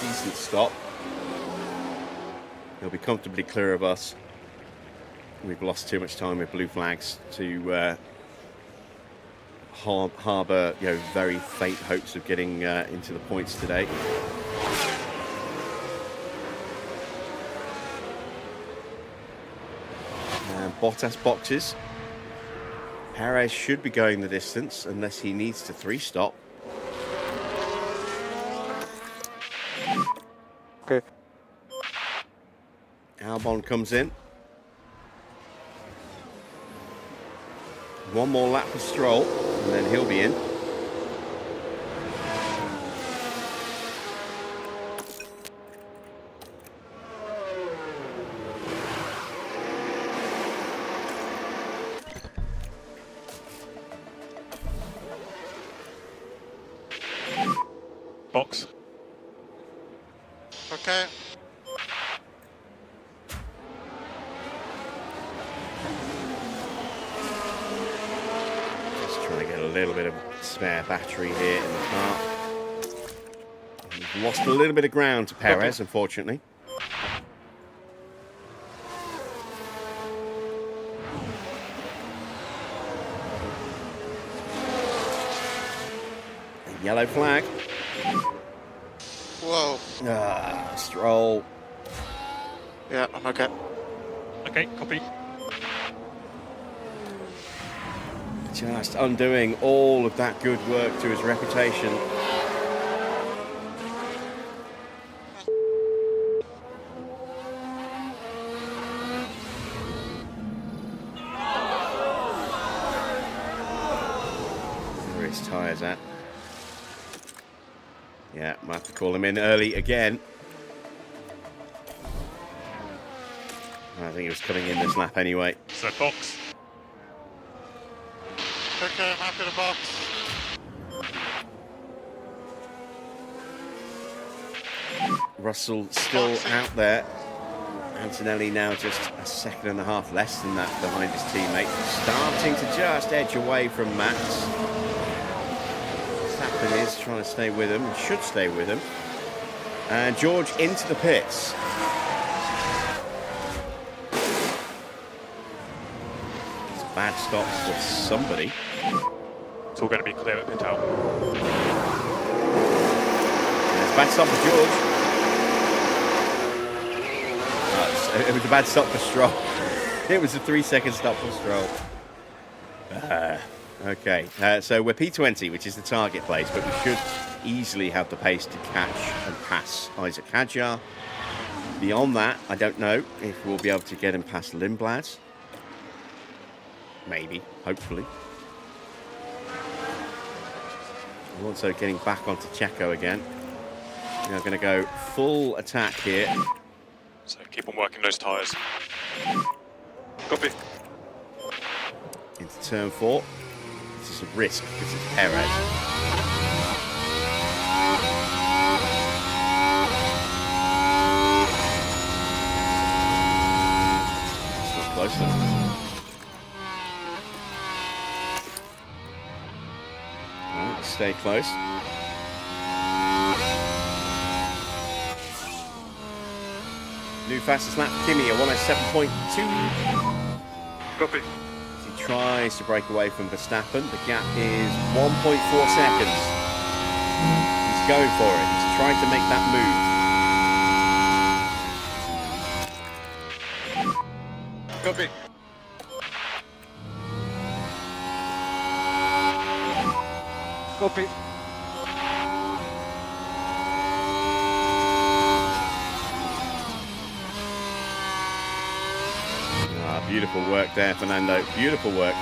Speaker 1: Decent stop. He'll be comfortably clear of us. We've lost too much time with blue flags to harbour, very faint hopes of getting into the points today. And Bottas boxes. Perez should be going the distance unless he needs to 3-stop.
Speaker 8: Okay.
Speaker 1: Albon comes in. One more lap for Stroll, and then he'll be in.
Speaker 5: Okay.
Speaker 1: Just trying to get a little bit of spare battery here in the car. We've lost a little bit of ground to Perez, unfortunately. A yellow flag.
Speaker 5: Whoa.
Speaker 1: Ah, Stroll.
Speaker 5: Yeah, I'm okay.
Speaker 4: Okay, copy.
Speaker 1: Just undoing all of that good work to his reputation. Where are his tyres at? Yeah, might have to call him in early again. I think he was coming in this lap anyway.
Speaker 4: So box.
Speaker 5: Okay, I'm happy to box.
Speaker 1: Russell still out there. Antonelli now just a second and a half less than that behind his teammate. Starting to just edge away from Max. Verstappen is trying to stay with him, and should stay with him. And George into the pits. It's a bad stop for somebody.
Speaker 4: It's all going to be clear at pit out.
Speaker 1: It's a bad stop for George. It was a bad stop for Stroll. It was a 3-second stop for Stroll. Okay, so we're P20, which is the target place, but we should easily have the pace to catch and pass Isaac Hadjar. Beyond that, I don't know if we'll be able to get him past Lindblad. Maybe, hopefully. Alonso getting back onto Checo again. We're going to go full attack here.
Speaker 4: So keep on working those tyres. Copy.
Speaker 1: Into turn 4. This is a risk because it's Perez. It's not close enough. Right, stay close. New fastest lap for Kimi at 107.2.
Speaker 4: Copy.
Speaker 1: As he tries to break away from Verstappen, the gap is 1.4 seconds. He's going for it. He's trying to make that move.
Speaker 3: Copy.
Speaker 8: Copy.
Speaker 1: Beautiful work there, Fernando. Beautiful work.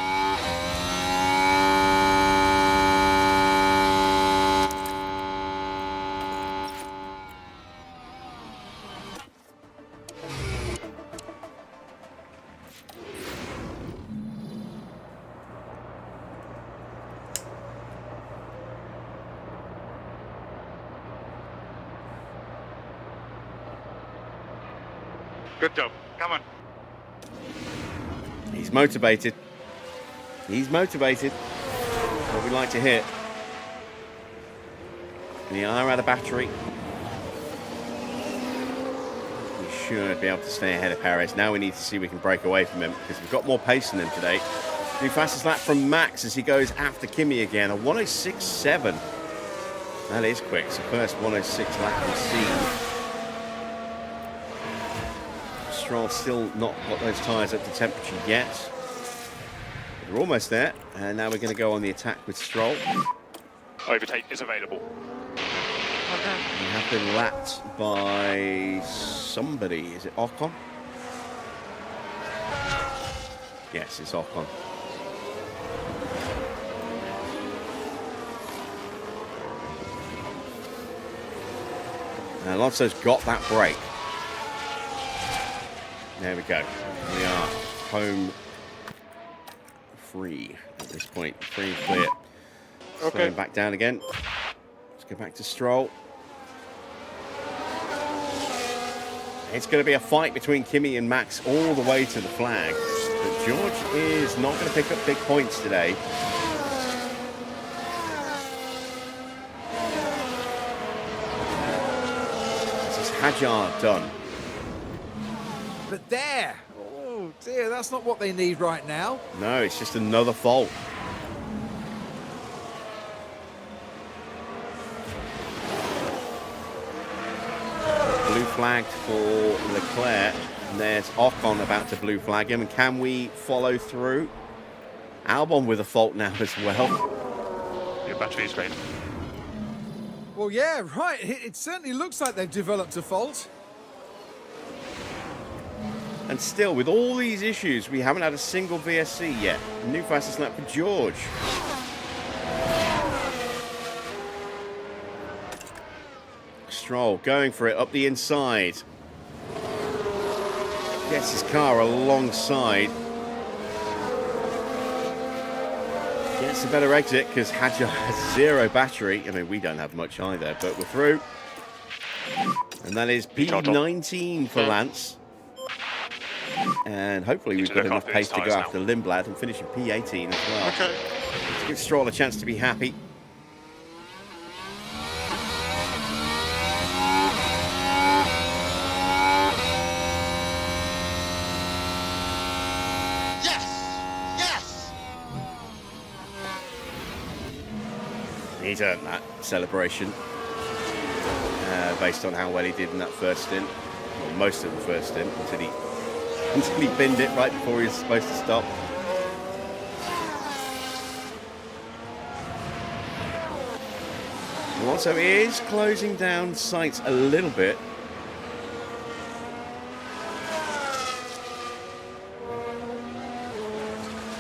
Speaker 3: Good job. Come on.
Speaker 1: He's motivated. He's motivated. What we like to hear. We are out of battery. We should be able to stay ahead of Perez. Now we need to see if we can break away from him because we've got more pace than him today. New fastest lap from Max as he goes after Kimi again. A 106.7. That is quick. It's the first 106 lap we've seen. Stroll still not got those tyres up to temperature yet. We're almost there, and now we're going to go on the attack with Stroll.
Speaker 4: Overtake is available.
Speaker 1: We have been lapped by somebody. Is it Ocon? Yes, it's Ocon. Now, Alonso's got that break. There we go. We are home free at this point. Free and clear.
Speaker 8: Okay.
Speaker 1: Slowing back down again. Let's go back to Stroll. It's going to be a fight between Kimi and Max all the way to the flag. But George is not going to pick up big points today. This is Hajar done.
Speaker 2: But there! Oh dear, that's not what they need right now.
Speaker 1: No, it's just another fault. Blue flagged for Leclerc, and there's Ocon about to blue flag him. And can we follow through? Albon with a fault now as well.
Speaker 4: Your battery's great.
Speaker 2: Well, yeah, right. It certainly looks like they've developed a fault.
Speaker 1: And still, with all these issues, we haven't had a single VSC yet. New fastest lap for George. Stroll going for it up the inside. Gets his car alongside. Gets a better exit because Hadjar has 0 battery. I mean, we don't have much either, but we're through. And that is P19 for Lance. And hopefully we've got enough pace to go after Lindblad and finish in P18 as well.
Speaker 5: Okay.
Speaker 1: Let's give Stroll a chance to be happy.
Speaker 5: Yes!
Speaker 1: He's earned that celebration based on how well he did in that first stint. Well, most of the first stint until he binned it right before he was supposed to stop. Alonso is closing down Sainz a little bit.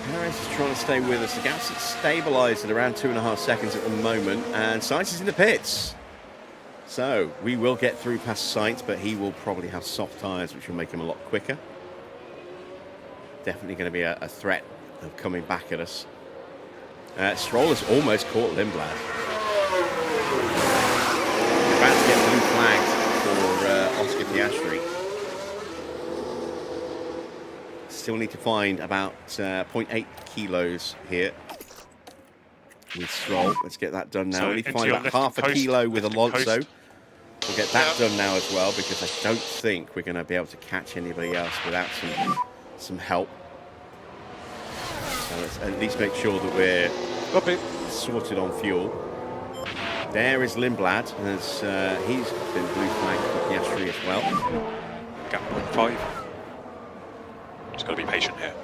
Speaker 1: Perez is trying to stay with us. The gap's stabilised at around 2.5 seconds at the moment, and Sainz is in the pits. So we will get through past Sainz, but he will probably have soft tyres, which will make him a lot quicker. Definitely going to be a threat of coming back at us. Stroll has almost caught Lindblad. About to get blue flagged for Oscar Piastri. Still need to find about 0.8 kilos here with Stroll. Let's get that done now.
Speaker 4: So
Speaker 1: We need to find about half a kilo with Alonso. We'll get that done now as well, because I don't think we're going to be able to catch anybody else without some help. So let's at least make sure that we're sorted on fuel. There is Lindblad, as he's been blue flagged for Piastri as well.
Speaker 4: Gap 0.5. Just got to be patient here.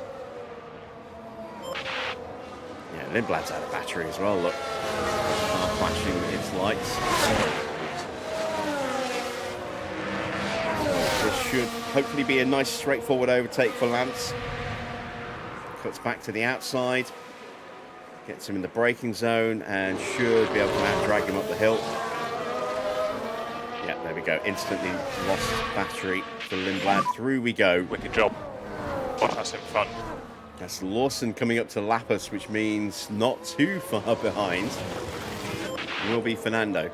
Speaker 1: Yeah, Lindblad's out of battery as well, look. Car flashing its lights. This should hopefully be a nice straightforward overtake for Lance. Cuts back to the outside. Gets him in the braking zone and should be able to drag him up the hill. Yeah, there we go. Instantly lost battery for Lindblad. Through we go.
Speaker 4: Wicked job. Bottas in front.
Speaker 1: That's Lawson coming up to lap us, which means not too far behind will be Fernando.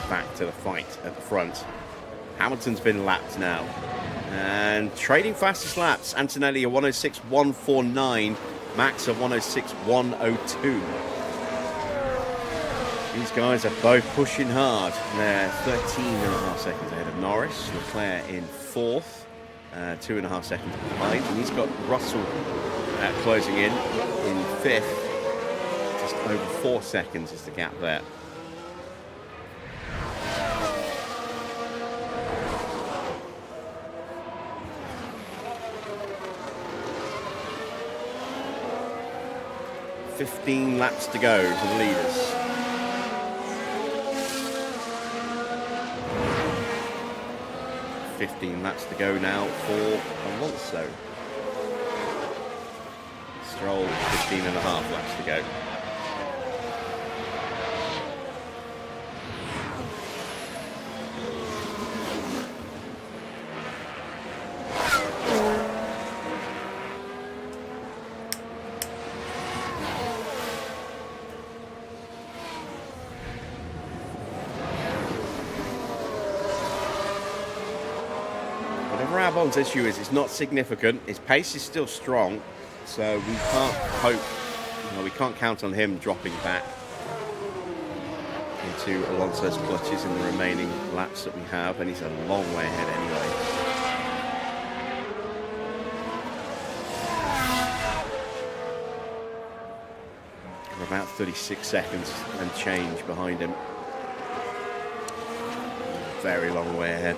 Speaker 1: Back to the fight at the front. Hamilton's been lapped now. And trading fastest laps. Antonelli a 106.149. Max a 106.102. These guys are both pushing hard. They're 13.5 seconds ahead of Norris. Leclerc in 4th. 2.5 seconds behind. And he's got Russell closing in 5th. Just over 4 seconds is the gap there. $15 laps to go for the leaders. $15 laps to go now for Alonso. Stroll, 15.5 laps to go. whatever Albon's issue is, it's not significant. His pace is still strong, so we can't hope, we can't count on him dropping back into Alonso's clutches in the remaining laps that we have, and he's a long way ahead anyway. We're about 36 seconds and change behind him. Very long way ahead.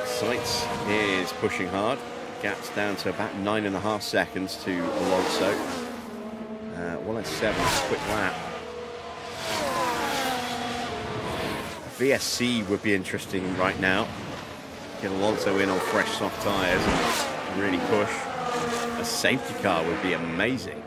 Speaker 1: Sainz is pushing hard. Gap's down to about 9.5 seconds to Alonso. 107 is a quick lap. VSC would be interesting right now. Get Alonso in on fresh soft tyres and really push. A safety car would be amazing.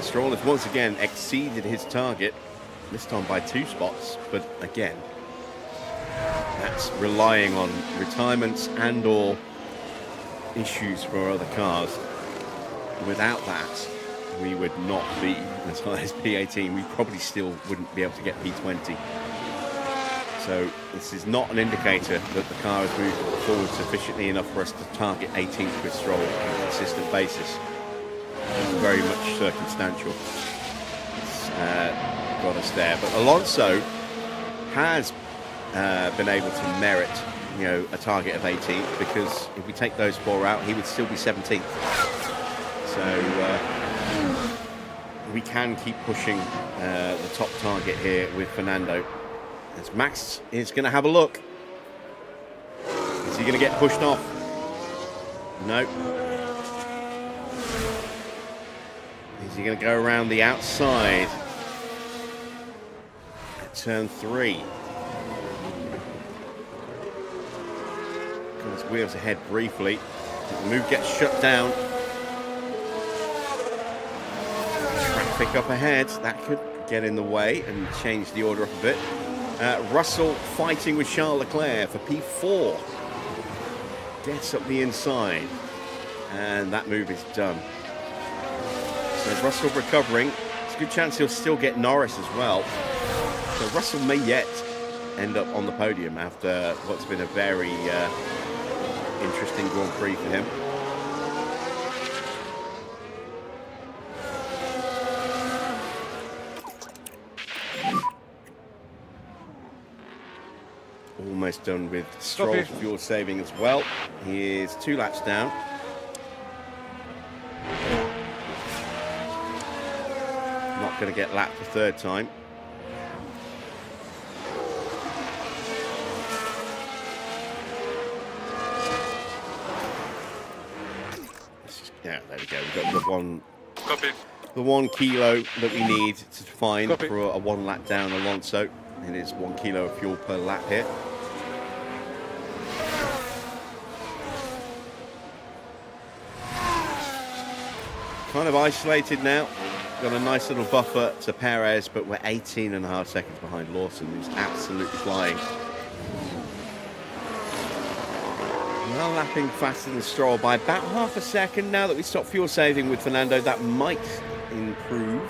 Speaker 1: Stroll has once again exceeded his target, this time by 2 spots, but again, that's relying on retirements and or issues for other cars. Without that, we would not be as high as P18. We probably still wouldn't be able to get P20. So this is not an indicator that the car has moved forward sufficiently enough for us to target 18th with Stroll on a consistent basis. Very much circumstantial. It's got us there, but Alonso has been able to merit, a target of 18th, because if we take those 4 out, he would still be 17th. So we can keep pushing the top target here with Fernando. As Max is going to have a look. Is he going to get pushed off? No. Is he going to go around the outside at turn 3? Got his wheels ahead briefly. The move gets shut down. Traffic up ahead. That could get in the way and change the order up a bit. Russell fighting with Charles Leclerc for P4. Gets up the inside. And that move is done. So Russell recovering. It's a good chance he'll still get Norris as well. So Russell may yet end up on the podium after what's been a very interesting Grand Prix for him. Almost done with Stroll's fuel saving as well. He is 2 laps down. Not going to get lapped the 3rd time. Yeah, there we go. We've got the 1 kilo that we need to find for a 1 lap down Alonso. It is 1 kilo of fuel per lap here. Kind of isolated now. Got a nice little buffer to Perez, but we're 18.5 seconds behind Lawson, who's absolutely flying. Well, lapping faster than Stroll by about half a second. Now that we stop fuel saving with Fernando, that might improve.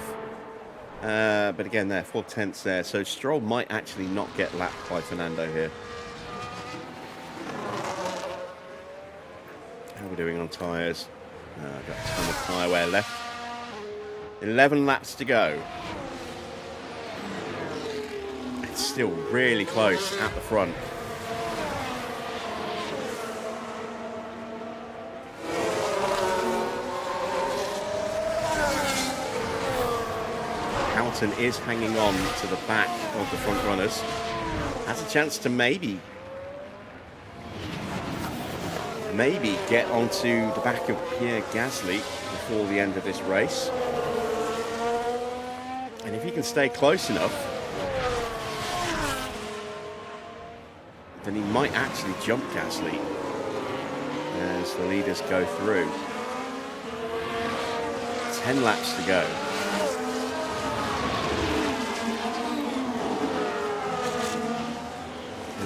Speaker 1: But again, there, 4/10 there. So Stroll might actually not get lapped by Fernando here. How are we doing on tyres? Got a ton of tyre wear left. 11 laps to go. It's still really close at the front. Hamilton is hanging on to the back of the front runners. Has a chance to maybe get onto the back of Pierre Gasly before the end of this race. And if he can stay close enough, then he might actually jump Gasly. as the leaders go through. 10 laps to go.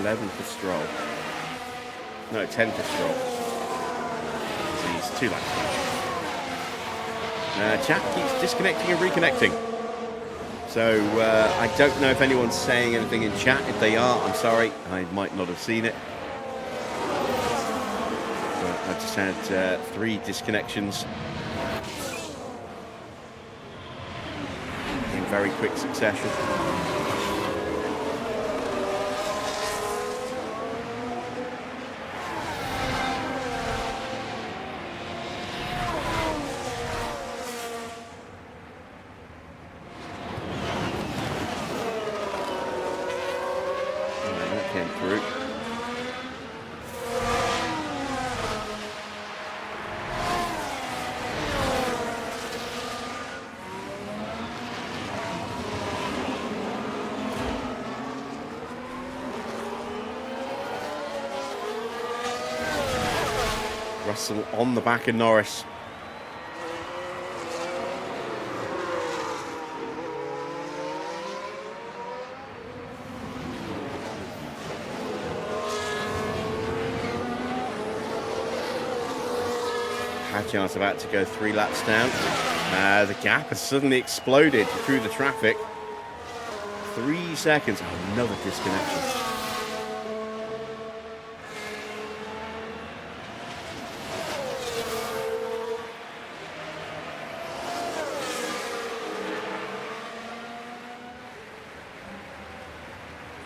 Speaker 1: $11 for Stroll. No, 10 for Stroll. So he's 2 laps back. Chat keeps disconnecting and reconnecting. So I don't know if anyone's saying anything in chat. If they are, I'm sorry. I might not have seen it. But I just had 3 disconnections in very quick succession. Russell on the back of Norris. Hadjar's about to go 3 laps down. The gap has suddenly exploded through the traffic. 3 seconds. Oh, another disconnection.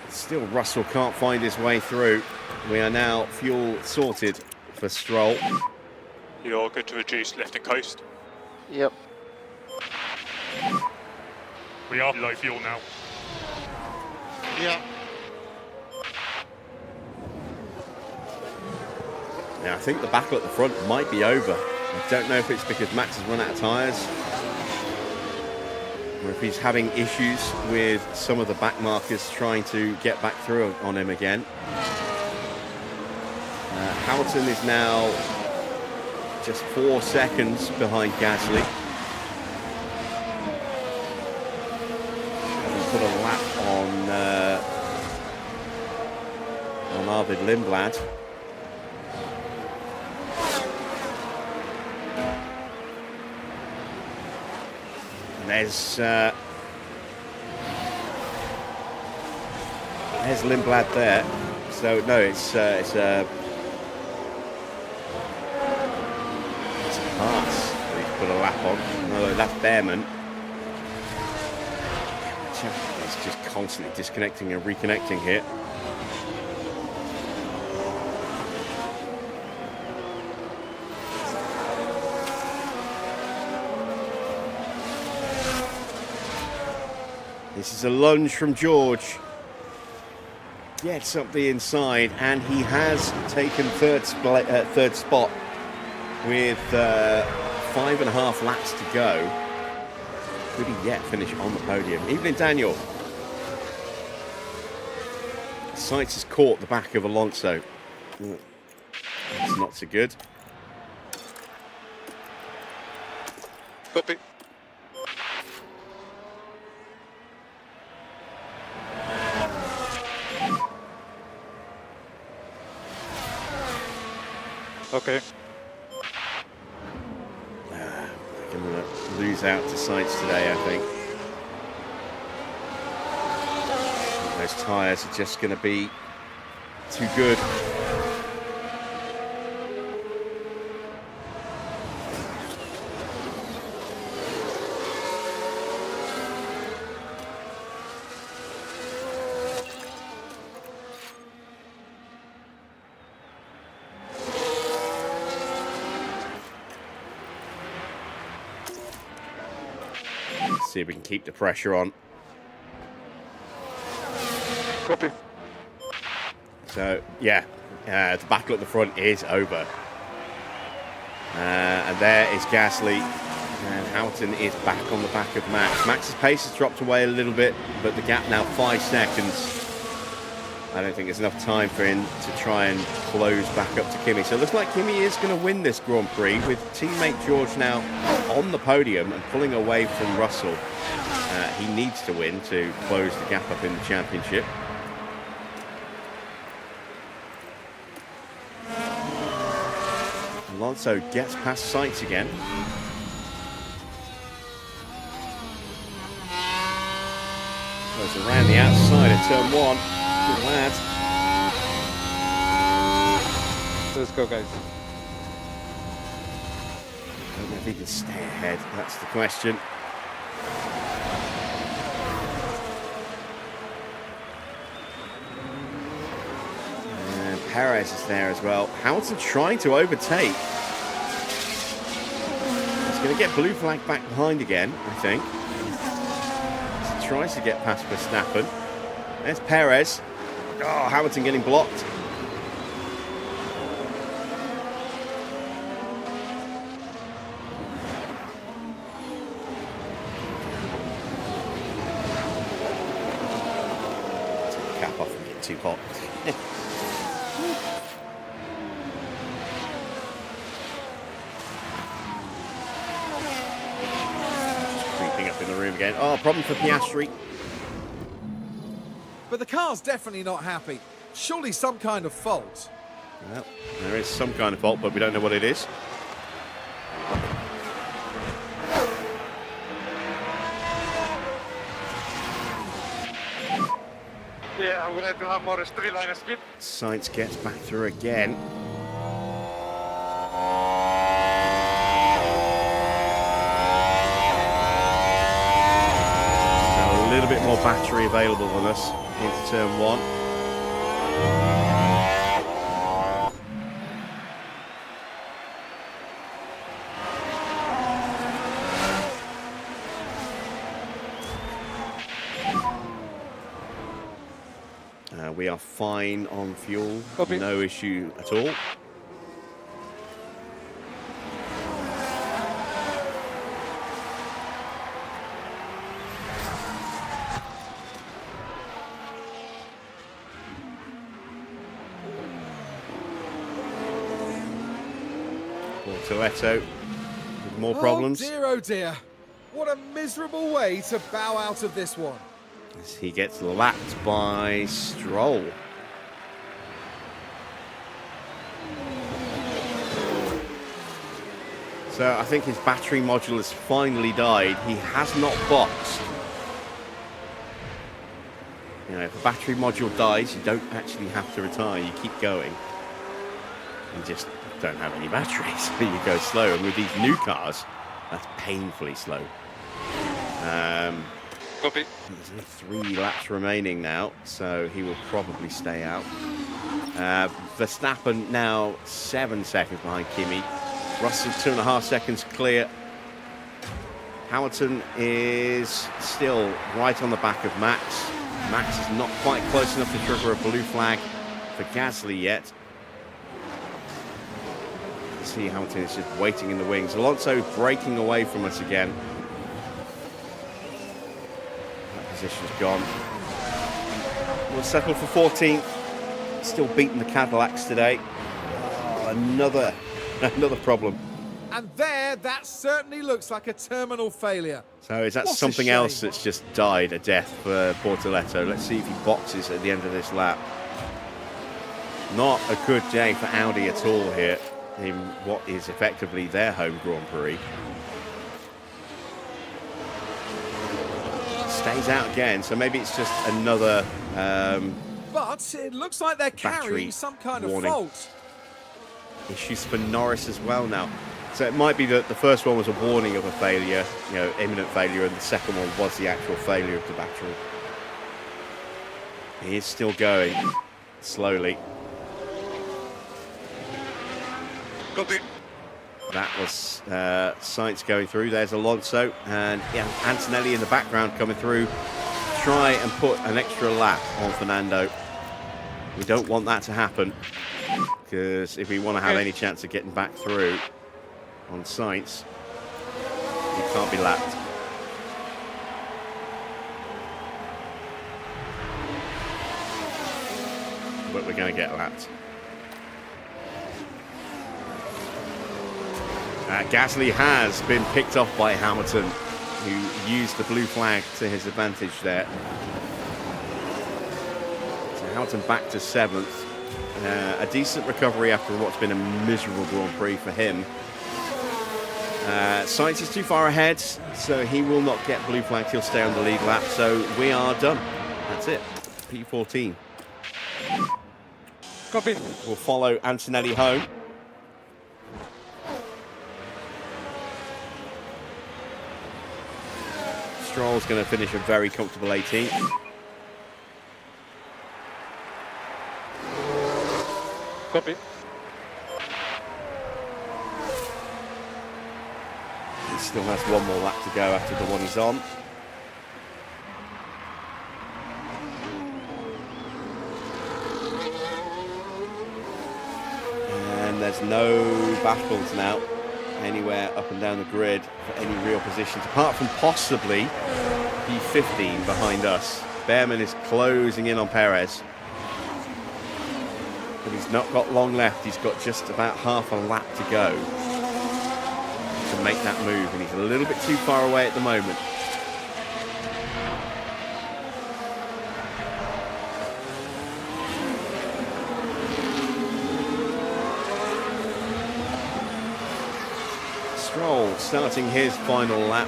Speaker 1: Still, Russell can't find his way through. We are now fuel sorted for Stroll.
Speaker 4: You're good to reduce left and coast.
Speaker 8: Yep.
Speaker 4: We are low fuel now.
Speaker 5: Yeah.
Speaker 1: Now, I think the battle at the front might be over. I don't know if it's because Max has run out of tyres, or if he's having issues with some of the back markers trying to get back through on him again. Hamilton is now just 4 seconds behind Gasly. Hasn't put a lap on Arvid Lindblad. And there's Lindblad there. So no, it's a pass that he's put a lap on. No, that's Behrman. It's just constantly disconnecting and reconnecting here. This is a lunge from George. Gets up the inside, and he has taken third spot with 5.5 laps to go. Could he yet finish on the podium? Evening, Daniel. Sainz has caught the back of Alonso. That's not so good.
Speaker 3: Copy.
Speaker 8: Okay.
Speaker 1: We're going to lose out to Sainz today, I think. Those tyres are just going to be too good. See if we can keep the pressure on.
Speaker 8: Copy.
Speaker 1: So, yeah, the battle at the front is over. And there is Gasly. And Hamilton is back on the back of Max. Max's pace has dropped away a little bit, but the gap now 5 seconds. I don't think there's enough time for him to try and close back up to Kimi. So it looks like Kimi is going to win this Grand Prix with teammate George now on the podium and pulling away from Russell. He needs to win to close the gap up in the championship. Alonso gets past Sainz again. Goes around the outside of turn 1. Good lad.
Speaker 8: Let's go, guys.
Speaker 1: I don't know if he can stay ahead. That's the question. And Perez is there as well. Hamilton trying to overtake. He's going to get blue flag back behind again, I think. He tries to get past Verstappen. There's Perez. Oh, Hamilton getting blocked. Cap off and get too hot. Creeping up in the room again. Oh, problem for Piastri.
Speaker 2: But the car's definitely not happy. Surely some kind of fault.
Speaker 1: Well, there is some kind of fault, but we don't know what it is.
Speaker 3: Yeah, I would have to have more straight line speed.
Speaker 1: Sainz gets back through again. A little bit more battery available than us into turn 1. We are fine on fuel,
Speaker 8: Copy.
Speaker 1: No issue at all. Toretto with more problems.
Speaker 2: Oh dear. What a miserable way to bow out of this one.
Speaker 1: As he gets lapped by Stroll. So I think his battery module has finally died. He has not boxed. You know, if the battery module dies, you don't actually have to retire. You keep going. You just don't have any batteries. So you go slow. And with these new cars, that's painfully slow.
Speaker 4: Copy.
Speaker 1: There's only 3 laps remaining now, so he will probably stay out. Verstappen now 7 seconds behind Kimi. Russell 2.5 seconds clear. Hamilton is still right on the back of Max. Max is not quite close enough to trigger a blue flag for Gasly yet. See, Hamilton is just waiting in the wings. Alonso breaking away from us again. Position's gone. We'll settle for 14th. Still beating the Cadillacs today. Oh, another problem.
Speaker 2: And there, that certainly looks like a terminal failure.
Speaker 1: So is that
Speaker 2: What a
Speaker 1: something
Speaker 2: shame.
Speaker 1: else that's just died a death for Bortoletto? Let's see if he boxes at the end of this lap. Not a good day for Audi at all here in what is effectively their home Grand Prix. Stays out again, so maybe it's just another
Speaker 2: But it looks like they're
Speaker 1: battery
Speaker 2: carrying some kind of
Speaker 1: warning.
Speaker 2: fault.
Speaker 1: Issues for Norris as well now. So it might be that the first one was a warning of a failure, you know, imminent failure, and the second one was the actual failure of the battery. He is still going slowly.
Speaker 3: Copy.
Speaker 1: That was Sainz going through. There's Alonso, and yeah, Antonelli in the background coming through. Try and put an extra lap on Fernando. We don't want that to happen, because if we want to have any chance of getting back through on Sainz, he can't be lapped. we're going to get lapped. Gasly has been picked off by Hamilton, who used the blue flag to his advantage there. So Hamilton back to 7th. A decent recovery after what's been a miserable Grand Prix for him. Sainz is too far ahead, so he will not get blue flag. He'll stay on the lead lap, so we are done. That's it. P14.
Speaker 8: Copy.
Speaker 1: We'll follow Antonelli home. Stroll's going to finish a very comfortable 18th.
Speaker 8: Copy.
Speaker 1: He still has one more lap to go after the one he's on. And there's no battles now anywhere up and down the grid for any real positions, apart from possibly P15 behind us. Behrman is closing in on Perez. But he's not got long left. He's got just about half a lap to go to make that move, and he's a little bit too far away at the moment. Stroll starting his final lap.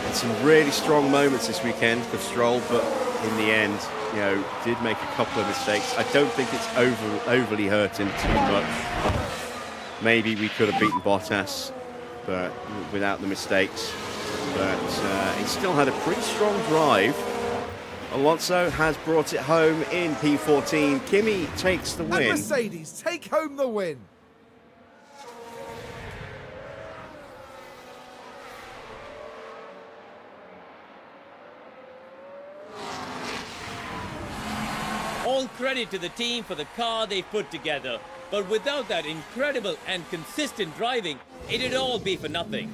Speaker 1: And some really strong moments this weekend for Stroll, but in the end, you know, did make a couple of mistakes. I don't think it's overly hurt him too much. Maybe we could have beaten Bottas, but without the mistakes. But he still had a pretty strong drive. Alonso has brought it home in P14. Kimi takes the
Speaker 2: And
Speaker 1: win.
Speaker 2: Mercedes take home the win.
Speaker 6: All credit to the team for the car they put together. But without that incredible and consistent driving, it'd all be for nothing.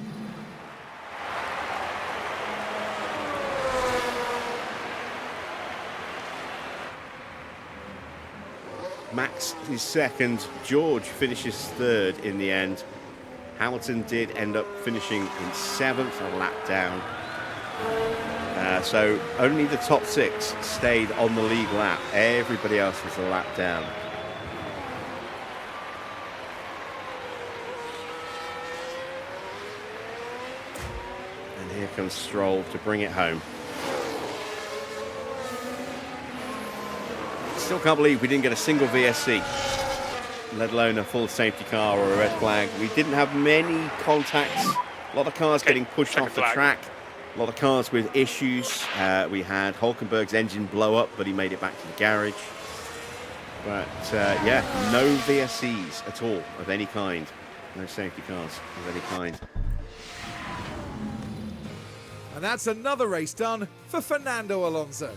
Speaker 1: Max is second. George finishes third in the end. Hamilton did end up finishing in 7th, a lap down. So only the top 6 stayed on the lead lap. Everybody else was a lap down. And here comes Stroll to bring it home. Still can't believe we didn't get a single VSC, let alone a full safety car or a red flag. We didn't have many contacts. A lot of cars getting pushed off the track. A lot of cars with issues. We had Hulkenberg's engine blow up, but he made it back to the garage. But yeah, no VSCs at all of any kind. No safety cars of any kind.
Speaker 2: And that's another race done for Fernando Alonso.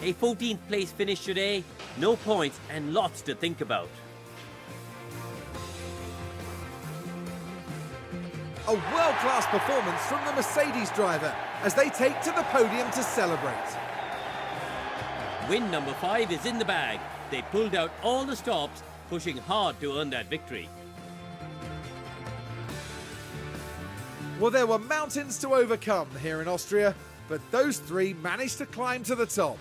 Speaker 6: A 14th place finish today, no points and lots to think about.
Speaker 2: A world-class performance from the Mercedes driver as they take to the podium to celebrate.
Speaker 6: Win number 5 is in the bag. They pulled out all the stops, pushing hard to earn that victory.
Speaker 2: Well, there were mountains to overcome here in Austria, but those 3 managed to climb to the top.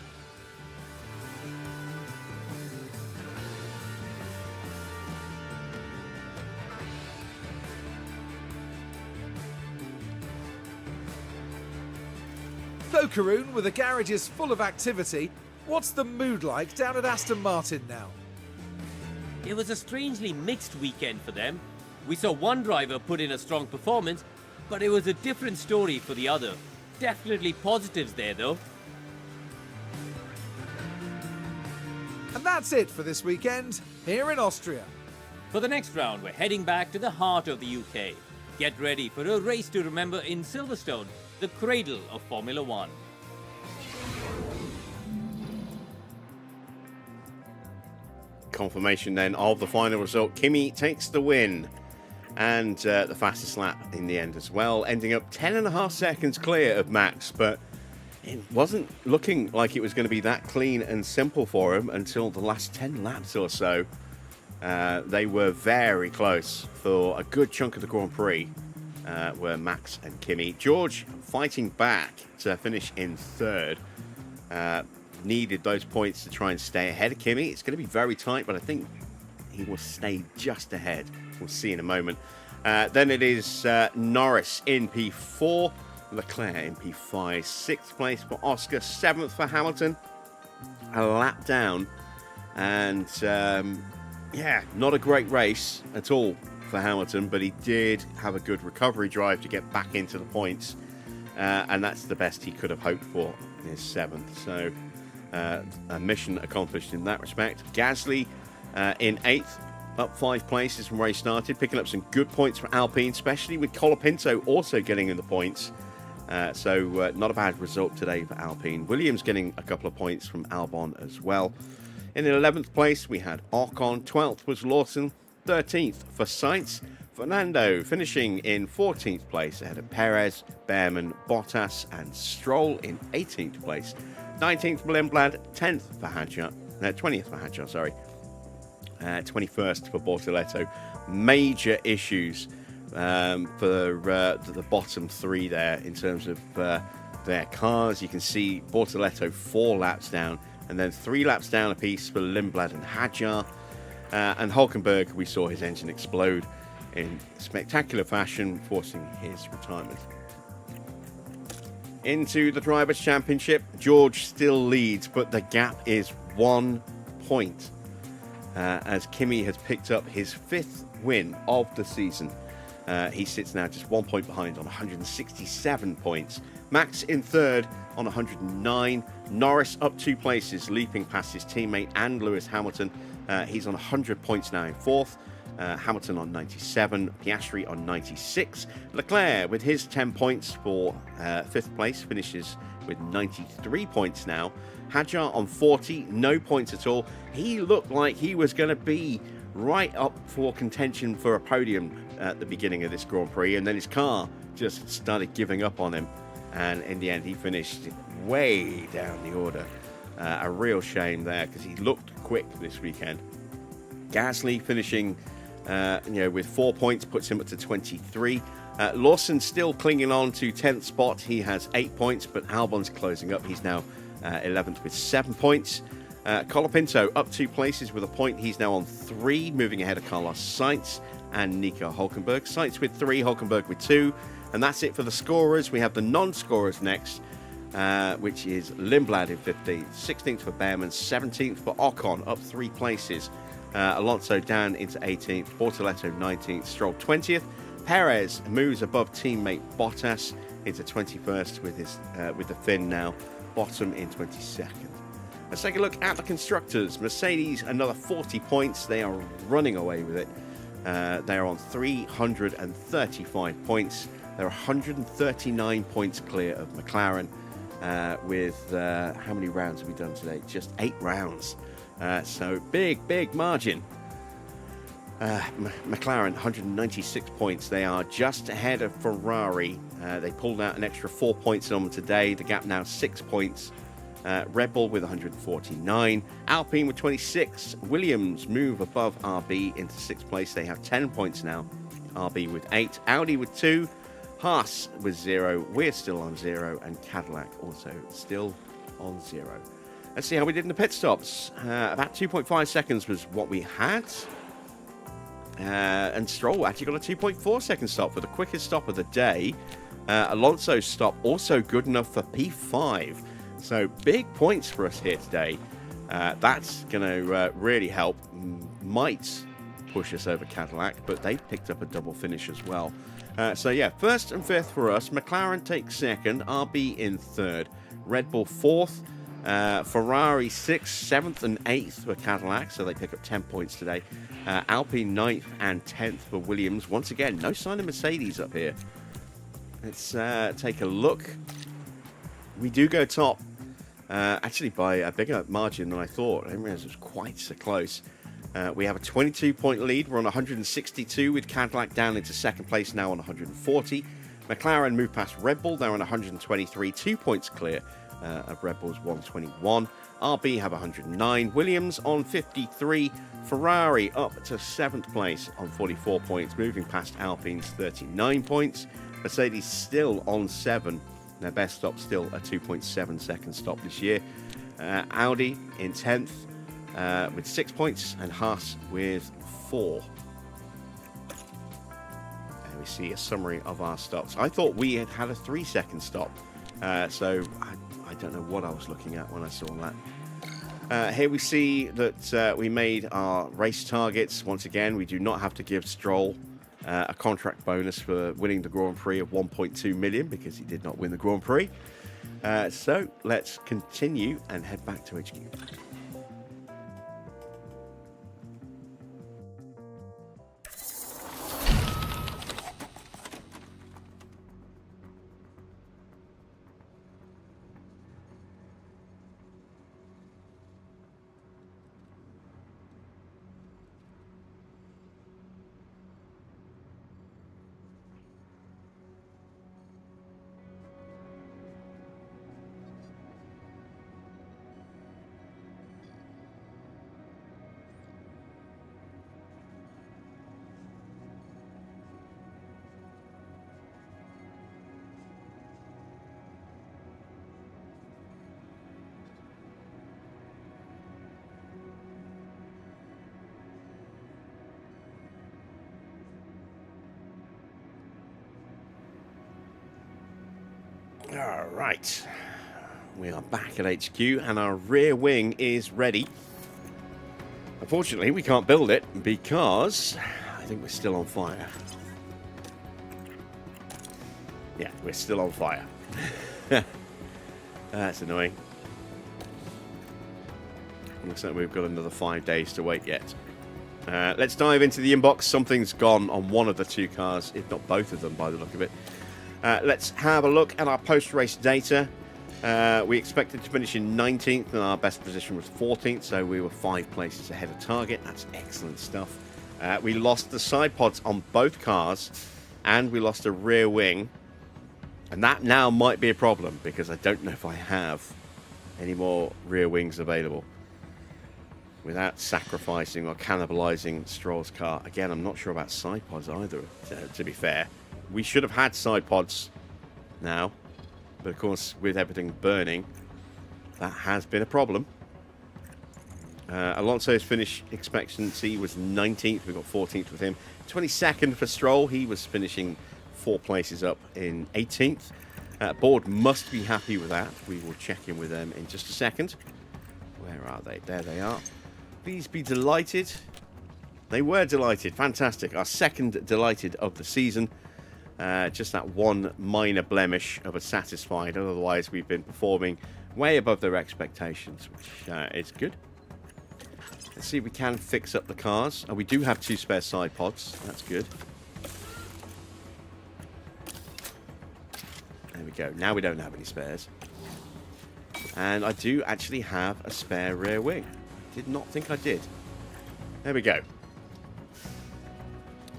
Speaker 2: So, Karun, with the garages full of activity, what's the mood like down at Aston Martin now?
Speaker 6: It was a strangely mixed weekend for them. We saw one driver put in a strong performance, but it was a different story for the other. Definitely positives there, though.
Speaker 2: And that's it for this weekend here in Austria.
Speaker 6: For the next round, we're heading back to the heart of the UK. Get ready for a race to remember in Silverstone, the cradle of Formula One.
Speaker 1: Confirmation then of the final result. Kimi takes the win and the fastest lap in the end as well, ending up 10.5 seconds clear of Max, but it wasn't looking like it was going to be that clean and simple for him until the last 10 laps or so. They were very close for a good chunk of the Grand Prix, were Max and Kimi. George fighting back to finish in third. Needed those points to try and stay ahead of Kimi. It's going to be very tight, but I think he will stay just ahead. We'll see in a moment. Then it is Norris in P4, Leclerc in P5, 6th place for Oscar, 7th for Hamilton, a lap down, and yeah, not a great race at all for Hamilton, but he did have a good recovery drive to get back into the points, and that's the best he could have hoped for in his 7th. So a mission accomplished in that respect. Gasly in 8th, up 5 places from where he started, picking up some good points for Alpine, especially with Colapinto also getting in the points. So not a bad result today for Alpine. Williams getting a couple of points from Albon as well. In 11th place, we had Ocon. 12th was Lawson. 13th for Sainz. Fernando finishing in 14th place ahead of Perez, Behrman, Bottas and Stroll in 18th place. 19th for Lindblad. 10th for Hadjar. 20th for Hadjar, sorry. 21st for Bortoleto. Major issues for the bottom 3 there in terms of their cars. You can see Bortoleto 4 laps down, and then 3 laps down apiece for Lindblad and Hadjar. And Hulkenberg, we saw his engine explode in spectacular fashion, forcing his retirement. Into the Drivers' Championship, George still leads, but the gap is 1 point. As Kimi has picked up his 5th win of the season. He sits now just 1 point behind on 167 points. Max in 3rd on 109. Norris up 2 places, leaping past his teammate and Lewis Hamilton. He's on 100 points now in 4th. Hamilton on 97, Piastri on 96. Leclerc with his 10 points for 5th place finishes with 93 points now. Hadjar on 40, no points at all. He looked like he was going to be right up for contention for a podium at the beginning of this Grand Prix, and then his car just started giving up on him, and in the end he finished way down the order. A real shame there, because he looked quick this weekend. Gasly finishing with 4 points puts him up to 23. Lawson still clinging on to 10th spot. He has 8 points, but Albon's closing up. He's now 11th with 7 points. Colapinto up 2 places with a point. He's now on 3, moving ahead of Carlos Sainz and Nico Hulkenberg. Sainz with 3, Hulkenberg with 2. And that's it for the scorers. We have the non-scorers next, which is Lindblad in 15th, 16th for Behrman, 17th for Ocon, up 3 places. Alonso down into 18th, Bortoleto 19th, Stroll 20th. Perez moves above teammate Bottas into 21st with the Finn now, bottom in 22nd. Let's take a look at the constructors. Mercedes, another 40 points. They are running away with it. They are on 335 points. They're 139 points clear of McLaren with how many rounds have we done today? Just 8 rounds. So big margin. McLaren 196 points. They are just ahead of Ferrari. They pulled out an extra 4 points on them today. The gap now 6 points. Red Bull with 149. Alpine with 26. Williams move above RB into 6th place. They have 10 points now. RB with 8. Audi with 2. Haas with 0. We're still on 0. And Cadillac also still on 0. Let's see how we did in the pit stops. About 2.5 seconds was what we had. And Stroll actually got a 2.4 second stop for the quickest stop of the day. Alonso's stop also good enough for P5. So big points for us here today. That's going to really help. Might push us over Cadillac, but they've picked up a double finish as well. So yeah, 1st and 5th for us. McLaren takes 2nd. RB in 3rd. Red Bull 4th. Ferrari 6th, 7th and 8th for Cadillac, so they pick up 10 points today. Alpine 9th and 10th for Williams. Once again, no sign of Mercedes up here. Let's take a look. We do go top, actually by a bigger margin than I thought. I didn't realize it was quite so close. We have a 22-point lead. We're on 162 with Cadillac down into 2nd place now on 140. McLaren move past Red Bull. They're on 123, 2 points clear of Red Bull's 121. RB have 109. Williams on 53. Ferrari up to 7th place on 44 points, moving past Alpine's 39 points. Mercedes still on 7. Their best stop still a 2.7 second stop this year. Audi in 10th with 6 points, and Haas with 4. And we see a summary of our stops. I thought we had a 3-second stop, so I don't know what I was looking at when I saw that. Here we see that we made our race targets. Once again, we do not have to give Stroll a contract bonus for winning the Grand Prix of 1.2 million because he did not win the Grand Prix. So let's continue and head back to HQ. All right, we are back at HQ and our rear wing is ready. Unfortunately, we can't build it because I think we're still on fire. Yeah, we're still on fire. That's annoying. Looks like we've got another 5 days to wait yet. Let's dive into the inbox. Something's gone on one of the two cars, if not both of them by the look of it. Let's have a look at our post-race data. We expected to finish in 19th and our best position was 14th, so we were 5 places ahead of target. That's excellent stuff. We lost the side pods on both cars and we lost a rear wing, and that now might be a problem because I don't know if I have any more rear wings available without sacrificing or cannibalizing Stroll's car. Again, I'm not sure about side pods either, to be fair. We should have had side pods now, but of course with everything burning that has been a problem. Alonso's finish expectancy was 19th. We got 14th with him. 22nd for Stroll. He was finishing 4 places up in 18th. Board must be happy with that. We will check in with them in just a second. Where are they? There they are. Please be delighted. They were delighted. Fantastic. Our second delighted of the season. Just that one minor blemish of a satisfied. Otherwise, we've been performing way above their expectations, which is good. Let's see if we can fix up the cars. We do have 2 spare side pods. That's good. There we go. Now we don't have any spares. And I do actually have a spare rear wing. Did not think I did. There we go.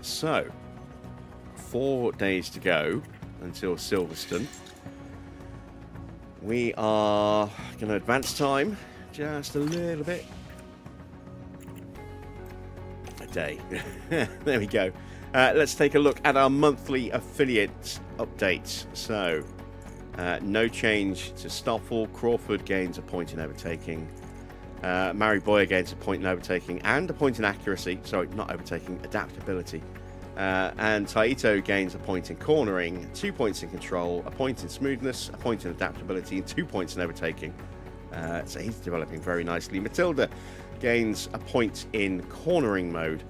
Speaker 1: So, 4 days to go until Silverstone. We are going to advance time just a little bit. A day. There we go. Let's take a look at our monthly affiliate updates. So, no change to Stoffel. Crawford gains a point in overtaking. Mary Boyer gains a point in overtaking and a point in accuracy. Sorry, not overtaking, adaptability. And Taito gains a point in cornering, 2 points in control, a point in smoothness, a point in adaptability, and 2 points in overtaking. So he's developing very nicely. Matilda gains a point in cornering mode.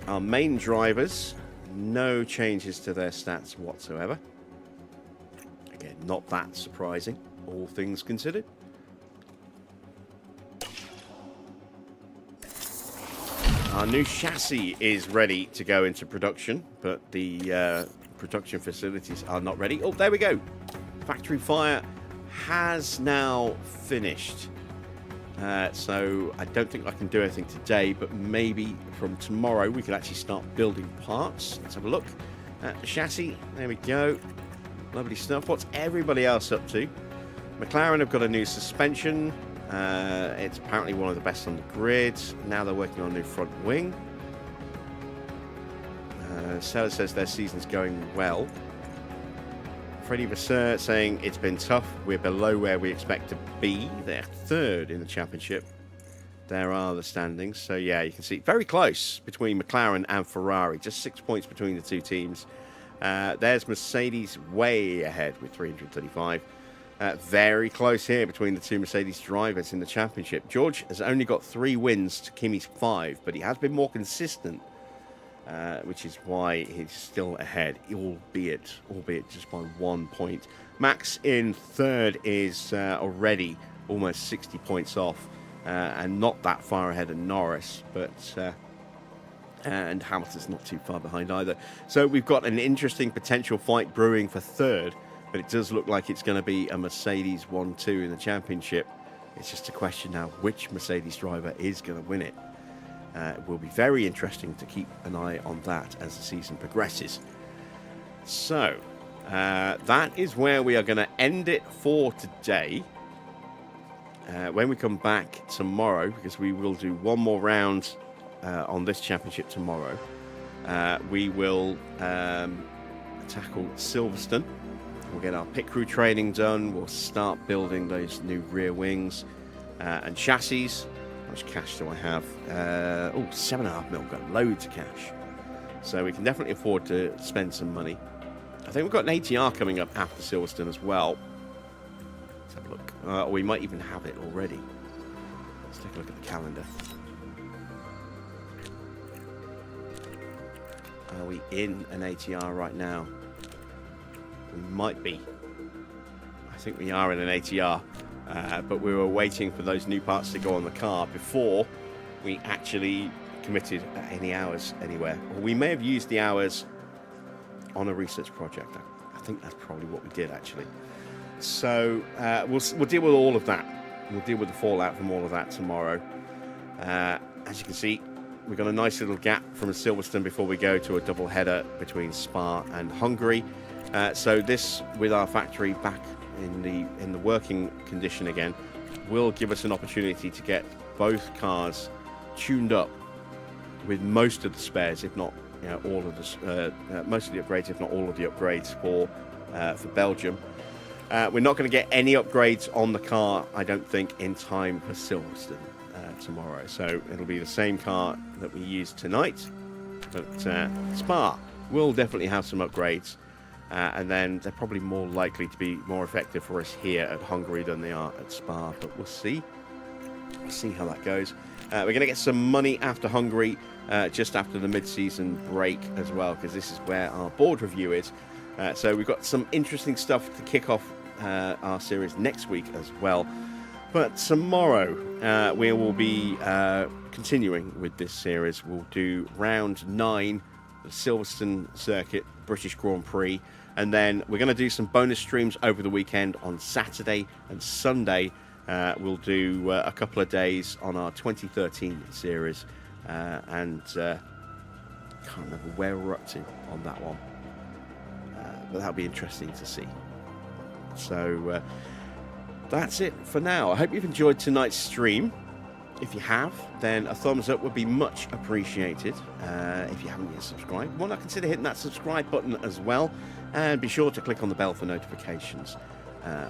Speaker 1: Our main drivers, no changes to their stats whatsoever. Again, not that surprising, all things considered. Our new chassis is ready to go into production, but the production facilities are not ready. Oh, there we go. Factory fire has now finished. So I don't think I can do anything today, but maybe from tomorrow we can actually start building parts. Let's have a look at the chassis. There we go. Lovely stuff. What's everybody else up to? McLaren have got a new suspension. It's apparently one of the best on the grid. Now they're working on a new front wing. Stella says their season's going well. Freddie Vasseur saying it's been tough. We're below where we expect to be. They're third in the championship. There are the standings. So, yeah, you can see very close between McLaren and Ferrari. Just 6 points between the two teams. There's Mercedes way ahead with 335. Very close here between the two Mercedes drivers in the championship. George has only got 3 wins to Kimi's 5, but he has been more consistent, which is why he's still ahead, albeit just by 1 point. Max in third is already almost 60 points off. And not that far ahead of Norris, but and Hamilton's not too far behind either. So we've got an interesting potential fight brewing for third, but it does look like it's going to be a Mercedes 1-2 in the championship. It's just a question now which Mercedes driver is going to win it. It will be very interesting to keep an eye on that as the season progresses. So that is where we are going to end it for today. When we come back tomorrow, because we will do one more round on this championship tomorrow, we will tackle Silverstone. We'll get our pit crew training done. We'll start building those new rear wings and chassis. How much cash do I have? 7.5 mil. Got loads of cash. So we can definitely afford to spend some money. I think we've got an ATR coming up after Silverstone as well. Let's have a look. We might even have it already. Let's take a look at the calendar. Are we in an ATR right now? We might be. I think we are in an ATR. But we were waiting for those new parts to go on the car before we actually committed any hours anywhere. Or we may have used the hours on a research project. I think that's probably what we did, actually. So we'll deal with all of that. We'll deal with the fallout from all of that tomorrow. As you can see, we've got a nice little gap from Silverstone before we go to a double header between Spa and Hungary. So this, with our factory back in the working condition again, will give us an opportunity to get both cars tuned up with most of the spares, if not all of the most of the upgrades, if not all of the upgrades for Belgium. We're not going to get any upgrades on the car, I don't think, in time for Silverstone tomorrow. So it'll be the same car that we used tonight, but Spa will definitely have some upgrades. And then they're probably more likely to be more effective for us here at Hungary than they are at Spa. But we'll see. We'll see how that goes. We're going to get some money after Hungary, just after the mid-season break as well, because this is where our board review is. So we've got some interesting stuff to kick off our series next week as well. But tomorrow we will be continuing with this series. We'll do round 9, the Silverstone circuit, British Grand Prix, and then we're going to do some bonus streams over the weekend on Saturday and Sunday. We'll do a couple of days on our 2013 series, and can't remember where we're up to on that one, but that'll be interesting to see. So that's it for now. I hope you've enjoyed tonight's stream. If you have, then a thumbs up would be much appreciated. If you haven't yet subscribed, why not consider hitting that subscribe button as well? And be sure to click on the bell for notifications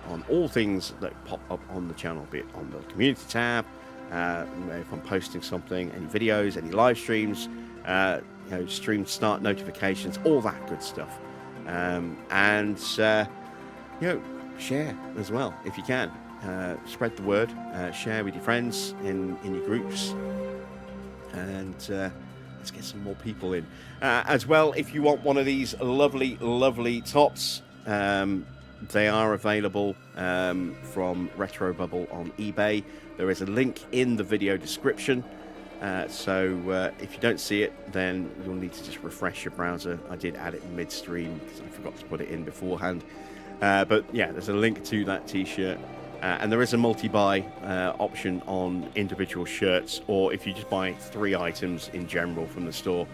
Speaker 1: on all things that pop up on the channel, be it on the community tab, if I'm posting something, any videos, any live streams, stream start notifications, all that good stuff. And share as well if you can. Spread the word, share with your friends in your groups, and let's get some more people in. As well, if you want one of these lovely tops, they are available from Retro Bubble on eBay. There is a link in the video description, so if you don't see it, then you'll need to just refresh your browser. I did add it midstream because I forgot to put it in beforehand. But yeah, there's a link to that t-shirt. And there is a multi-buy option on individual shirts, or if you just buy 3 items in general from the store,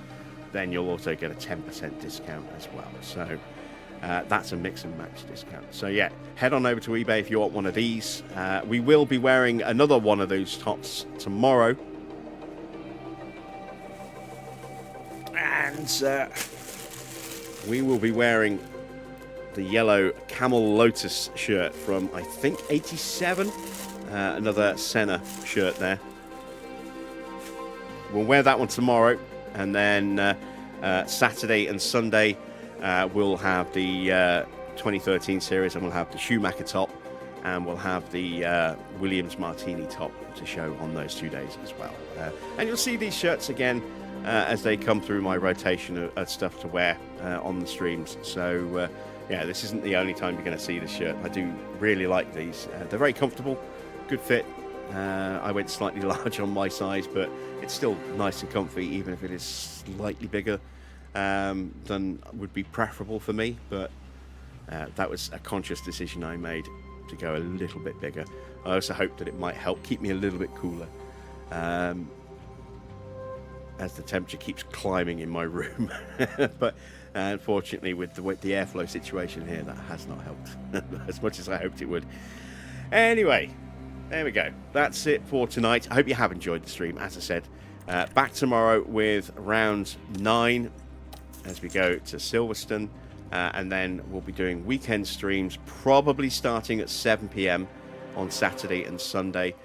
Speaker 1: then you'll also get a 10% discount as well. So that's a mix and match discount. So yeah, head on over to eBay if you want one of these. We will be wearing another one of those tops tomorrow. And we will be wearing the yellow Camel Lotus shirt from, I think, 87. Another Senna shirt there. We'll wear that one tomorrow. And then Saturday and Sunday, we'll have the 2013 series, and we'll have the Schumacher top, and we'll have the Williams Martini top to show on those 2 days as well. And you'll see these shirts again as they come through my rotation of stuff to wear on the streams. So yeah, this isn't the only time you're going to see this shirt. I do really like these. They're very comfortable, good fit. I went slightly large on my size, but it's still nice and comfy, even if it is slightly bigger than would be preferable for me. But that was a conscious decision I made to go a little bit bigger. I also hope that it might help keep me a little bit cooler as the temperature keeps climbing in my room. But unfortunately, with the airflow situation here, that has not helped as much as I hoped it would. Anyway, there we go. That's it for tonight. I hope you have enjoyed the stream. As I said, back tomorrow with round 9 as we go to Silverstone. And then we'll be doing weekend streams, probably starting at 7 p.m. on Saturday and Sunday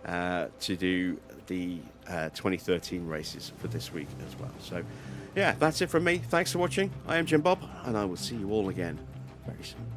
Speaker 1: to do the 2013 races for this week as well. So, yeah, that's it from me. Thanks for watching. I am Jim Bob, and I will see you all again very soon.